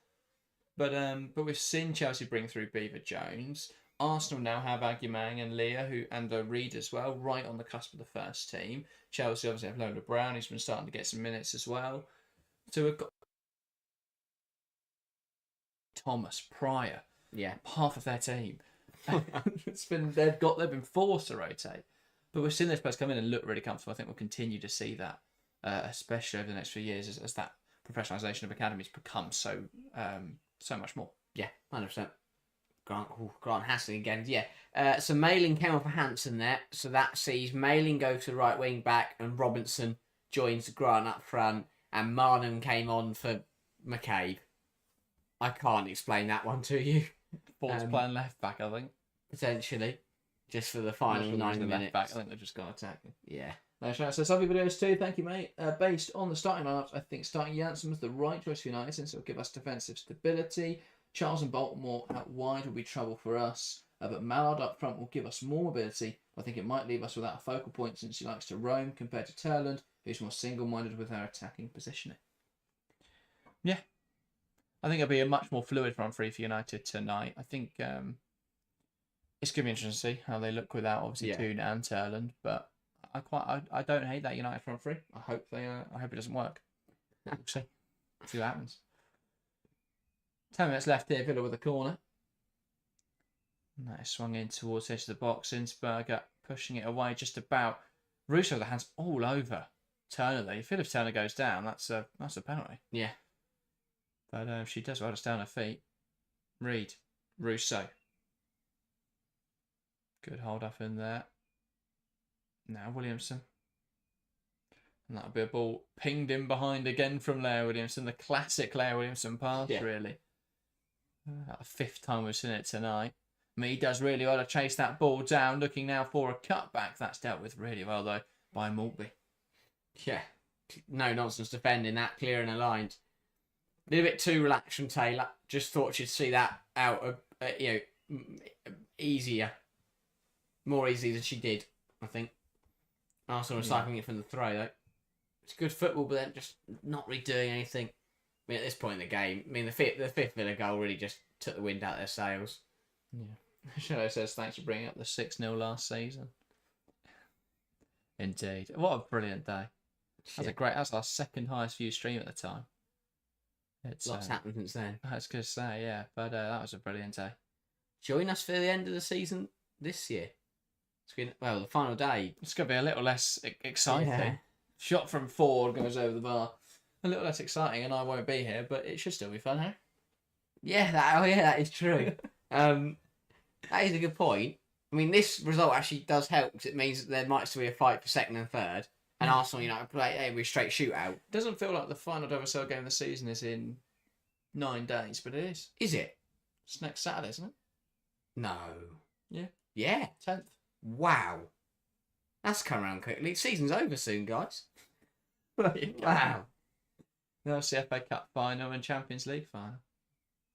But we've seen Chelsea bring through Beaver Jones. Arsenal now have Aguiman and Leah, and Reed as well, right on the cusp of the first team. Chelsea obviously have Lola Brown, who's been starting to get some minutes as well. So we've got Thomas, Pryor, half of their team. They've been forced to rotate, but we've seen those players come in and look really comfortable. I think we'll continue to see that, especially over the next few years, as that professionalisation of academies becomes so much more. Yeah, 100%. Grant Hassling again. Yeah. So Mayling came off for Hansen there, so that sees Mayling go to the right wing back, and Robinson joins Grant up front, and Marnham came on for McCabe. I can't explain that one to you. Ford's playing left back, I think. Potentially. Just for the final 9 minutes. Left back. I think they've just got attacking. Yeah. No, shout out to Savvy Videos too. Thank you, mate. Based on the starting lineups, I think starting Janssen was the right choice for United, since it'll give us defensive stability. Charles and Baltimore out wide will be trouble for us. But Mallard up front will give us more mobility. I think it might leave us without a focal point, since he likes to roam, compared to Turland, who's more single-minded with her attacking positioning. Yeah. I think it'll be a much more fluid front three for United tonight. I think it's going to be interesting to see how they look without, obviously, Toon and Turland. But I don't hate that United front three. I hope it doesn't work. We'll see. See what happens. 10 minutes left here. Villa with a corner. And that is swung in towards the edge of the box. Innsberger pushing it away just about. Russo with the hands all over Turner there. You feel if Turner goes down, that's a penalty. Yeah. But she does well to stay on her feet. Reed. Russo. Good hold up in there. Now Williamson. And that'll be a ball pinged in behind again from Leah Williamson. The classic Leah Williamson pass, really. The 5th time we've seen it tonight. He does really well to chase that ball down. Looking now for a cutback. That's dealt with really well, though, by Maltby. Yeah. No nonsense defending that, clearing the lines. A little bit too relaxed from Taylor. Just thought she'd see that out, easier. More easily than she did, I think. Arsenal recycling it from the throw, though. It's good football, but then just not really doing anything. I mean, at this point in the game, the fifth Villa goal really just took the wind out of their sails. Yeah. Shadow says thanks for bringing up the 6-0 last season. Indeed. What a brilliant day. That's our second highest view stream at the time. Lots happened since then. I was going to say, yeah, but that was a brilliant day. Join us for the end of the season this year. It's been, the final day. It's going to be a little less exciting. Yeah. Shot from Ford goes over the bar. A little less exciting, and I won't be here, but it should still be fun, huh? Yeah, that is true. That is a good point. I mean, this result actually does help, because it means that there might still be a fight for second and third. And Arsenal United play a straight shootout. Doesn't feel like the final WSL game of the season is in 9 days, but it is. Is it? It's next Saturday, isn't it? No. Yeah. Yeah. 10th. Wow. That's come around quickly. Season's over soon, guys. Wow. There's the FA Cup final and Champions League final.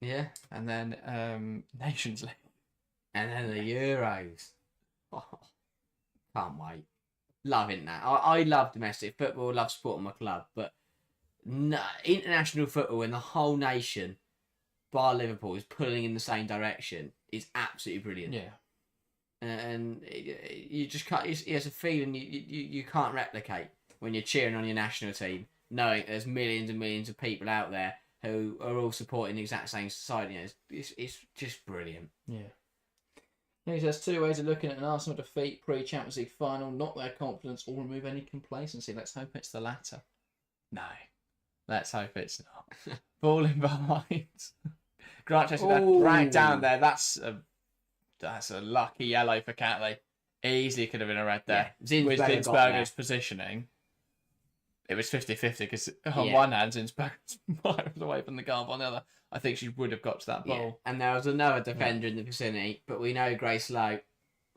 Yeah. And then Nations League. And then the Euros. Oh, can't wait. loving that. I love domestic football, love supporting my club, but no, international football and the whole nation, bar Liverpool, is pulling in the same direction is absolutely brilliant. Yeah. And you just can't. It's a feeling you can't replicate when you're cheering on your national team, knowing there's millions and millions of people out there who are all supporting the exact same society. You know, it's just brilliant. Yeah. He says 2 ways of looking at an Arsenal defeat pre-Champions League final: knock their confidence or remove any complacency. Let's hope it's the latter. No, let's hope it's not. Falling behind. Grant Chester right down there. That's a lucky yellow for Catley. Easily could have been a red there. Yeah, with Zinsberger's positioning, it was 50-50 because on one hand, Zinsberger's miles away from the goal, but on the other, I think she would have got to that ball. Yeah. And there was another defender in the vicinity, but we know Grace Lowe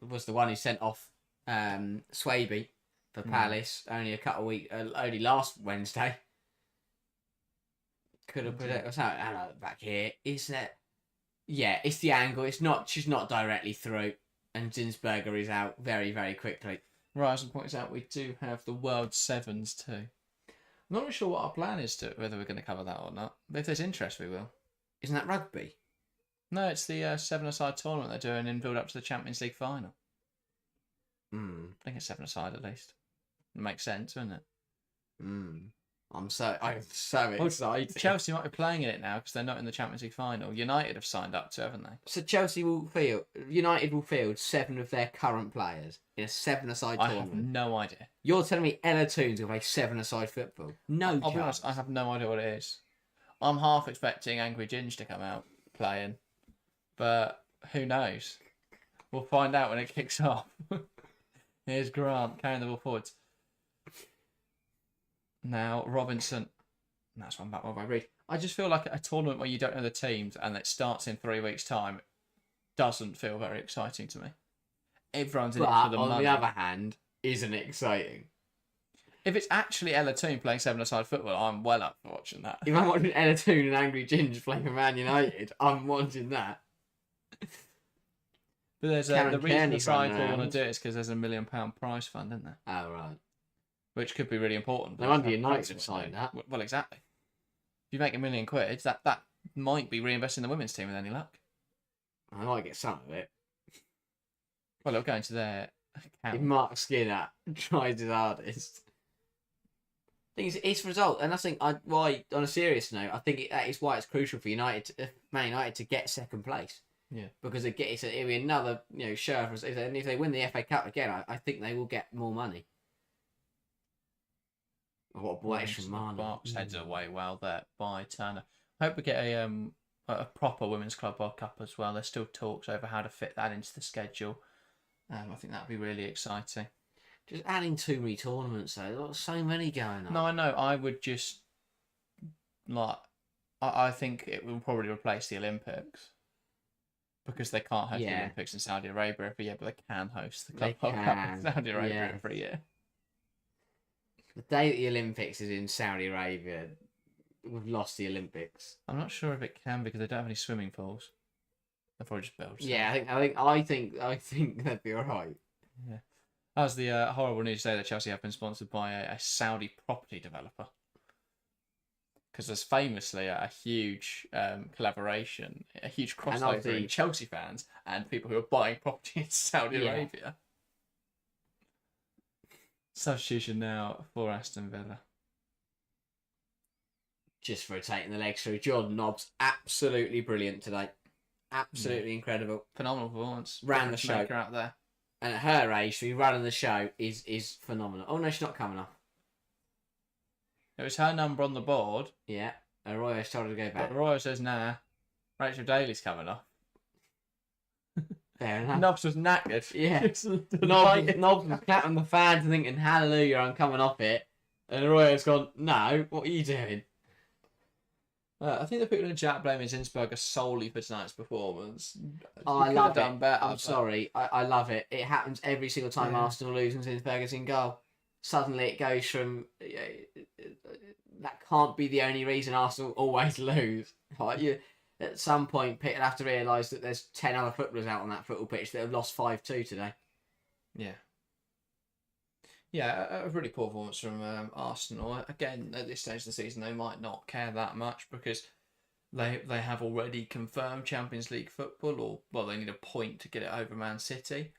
was the one who sent off Swaby for Palace only last Wednesday. Could have put it back here. Is that? Yeah, it's the angle. It's not. She's not directly through, and Zinsberger is out very, very quickly. Ryerson points out we do have the World Sevens too. I'm not really sure what our plan is to whether we're going to cover that or not. But if there's interest, we will. Isn't that rugby? No, it's the 7-a-side tournament they're doing in build up to the Champions League final. I think it's 7-a-side at least. It makes sense, doesn't it? I'm so excited. Chelsea might be playing in it now because they're not in the Champions League final. United have signed up to, haven't they? So United will field 7 of their current players in a 7-a-side tournament. I have no idea. You're telling me Ella Toon's going to play 7-a-side football? No, I'll be honest, I have no idea what it is. I'm half expecting Angry Ginge to come out playing, but who knows? We'll find out when it kicks off. Here's Grant carrying the ball forwards. Now, Robinson. That's one back by Reed. I just feel like a tournament where you don't know the teams and it starts in 3 weeks' time doesn't feel very exciting to me. Everyone's in it for the money. On the other hand, isn't it exciting? If it's actually Ella Toon playing 7-a-side football, I'm well up for watching that. If I'm watching Ella Toon and Angry Ginge playing for Man United, I'm watching that. But there's the reason the side will want to do it is because there's £1 million prize fund, isn't there? Oh, right. Which could be really important. No wonder United have signed that. Well, exactly. If you make £1 million, that might be reinvesting in the women's team with any luck. I might get some of it. Well, it'll go into their account. If Mark Skinner tries his hardest. I think it's result, and I think why, on a serious note, I think that is why it's crucial for Man United to get second place. Yeah. Because it'll be another share. And if they win the FA Cup again, I think they will get more money. What a British from Marner. Barks heads away well there by Turner. I hope we get a proper Women's Club World Cup as well. There's still talks over how to fit that into the schedule. I think that would be really exciting. Just adding too many tournaments though. There's so many going on. No, I know. I would just I think it will probably replace the Olympics. Because they can't host the Olympics in Saudi Arabia every year, but they can host the Club World Cup in Saudi Arabia every year. The day that the Olympics is in Saudi Arabia, we've lost the Olympics. I'm not sure if it can because they don't have any swimming pools. They've probably just built. Yeah, I think that'd be alright. Yeah. That was the horrible news today that Chelsea have been sponsored by a Saudi property developer. Because there's famously a huge collaboration, a huge crossover in Chelsea fans and people who are buying property in Saudi Arabia. Substitution now for Aston Villa. Just rotating the legs through. Jordan Nobbs, absolutely brilliant today. Absolutely incredible. Phenomenal performance. Ran the show. Out there. And at her age, to be running the show is phenomenal. Oh no, she's not coming off. It was her number on the board. Yeah. Arroyo's told her to go back. But Arroyo says, nah. Rachel Daly's coming off. Fair enough. Nobbs was knackered. Yeah. Nobbs was clapping the fans and thinking, hallelujah, I'm coming off it. And Arroyo's gone, no, what are you doing? I think the people in the chat blaming Zinsberger solely for tonight's performance. I love it. Better, I'm sorry. I love it. It happens every single time Arsenal lose and Zinsberger's in goal. Suddenly it goes from... that can't be the only reason Arsenal always lose. Like, at some point, Pitt will have to realise that there's 10 other footballers out on that football pitch that have lost 5-2 today. Yeah. Yeah, a really poor performance from Arsenal. Again, at this stage of the season, they might not care that much because they have already confirmed Champions League football, or well, they need a point to get it over Man City,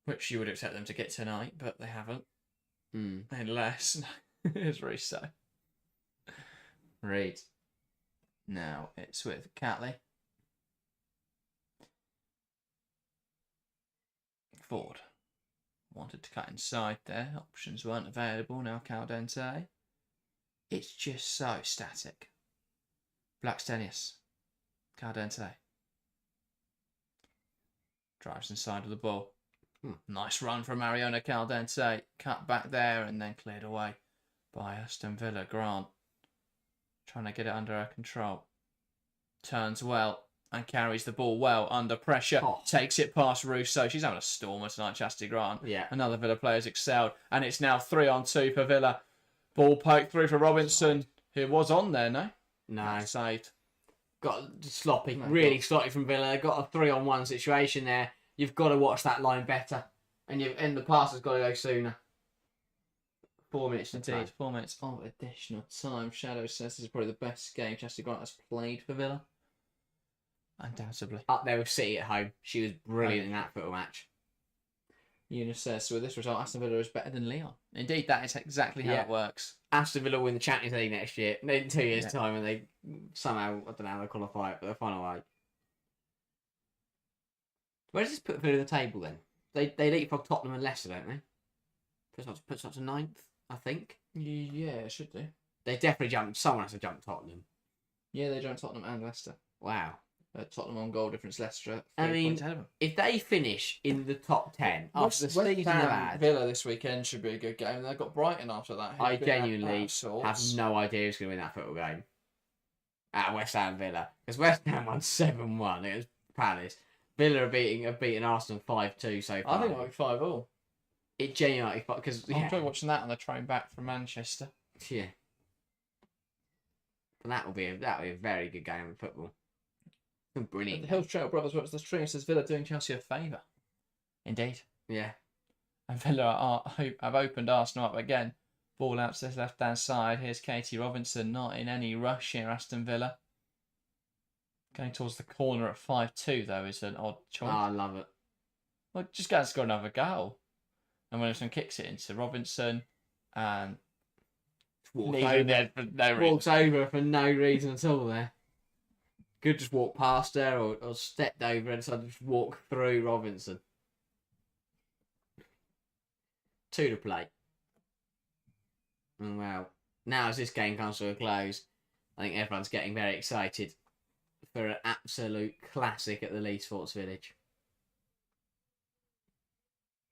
which you would expect them to get tonight, but they haven't. Unless it's very sad. Right. Now it's with Catley. Ford wanted to cut inside there. Options weren't available. Now Caldente. It's just so static. Blackstenius. Caldente. Drives inside of the ball. Nice run from Mariona Caldente. Cut back there and then cleared away by Aston Villa. Grant. Trying to get it under control. Turns well and carries the ball well under pressure. Takes it past Russo. She's having a stormer tonight, Chastity Grant. Yeah. Another Villa player's excelled. And it's now 3-on-2 for Villa. Ball poked through for Robinson, who was on there, no? No. Saved. Got sloppy. Really sloppy from Villa. Got a 3-on-1 situation there. You've got to watch that line better. And the pass has got to go sooner. 4 minutes to play. 4 minutes of additional time. Shadow says this is probably the best game Chastity Grant has played for Villa. Undoubtedly. Up there with City at home. She was brilliant in that football match. Eunice says, so with this result, Aston Villa is better than Leon. Indeed, that is exactly how it works. Aston Villa will win the Champions League next year. In 2 years' time, and they somehow, I don't know how they qualify it, but they're final eight. Where does this put Villa in the table then? They leapfrog Tottenham and Leicester, don't they? Puts up to 9th, I think. Yeah, it should do. They definitely jumped. Someone has to jump Tottenham. Yeah, they jumped Tottenham and Leicester. Wow. Tottenham on goal difference, Leicester. I mean, if they finish in the top 10 after the season they've had, Villa this weekend should be a good game. They've got Brighton after that. I genuinely have no idea who's going to win that football game. At West Ham Villa, because West Ham won 7-1. It was Palace. Villa have beaten Arsenal 5-2 so far. I think it might be 5-5. It genuinely because I enjoyed watching that on the train back from Manchester. Yeah, and that will be a very good game of football. Brilliant. The Hill Trail Brothers watch the stream, says Villa doing Chelsea a favour. Indeed. Yeah. And Villa have opened Arsenal up again. Ball out to the left hand side. Here's Katie Robinson, not in any rush here, Aston Villa. Going towards the corner at 5-2 though is an odd choice. I love it. Well, just going to score another goal. And Williamson kicks it into Robinson and walks over for no reason at all there. Could just walk past her or stepped over and decided to just walk through Robinson. 2 to play. And well, now as this game comes to a close, I think everyone's getting very excited for an absolute classic at the Leeds Sports Village.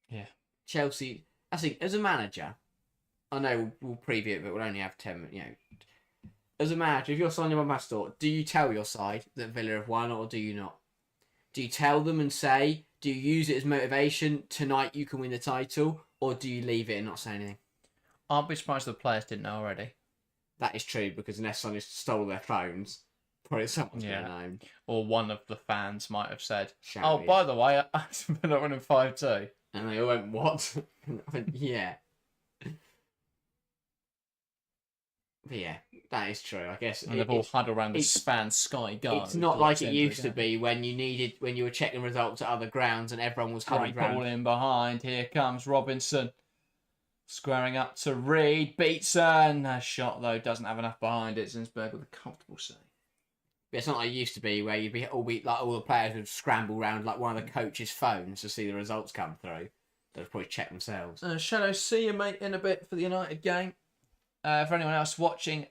Yeah. Chelsea, I think, as a manager, I know we'll preview it, but we'll only have 10 minutes, As a manager, if you're signing on Pastor, do you tell your side that Villa have won or do you not? Do you tell them and say, do you use it as motivation, tonight you can win the title, or do you leave it and not say anything? I'll be surprised if the players didn't know already. That is true, because unless someone just stole their phones, probably someone's going to know. Or one of the fans might have said, Shouted. oh, by the way, Aston Villa winning 5-2. And they all went, what? I went, yeah. But yeah, that is true. I guess. And they've all huddled around the fan Sky Guard. It's not like it used to be when you were checking results at other grounds and everyone was huddled Ball round. in behind. Here comes Robinson. Squaring up to Reed. Beats her. And that shot, though, doesn't have enough behind it. Zinsberg with a comfortable save. But it's not like it used to be where you'd be all the players would scramble around like one of the coach's phones to see the results come through. They'd probably check themselves. Shadow, see you, mate, in a bit for the United game. For anyone else watching,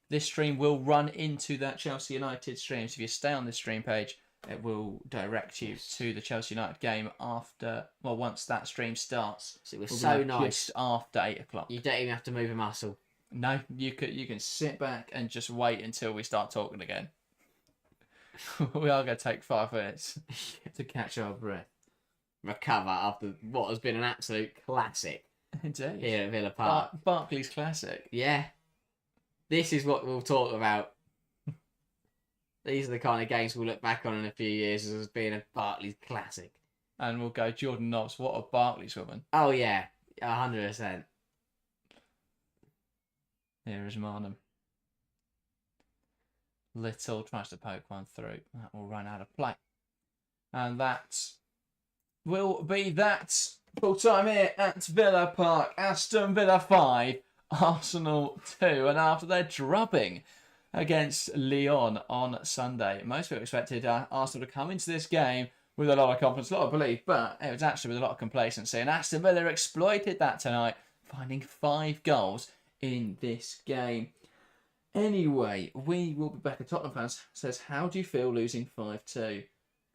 this stream will run into that Chelsea United stream. So if you stay on this stream page, it will direct you to the Chelsea United game once that stream starts. So it was so nice. Just after 8 o'clock. You don't even have to move a muscle. No, you can sit back and just wait until we start talking again. We are going to take 5 minutes to catch our breath. Recover after what has been an absolute classic. Indeed. Here at Villa Park. Barclays Classic. Yeah. This is what we'll talk about. These are the kind of games we'll look back on in a few years as being a Barclays Classic. And we'll go, Jordan Nobbs, what a Barclays woman. Oh, yeah. 100%. Here is Marnham. Little tries to poke one through. That will run out of play. And that will be that. Full time here at Villa Park. Aston Villa 5, Arsenal 2. And after their drubbing against Lyon on Sunday, most people expected Arsenal to come into this game with a lot of confidence, a lot of belief, but it was actually with a lot of complacency. And Aston Villa exploited that tonight, finding 5 goals in this game. Anyway, we will be back. A Tottenham fan says, how do you feel losing 5-2?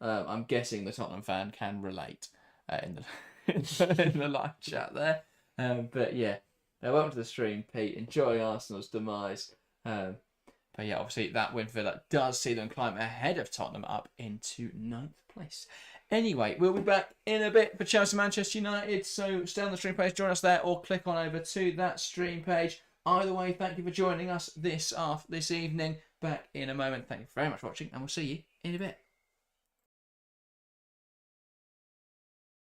I'm guessing the Tottenham fan can relate in the live chat there. But yeah, welcome to the stream, Pete. Enjoy Arsenal's demise. But yeah, obviously that win for Villa does see them climb ahead of Tottenham up into 9th place. Anyway, we'll be back in a bit for Chelsea Manchester United. So stay on the stream page, join us there, or click on over to that stream page. Either way, thank you for joining us this evening. Back in a moment. Thank you very much for watching, and we'll see you in a bit.